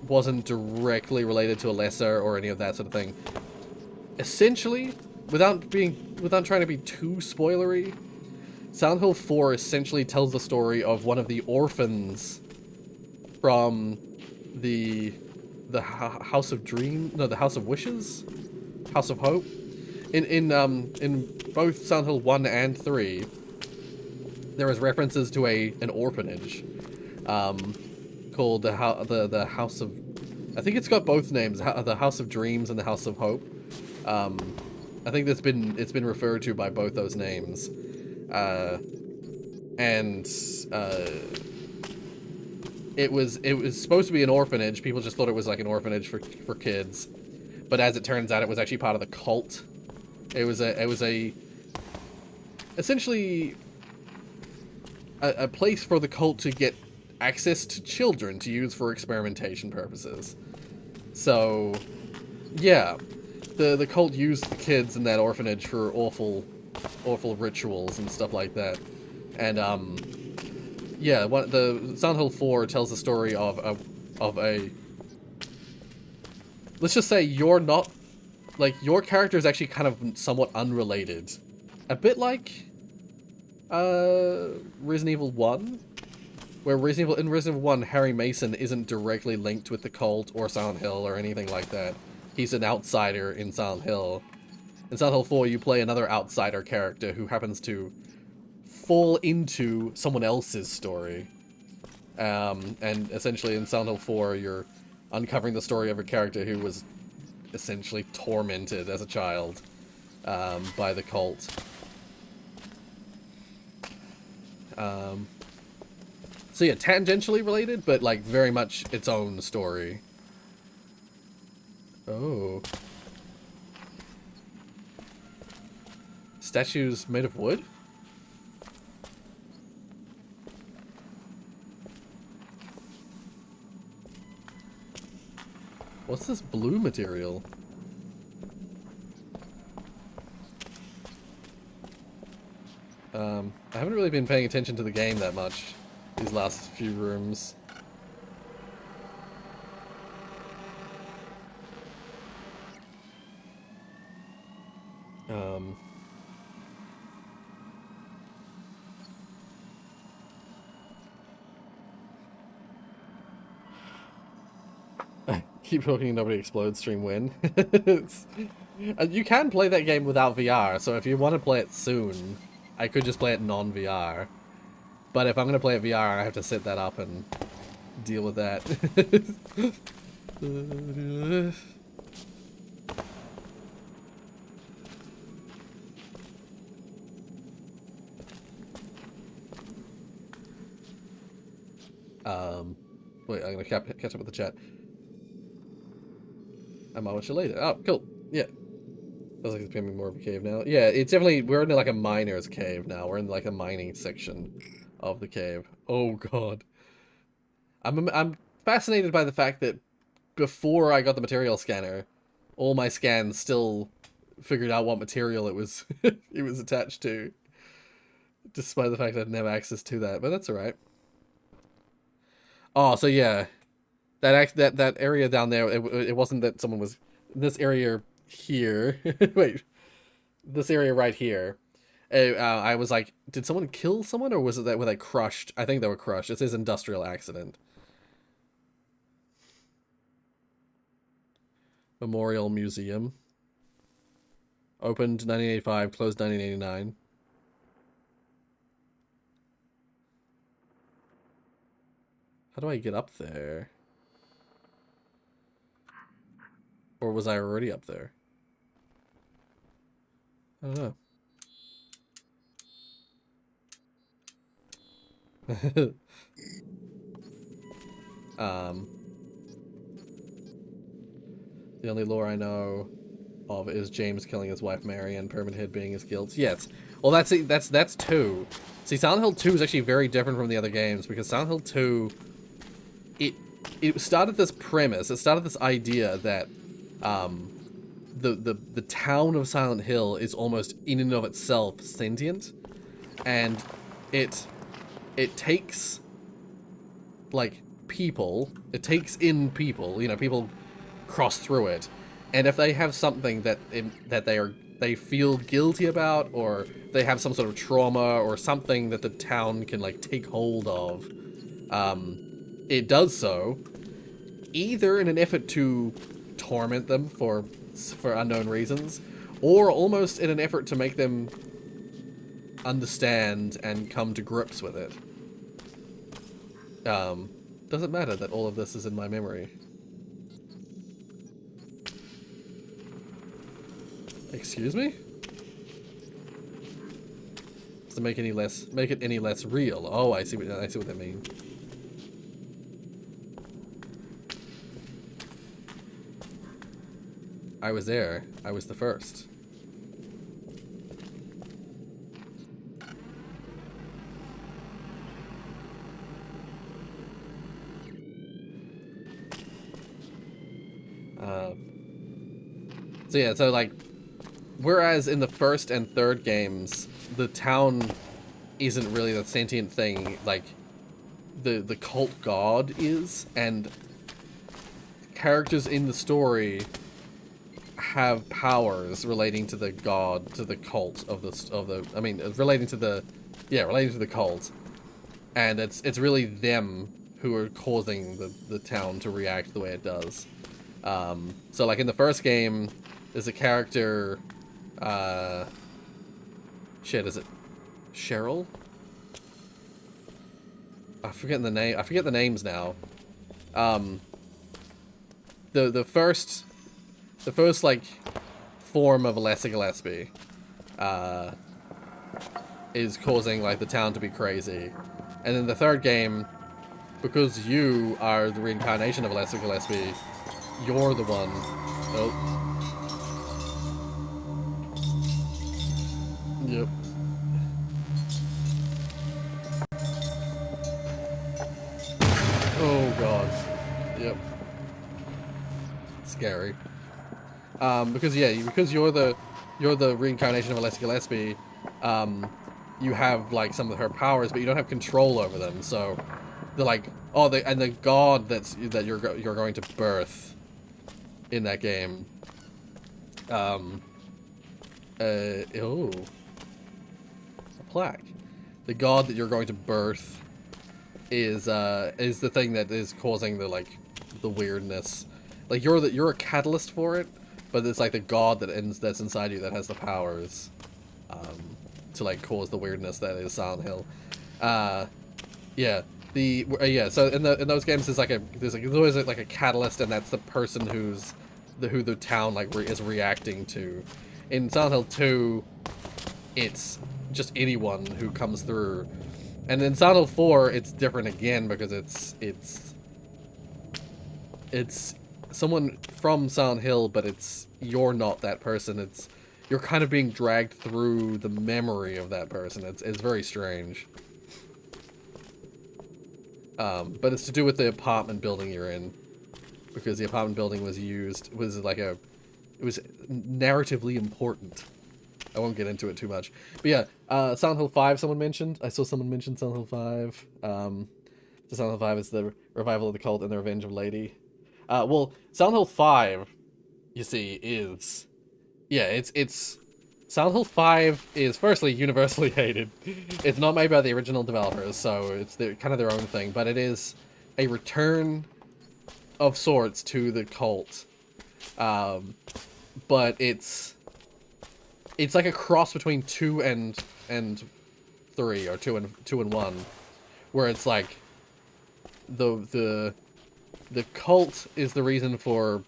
wasn't directly related to Alessa or any of that sort of thing. Essentially, without trying to be too spoilery, Silent Hill 4 essentially tells the story of one of the orphans from the House of the House of Wishes? House of Hope? In both Silent Hill 1 and 3, there was references to an orphanage called the House of... I think it's got both names, the House of Dreams and the House of Hope. I think it's been referred to by both those names. It was supposed to be an orphanage. People just thought it was like an orphanage for kids, but as it turns out, it was actually part of the cult. It was essentially a place for the cult to get access to children to use for experimentation purposes. So, yeah, the cult used the kids in that orphanage for awful rituals and stuff like that. And yeah, the Silent Hill 4 tells the story of a let's just say your character is actually kind of somewhat unrelated, a bit like Resident Evil 1, where in Resident Evil 1, Harry Mason isn't directly linked with the cult or Silent Hill or anything like that. He's an outsider in Silent Hill. In Silent Hill 4, you play another outsider character who happens to fall into someone else's story. And essentially in Silent Hill 4, you're uncovering the story of a character who was essentially tormented as a child by the cult. So yeah, tangentially related, but like very much its own story. Oh. Statues made of wood? What's this blue material? I haven't really been paying attention to the game that much these last few rooms. Keep talking, nobody explodes, stream win. You can play that game without VR, so if you want to play it soon, I could just play it non-VR. But if I'm going to play it VR, I have to set that up and deal with that. Wait, I'm going to catch up with the chat. I'll watch you later. Oh, cool. Yeah. Feels like it's becoming more of a cave now. Yeah, it's definitely, we're in like a miner's cave now. We're in like a mining section of the cave. Oh god. I'm fascinated by the fact that before I got the material scanner, all my scans still figured out what material it was it was attached to. Despite the fact I didn't have access to that, but that's alright. Oh, so yeah. That area down there, it wasn't that someone was... This area here... Wait. This area right here. I was like, did someone kill someone, or was it that were they crushed? I think they were crushed. It says industrial accident. Memorial Museum. Opened 1985, closed 1989. How do I get up there? Or was I already up there? I don't know. The only lore I know of is James killing his wife Mary and Pyramid Head being his guilt. Yes. Well, that's 2. See, Silent Hill 2 is actually very different from the other games, because Silent Hill 2, it started this premise, it started this idea that the town of Silent Hill is almost in and of itself sentient, and it takes like people, it takes in people, you know, people cross through it, and if they have something that they feel guilty about, or they have some sort of trauma or something that the town can like take hold of, it does so either in an effort to torment them for unknown reasons, or almost in an effort to make them understand and come to grips with it. Doesn't matter that all of this is in my memory. Excuse me? Does it make it any less real? Oh, I see what they mean. I was there. I was the first. So yeah, so like, whereas in the first and third games, the town isn't really the sentient thing, like the cult god is, and characters in the story have powers relating to the god, to the cult of the I mean, relating to the cult, and it's really them who are causing the town to react the way it does. So like in the first game, there's a character, shit, is it Cheryl? I forget the names now. The first like form of Elastic Gillespie is causing like the town to be crazy, and then the third game, because you are the reincarnation of Elastic Gillespie, you're the one. Oh. Yep. Oh god. Yep. Scary. Because yeah, because you're the reincarnation of Alessia Gillespie, you have like some of her powers, but you don't have control over them. So they're like, oh, and the god that you're going to birth in that game. Oh, a plaque. The god that you're going to birth is the thing that is causing the weirdness. Like you're a catalyst for it, but it's like the god that's inside you that has the powers to like cause the weirdness that is Silent Hill. Yeah. So in those games there's always like a catalyst, and that's the person who the town is reacting to. In Silent Hill 2, it's just anyone who comes through. And in Silent Hill 4, it's different again because it's someone from Silent Hill, but you're not that person. You're kind of being dragged through the memory of that person. It's very strange. But it's to do with the apartment building you're in, because the apartment building was narratively important. I won't get into it too much. But yeah, Silent Hill 5 someone mentioned. I saw someone mention Silent Hill 5. So Silent Hill 5 is the revival of the cult and the revenge of Lady. Well, Silent Hill 5, you see, is... Yeah, it's... Silent Hill 5 is, firstly, universally hated. It's not made by the original developers, so it's kind of their own thing. But it is a return of sorts to the cult. But it's like a cross between 2 and 3, or 2 and 1, where it's like the cult is the reason for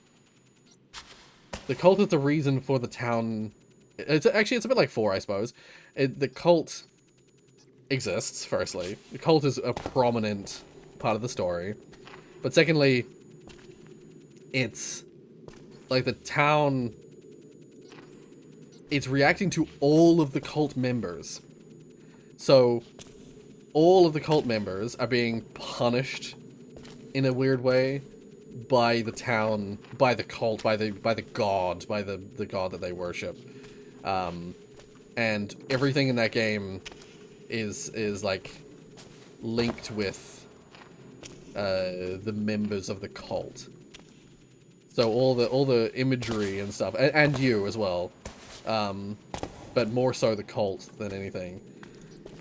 the town. It's a bit like 4, I suppose. The cult exists. Firstly, the cult is a prominent part of the story, but secondly, it's like the town. It's reacting to all of the cult members. So, all of the cult members are being punished in a weird way by the town, by the cult, by the god, by the god that they worship. And everything in that game is like linked with the members of the cult. So all the imagery and stuff, and you as well. But more so the cult than anything.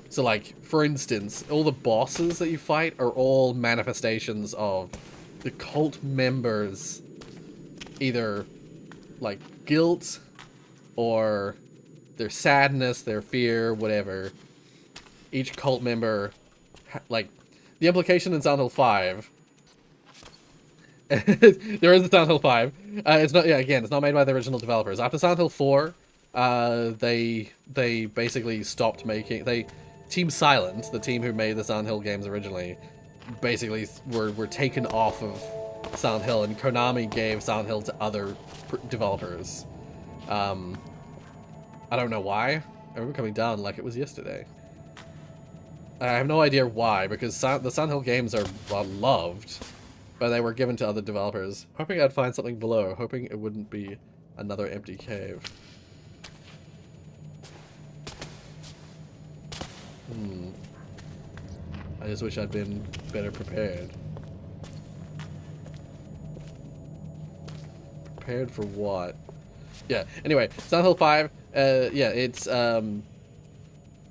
So like, for instance, all the bosses that you fight are all manifestations of the cult members' either like guilt or their sadness, their fear, whatever. Each cult member, like, the implication in Silent Hill 5... there is a Silent Hill 5. It's not, yeah, again, it's not made by the original developers. After Silent Hill 4, they basically stopped making... Team Silent, the team who made the Silent Hill games originally, basically were taken off of Silent Hill, and Konami gave Silent Hill to other developers. I don't know why. I remember coming down like it was yesterday. I have no idea why, because the Silent Hill games are loved, but they were given to other developers. Hoping I'd find something below, hoping it wouldn't be another empty cave. I just wish I'd been better prepared. Prepared for what? Yeah, anyway, Silent Hill 5, yeah, it's, the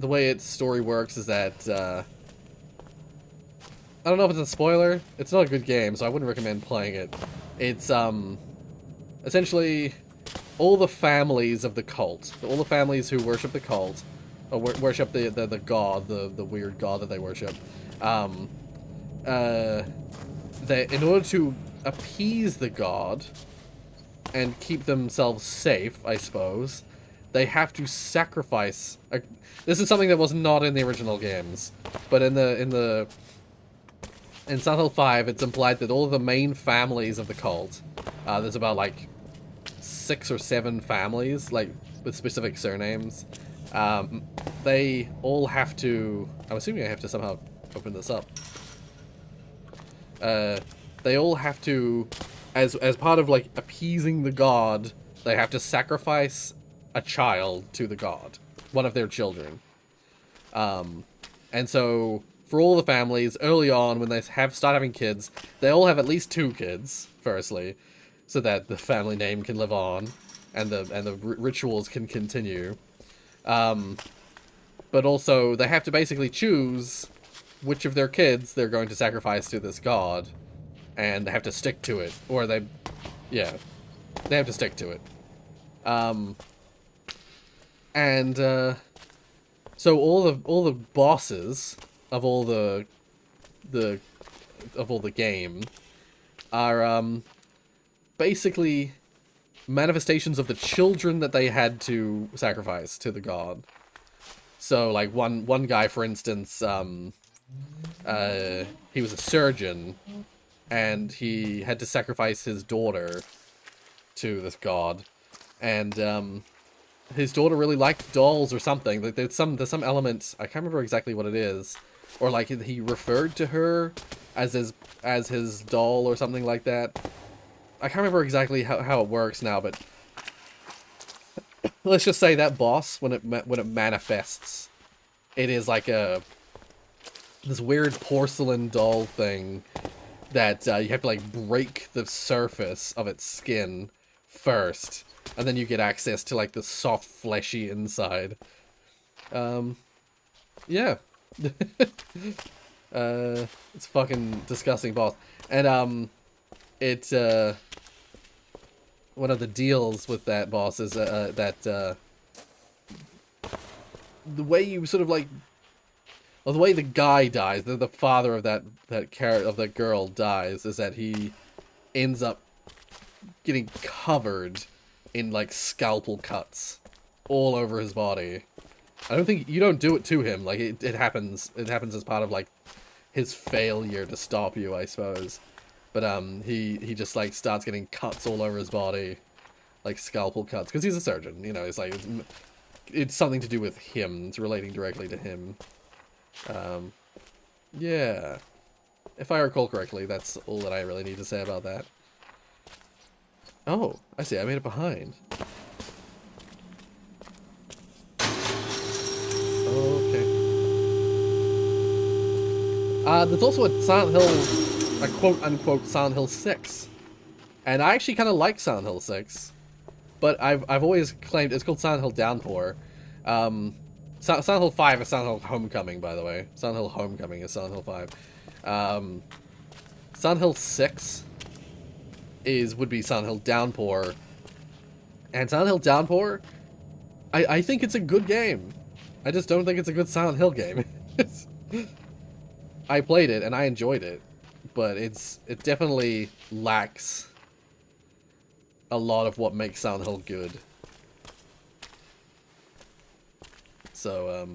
way its story works is that, I don't know if it's a spoiler. It's not a good game, so I wouldn't recommend playing it. It's, essentially all the families of the cult, all the families who worship the cult, or worship the god, the weird god that they worship, in order to appease the god and keep themselves safe, I suppose, they have to sacrifice. This is something that was not in the original games, but in Silent Hill 5, it's implied that all of the main families of the cult, there's about like 6 or 7 families, like with specific surnames, They all have to... I'm assuming I have to somehow open this up. They all have to, as part of, like, appeasing the god, they have to sacrifice a child to the god. One of their children. And so, for all the families, early on, when they start having kids, they all have at least 2 kids, firstly, so that the family name can live on, and the rituals can continue. But also, they have to basically choose which of their kids they're going to sacrifice to this god, and they have to stick to it, or they have to stick to it. So all the bosses of all the game are basically manifestations of the children that they had to sacrifice to the god. So, like, one guy, for instance, he was a surgeon, and he had to sacrifice his daughter to this god, and his daughter really liked dolls or something. Like, there's some element, I can't remember exactly what it is, or like he referred to her as his doll or something like that. I can't remember exactly how it works now, but let's just say that boss, when it manifests, it is like this weird porcelain doll thing that you have to, like, break the surface of its skin first, and then you get access to, like, the soft, fleshy inside. Yeah. It's a fucking disgusting boss. And, one of the deals with that boss is, the way you sort of, like, well, the way the guy dies, the father of that girl dies, is that he ends up getting covered in, like, scalpel cuts all over his body. I don't think you don't do it to him. Like, it happens as part of, like, his failure to stop you, I suppose. But he just, like, starts getting cuts all over his body, like scalpel cuts, because he's a surgeon. You know, it's like it's something to do with him. It's relating directly to him. Yeah. If I recall correctly, that's all that I really need to say about that. Oh, I see. I made it behind. Okay. There's also a Silent Hill, a quote-unquote Silent Hill 6. And I actually kind of like Silent Hill 6. But I've always claimed it's called Silent Hill Downpour. Silent Hill 5 is Silent Hill Homecoming, by the way. Silent Hill Homecoming is Silent Hill 5. Silent Hill 6 would be Silent Hill Downpour. And Silent Hill Downpour, I think it's a good game. I just don't think it's a good Silent Hill game. I played it and I enjoyed it, but it definitely lacks a lot of what makes Silent Hill good. So,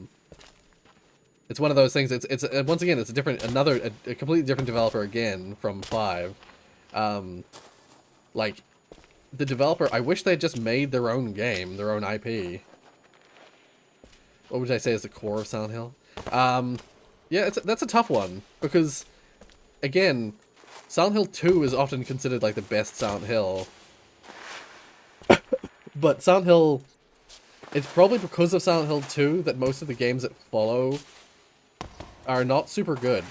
it's one of those things. It's once again, it's a completely different developer again from 5. Like, the developer, I wish they had just made their own game, their own IP. What would I say is the core of Silent Hill? Yeah, that's a tough one, because, again, Silent Hill 2 is often considered, like, the best Silent Hill. But Silent Hill, it's probably because of Silent Hill 2 that most of the games that follow are not super good.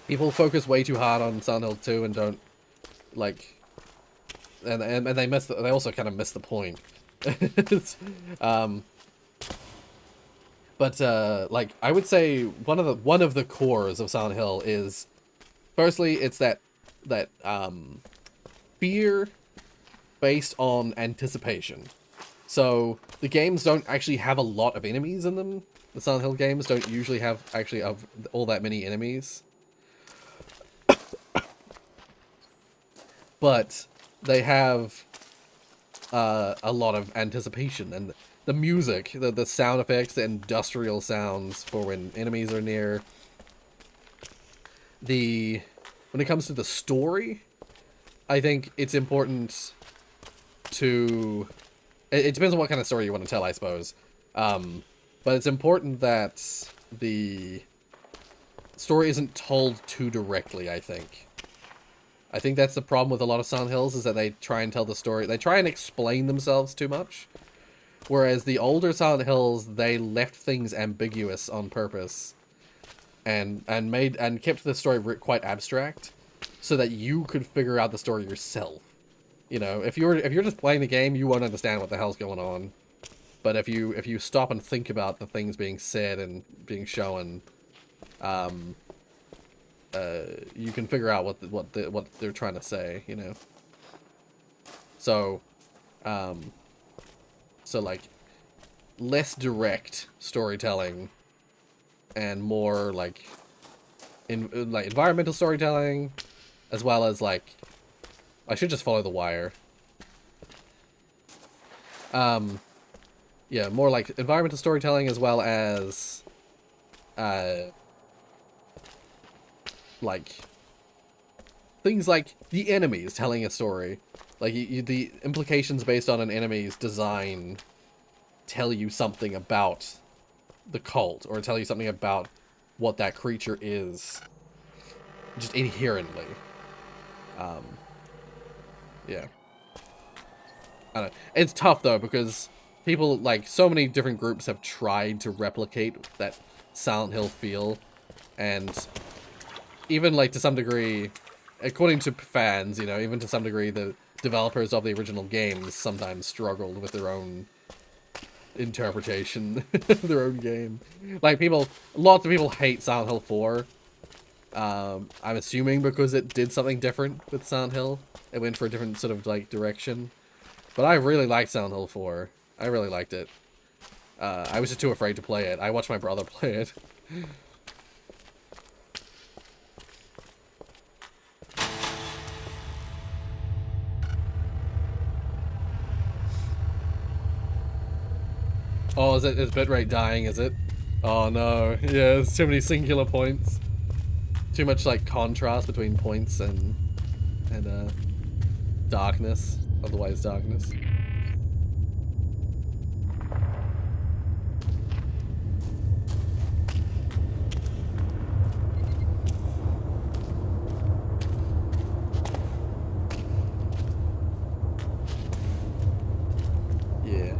People focus way too hard on Silent Hill 2 and don't, like, and they also kind of miss the point. But like, I would say one of the cores of Silent Hill is, firstly, it's that fear based on anticipation. So the games don't actually have a lot of enemies in them. The Silent Hill games don't usually have actually all that many enemies. But they have a lot of anticipation, and the music, the sound effects, the industrial sounds for when enemies are near. When it comes to the story, I think it's important to... It depends on what kind of story you want to tell, I suppose. But it's important that the story isn't told too directly, I think. I think that's the problem with a lot of Silent Hills, is that they try and tell the story. They try and explain themselves too much. Whereas the older Silent Hills, they left things ambiguous on purpose. And kept the story quite abstract, so that you could figure out the story yourself. You know, if you're just playing the game, you won't understand what the hell's going on. But if you stop and think about the things being said and being shown, you can figure out what they're trying to say. You know. So, like, less direct storytelling, and more like environmental storytelling, as well as like, I should just follow the wire. Yeah, more like environmental storytelling, as well as like things like the enemies telling a story. Like the implications based on an enemy's design tell you something about the cult, or tell you something about what that creature is, just inherently. Yeah. I don't know. It's tough though, because people, like, so many different groups have tried to replicate that Silent Hill feel, and even, like, to some degree, according to fans, you know, even to some degree, the developers of the original games sometimes struggled with their own interpretation of their own game. Like, lots of people hate Silent Hill 4. I'm assuming because it did something different with Silent Hill. It went for a different sort of, like, direction. But I really liked Silent Hill 4. I really liked it. I was just too afraid to play it. I watched my brother play it. Oh, is bitrate dying, is it? Oh no. Yeah, there's too many singular points. Too much, like, contrast between points and darkness. Otherwise darkness. Yeah.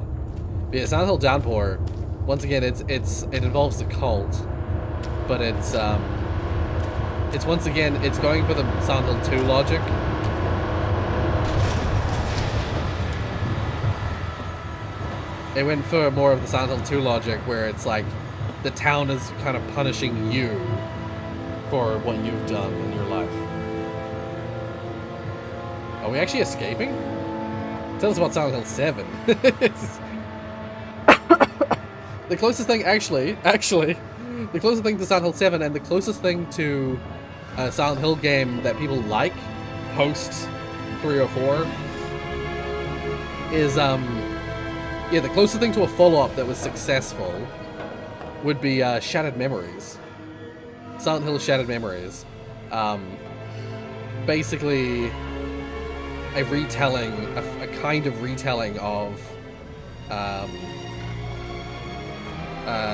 Yeah, Silent Hill Downpour, once again, it involves the cult, but it's once again, it's going for the Silent Hill 2 logic. It went for more of the Silent Hill 2 logic, where it's like, the town is kind of punishing you for what you've done in your life. Are we actually escaping? Tell us about Silent Hill 7. The closest thing, actually, the closest thing to Silent Hill 7, and the closest thing to a Silent Hill game that people like, post 3 or 4, is, yeah, the closest thing to a follow-up that was successful would be, Shattered Memories. Silent Hill Shattered Memories. Basically, a retelling, a kind of retelling of,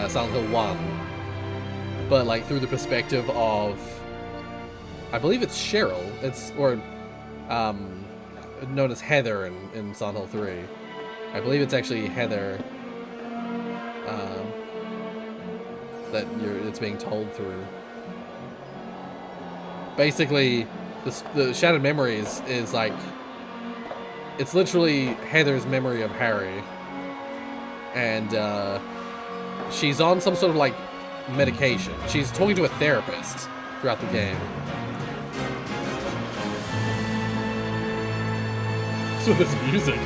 Silent Hill 1, but, like, through the perspective of, I believe it's Cheryl, or known as Heather in Silent Hill 3. I believe it's actually Heather, that it's being told through. Basically, the Shattered Memories is, like, it's literally Heather's memory of Harry, and, she's on some sort of, like, medication. She's talking to a therapist throughout the game. So this music.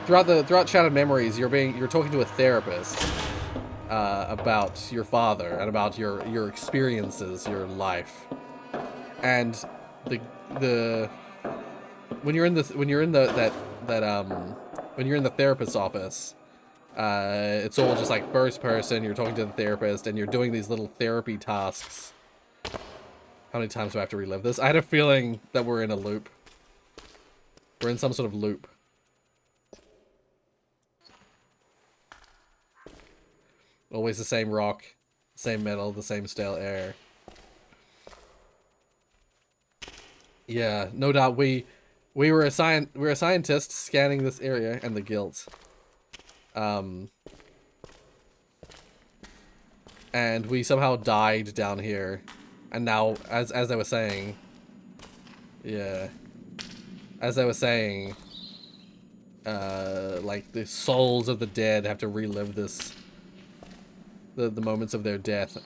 Throughout Shattered Memories, you're talking to a therapist about your father and about your experiences, your life. And when you're in the therapist's office, it's all just like first person. You're talking to the therapist, and you're doing these little therapy tasks How many times do I have to relive this? I had a feeling that we're in a loop. We're in some sort of loop. Always the same rock, same metal, the same stale air. Yeah, no doubt we were a scientist scanning this area and the guilt. And we somehow died down here. And now, as I was saying, yeah, as I was saying, like the souls of the dead have to relive this, the moments of their death,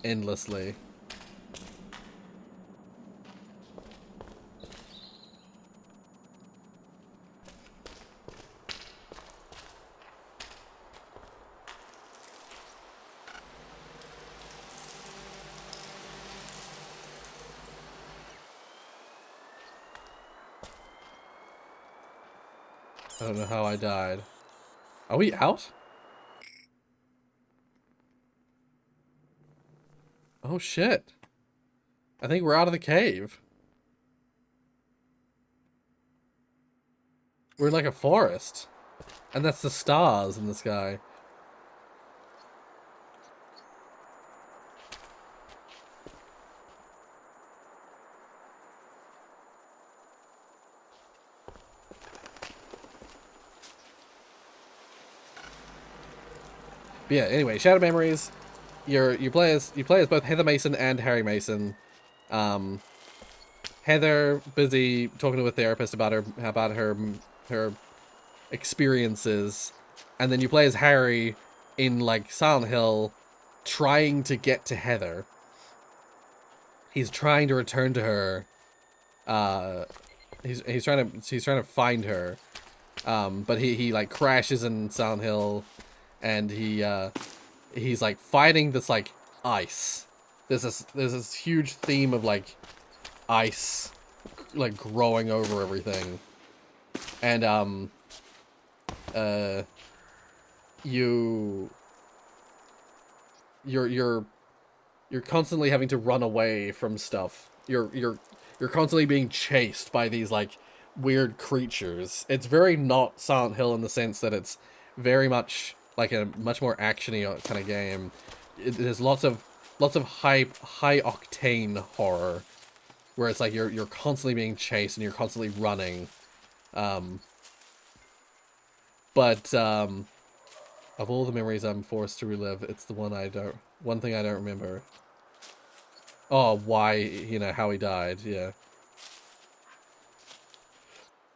endlessly. I don't know how I died. Are we out? Oh shit. I think we're out of the cave. We're in like a forest. And that's the stars in the sky. But yeah, anyway, Shadow Memories. You play as both Heather Mason and Harry Mason. Heather busy talking to a therapist about her experiences, and then you play as Harry in like Silent Hill, trying to get to Heather. He's trying to return to her. He's trying to find her. But he like crashes in Silent Hill, and he's like fighting this like ice. There's this huge theme of like ice like growing over everything. And you're constantly having to run away from stuff. You're constantly being chased by these like weird creatures. It's very not Silent Hill in the sense that it's very much like a much more actiony kind of game. There's lots of high octane horror, where it's like you're constantly being chased and you're constantly running. But of all the memories I'm forced to relive, it's the one thing I don't remember. Oh, why, you know, how he died, yeah.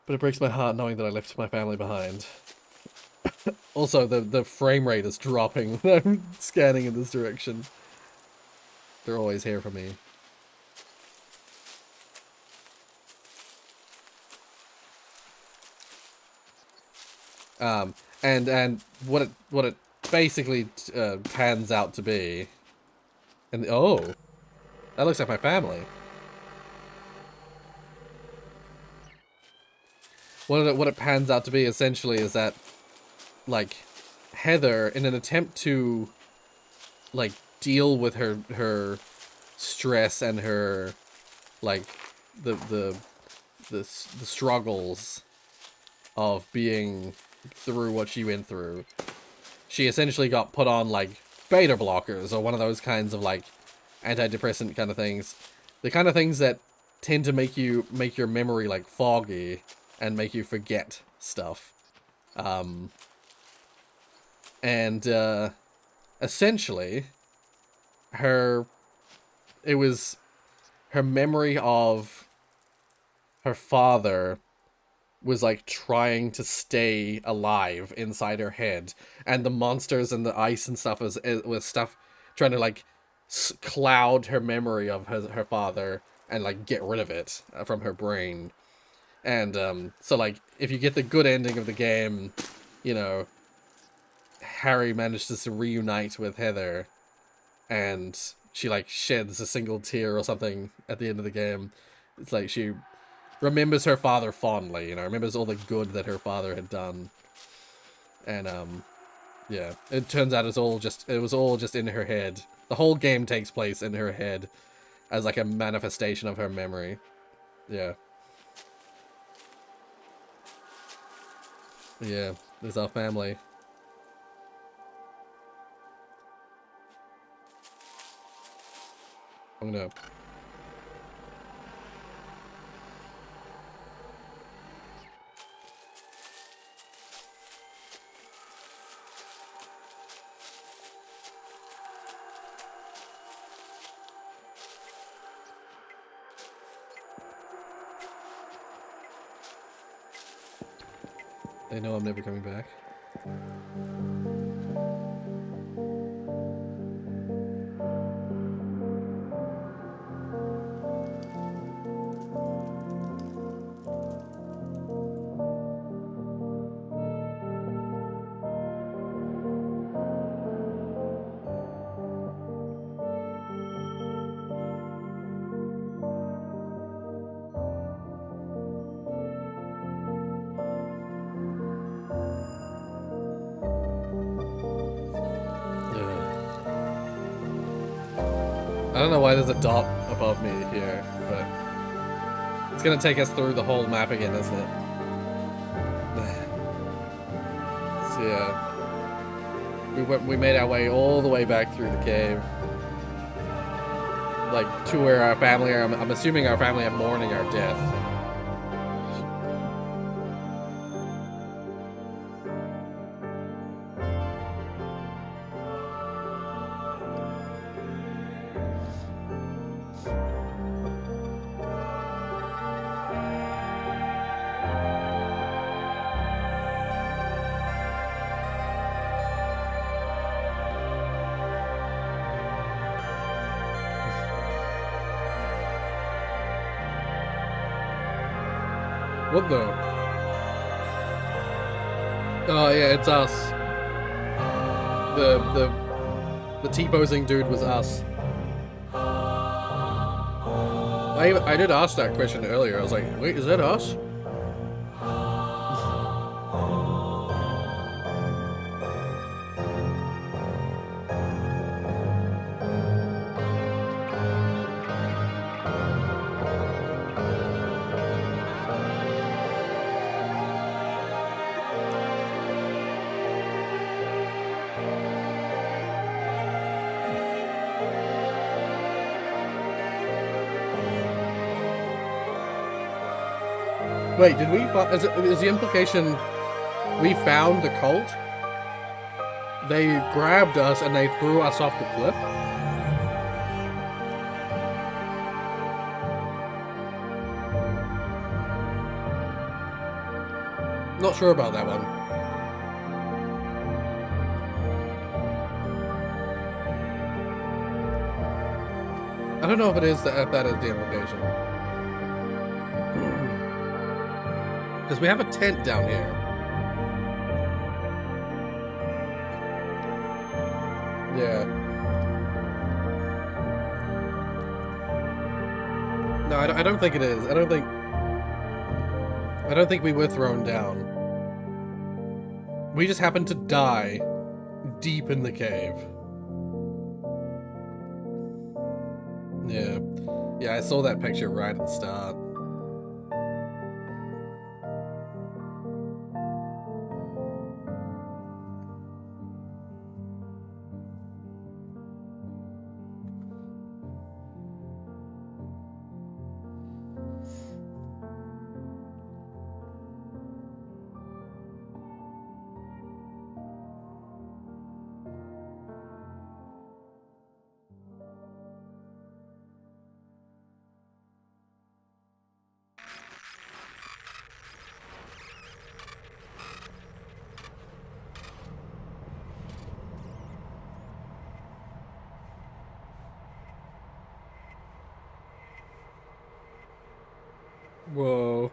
But it breaks my heart knowing that I left my family behind. Also, the frame rate is dropping when I'm scanning in this direction. They're always here for me. And what it basically pans out to be, and oh, that looks like my family. What it pans out to be essentially is that, like, Heather, in an attempt to, like, deal with her stress and her, like, the struggles of being through what she went through, she essentially got put on like beta blockers or one of those kinds of like antidepressant kind of things, the kind of things that tend to make your memory like foggy and make you forget stuff. And essentially her memory of her father was like trying to stay alive inside her head, and the monsters and the ice and stuff was stuff trying to like cloud her memory of her father and like get rid of it from her brain. And so like if you get the good ending of the game, you know, Harry manages to reunite with Heather, and she like sheds a single tear or something at the end of the game. It's like she remembers her father fondly, you know, remembers all the good that her father had done. And yeah, it turns out it was all just in her head. The whole game takes place in her head, as like a manifestation of her memory. Yeah. Yeah, there's our family. Oh no. They know I'm never coming back. I don't know why there's a dot above me here, but it's gonna take us through the whole map again, isn't it? So yeah, we made our way all the way back through the cave, like to where our family are. I'm assuming our family are mourning our death. What the? Oh yeah, it's us. The T-posing dude was us. I did ask that question earlier. I was like, wait, is that us? Wait, did we? Is the implication we found the cult? They grabbed us and they threw us off the cliff? Not sure about that one. I don't know if if that is the implication. Because we have a tent down here. Yeah. No, I don't think it is. I don't think we were thrown down. We just happened to die deep in the cave. Yeah. Yeah, I saw that picture right at the start. Whoa.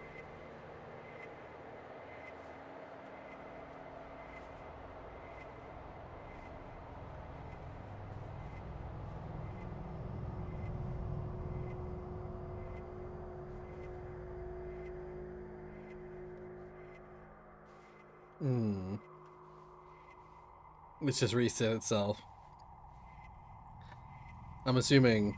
Let's just reset itself. I'm assuming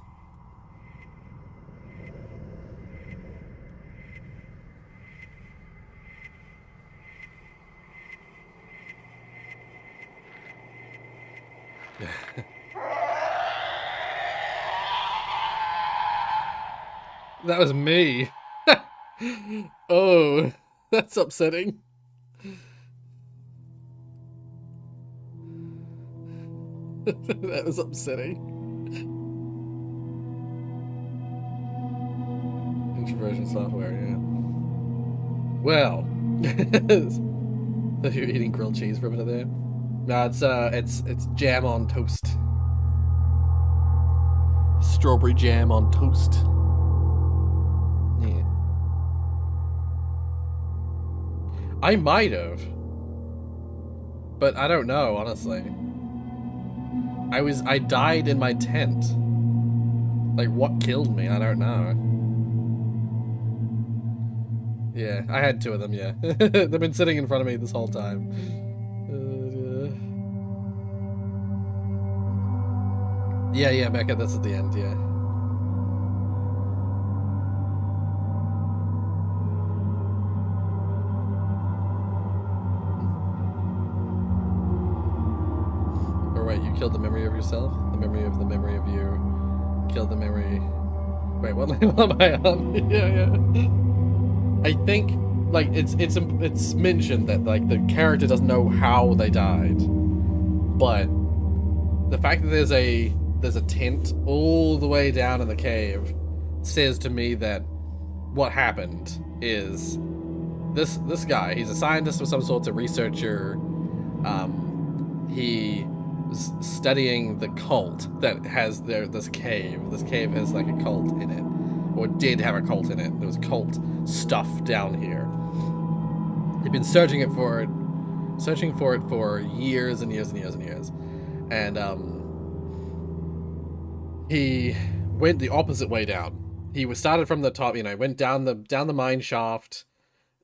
That was me. Oh, that's upsetting. That was upsetting. Introversion software, yeah. Well, you're eating grilled cheese for a minute there. No, it's jam on toast. Strawberry jam on toast. Yeah. I might have, but I don't know, honestly. I died in my tent. Like, what killed me? I don't know. Yeah, I had two of them, yeah. They've been sitting in front of me this whole time. Yeah, Becca, that's at the end, yeah. Or wait, you killed the memory of yourself? The memory of you. Killed the memory... Wait, what level am I on? Yeah. I think, like, it's mentioned that, like, the character doesn't know how they died. But the fact that there's a tent all the way down in the cave says to me that what happened is this guy, he's a scientist of some sort, a researcher. He was studying the cult that has this cave. This cave has like a cult in it, or did have a cult in it. There was cult stuff down here. He'd been searching for it for years and years and years and years, and he went the opposite way down. He was started from the top, went down the mine shaft,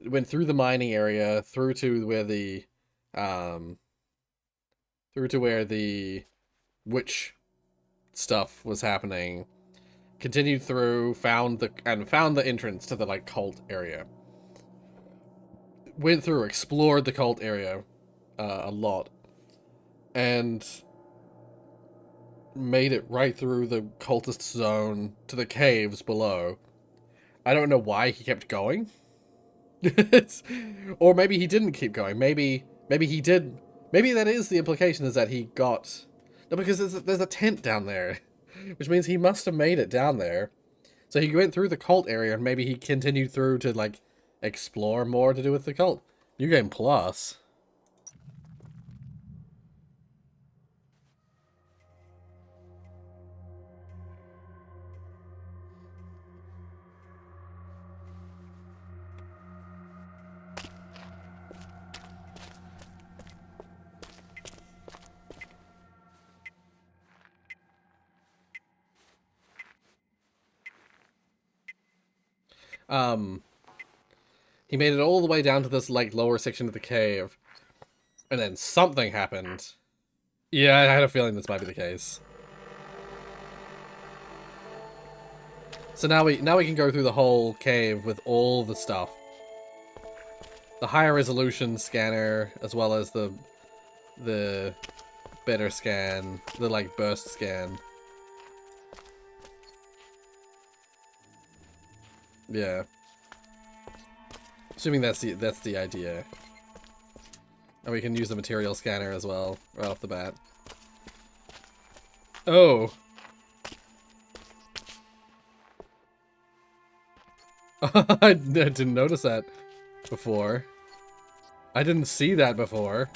went through the mining area, through to where the witch stuff was happening. Continued through, found the entrance to the like cult area. Went through, explored the cult area a lot, and made it right through the cultist zone to the caves below. I don't know why he kept going. Or maybe he didn't keep going. Maybe he did. Maybe that is the implication, is that he got... No, because there's a tent down there, which means he must have made it down there. So he went through the cult area, and maybe he continued through to, like, explore more to do with the cult. New Game Plus. He made it all the way down to this, like, lower section of the cave. And then something happened. Yeah, I had a feeling this might be the case. So now we can go through the whole cave with all the stuff. The higher resolution scanner, as well as the better scan, the, like, burst scan. Yeah. Assuming that's the idea. And we can use the material scanner as well, right off the bat. Oh! I didn't notice that before. I didn't see that before.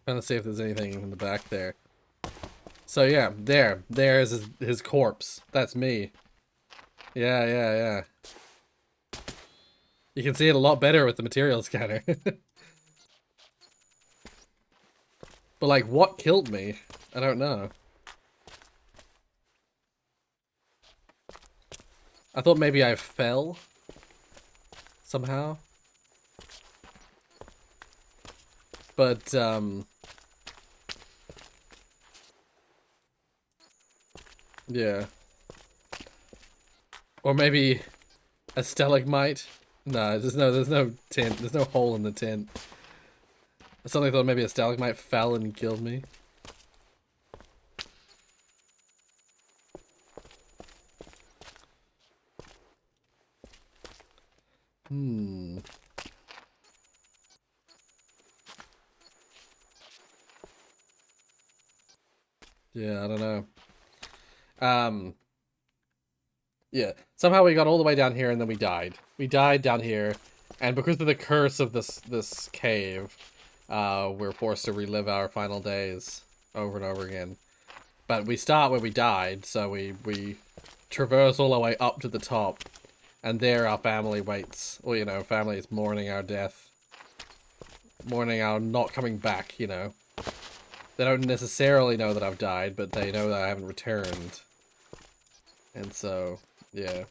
Trying to see if there's anything in the back there. So yeah, there's his corpse. That's me. Yeah. You can see it a lot better with the material scanner. But like, what killed me? I don't know. I thought maybe I fell somehow. But, yeah. Or maybe a stalagmite? No, there's no tent. There's no hole in the tent. I suddenly thought maybe a stalagmite fell and killed me. Hmm. Yeah, I don't know. Yeah. Somehow we got all the way down here and then we died. We died down here, and because of the curse of this cave, we're forced to relive our final days over and over again. But we start where we died, so we traverse all our way up to the top, and there our family waits. Or, you know, family is mourning our death. Mourning our not coming back, you know. They don't necessarily know that I've died, but they know that I haven't returned. And so, yeah.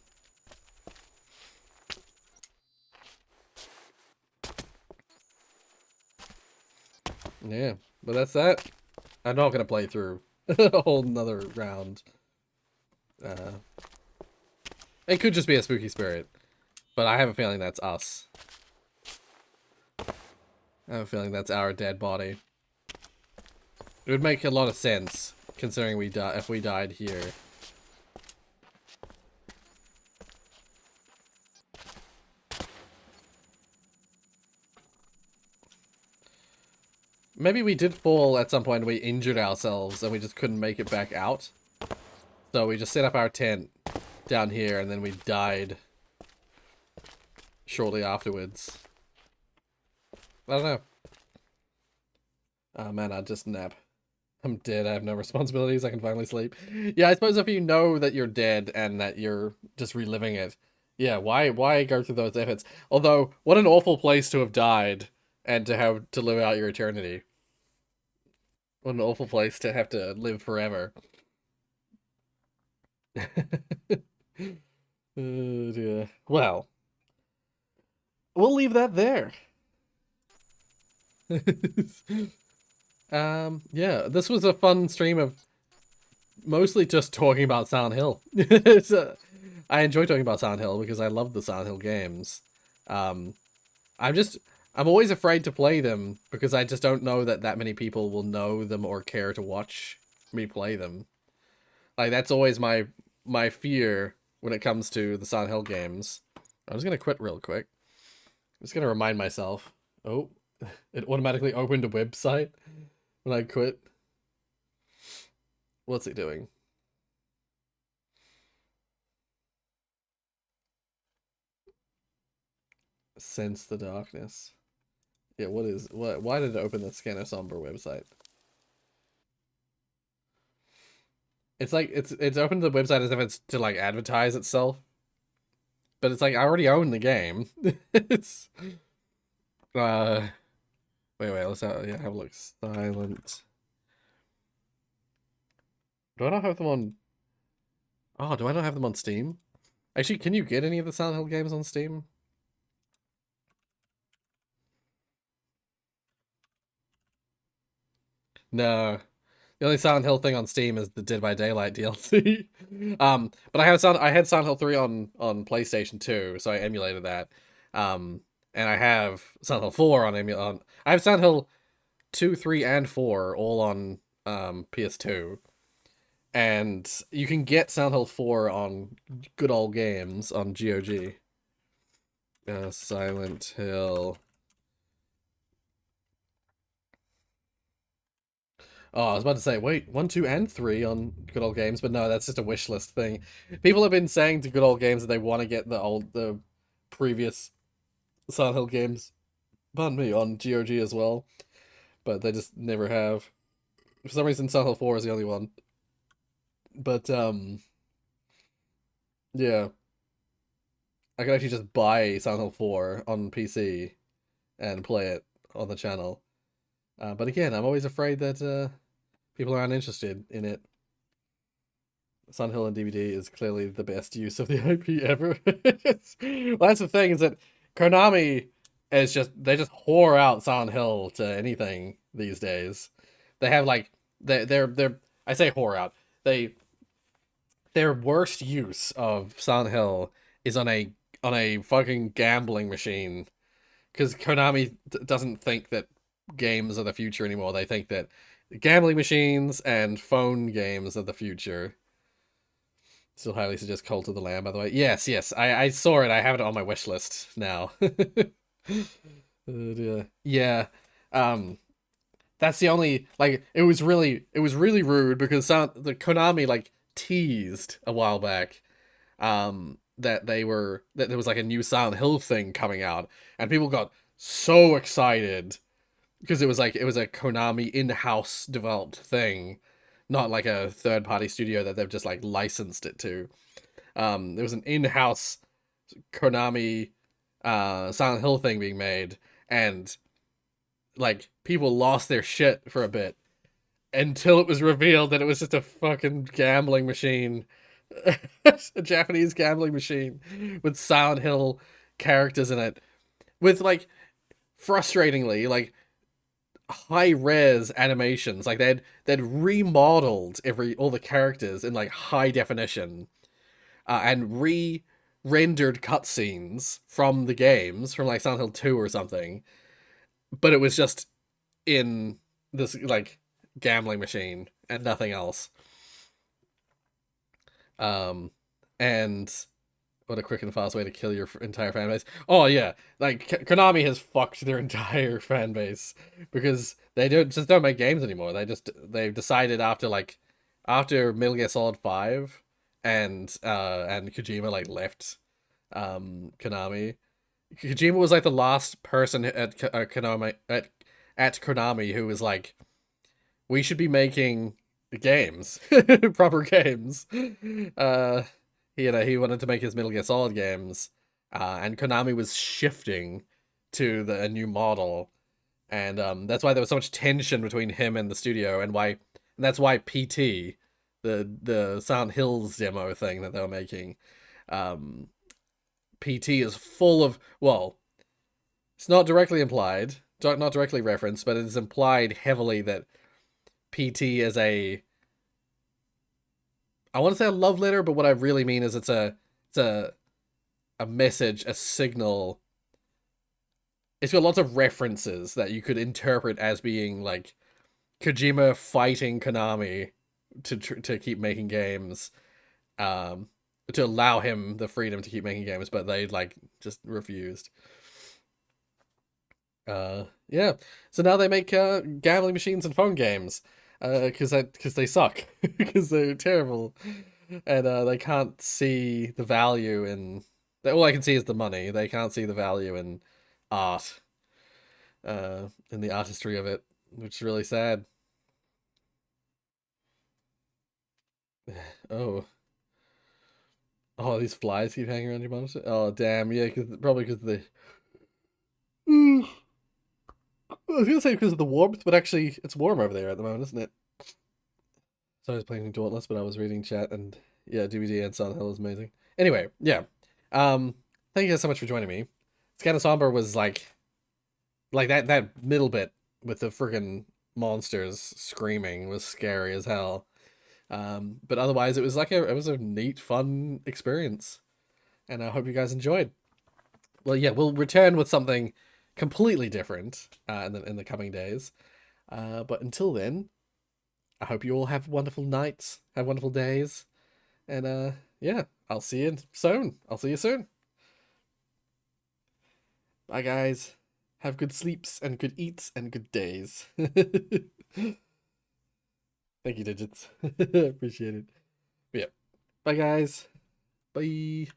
Yeah, but that's that. I'm not gonna play through a whole nother round. It could just be a spooky spirit, but I have a feeling that's us. I have a feeling that's our dead body. It would make a lot of sense, considering if we died here. Maybe we did fall at some point and we injured ourselves and we just couldn't make it back out. So we just set up our tent down here and then we died shortly afterwards. I don't know. Oh man, I'd just nap. I'm dead, I have no responsibilities, I can finally sleep. Yeah, I suppose if you know that you're dead and that you're just reliving it, yeah, why go through those efforts? Although, what an awful place to have died and to have to live out your eternity. What an awful place to have to live forever. Oh dear. Well, we'll leave that there. Yeah, this was a fun stream of mostly just talking about Silent Hill. I enjoy talking about Silent Hill because I love the Silent Hill games. Um, I'm always afraid to play them because I just don't know that many people will know them or care to watch me play them. Like, that's always my fear when it comes to the Silent Hill games. I'm just gonna quit real quick. I'm just gonna remind myself. Oh, it automatically opened a website when I quit. What's it doing? Sense the darkness. Yeah, why did it open the Scanner Sombre website? It's like, it's opened the website as if it's to, like, advertise itself. But it's like, I already own the game. It's, wait, let's have a look. Silent. Do I not have them on, oh, do I not have them on Steam? Actually, can you get any of the Silent Hill games on Steam? No. The only Silent Hill thing on Steam is the Dead by Daylight DLC. But I had Silent Hill 3 on PlayStation 2, so I emulated that. And I have Silent Hill 4 I have Silent Hill 2, 3, and 4 all on PS2. And you can get Silent Hill 4 on good old games on GOG. Silent Hill. Oh, I was about to say, wait, 1, 2, and 3 on Good Old Games, but no, that's just a wish list thing. People have been saying to Good Old Games that they want to get the previous Silent Hill games, pardon me, on GOG as well, but they just never have. For some reason, Silent Hill 4 is the only one. But, yeah. I could actually just buy Silent Hill 4 on PC and play it on the channel. But again, I'm always afraid that people aren't interested in it. Silent Hill on DVD is clearly the best use of the IP ever. Well, that's the thing, is that Konami It's just they just whore out Silent Hill to anything these days. They have like they're I say whore out. They their worst use of Silent Hill is on a fucking gambling machine because Konami doesn't think that games are the future anymore. They think that gambling machines and phone games are the future. Still highly suggest Cult of the Lamb, by the way. Yes, yes, I saw it. I have it on my wish list now. Yeah. Um, that's the only like it was really rude because the Konami like teased a while back that there was like a new Silent Hill thing coming out and people got so excited because it was a Konami in-house developed thing, not like a third party studio that they've just like licensed it to. There was an in-house Konami Silent Hill thing being made and like people lost their shit for a bit until it was revealed that it was just a fucking gambling machine. A Japanese gambling machine with Silent Hill characters in it with like frustratingly like high res animations. Like they'd remodeled every all the characters in like high definition and re-rendered cutscenes from the games from like Silent Hill 2 or something, but it was just in this like gambling machine and nothing else. Um, and what a quick and fast way to kill your entire fan base. Oh yeah, like Konami has fucked their entire fan base because they don't make games anymore. They've decided after like after Metal Gear Solid 5 and Kojima like left Konami. Kojima was like the last person Konami at Konami who was like, we should be making games, proper games. Uh, he wanted to make his Metal Gear Solid games, and Konami was shifting to a new model, and that's why there was so much tension between him and the studio, and that's why PT, the Silent Hills demo thing that they were making, um, PT is full of well, it's not directly implied, not directly referenced, but it is implied heavily that PT is I want to say a love letter, but what I really mean is it's a message, a signal. It's got lots of references that you could interpret as being like Kojima fighting Konami to keep making games, um, to allow him the freedom to keep making games, but they like just refused. Yeah. So now they make gambling machines and phone games, because they suck, because they're terrible, and they can't see the value in. All I can see is the money. They can't see the value in art, in the artistry of it, which is really sad. Oh, oh, these flies keep hanging around your monitor. Oh, damn, yeah, probably because the. I was gonna say because of the warmth, but actually, it's warm over there at the moment, isn't it? So I was playing Dauntless, but I was reading chat, and yeah, DVD and Silent Hill is amazing. Anyway, yeah. Um, thank you guys so much for joining me. Scanner Sombre was like that middle bit with the friggin' monsters screaming was scary as hell. But otherwise, it was a neat, fun experience, and I hope you guys enjoyed. Well, yeah, we'll return with something completely different in the coming days. But until then, I hope you all have wonderful nights, have wonderful days, and yeah, I'll see you soon. I'll see you soon. Bye, guys. Have good sleeps and good eats and good days. Thank you, Digits. Appreciate it. But yeah. Bye, guys. Bye.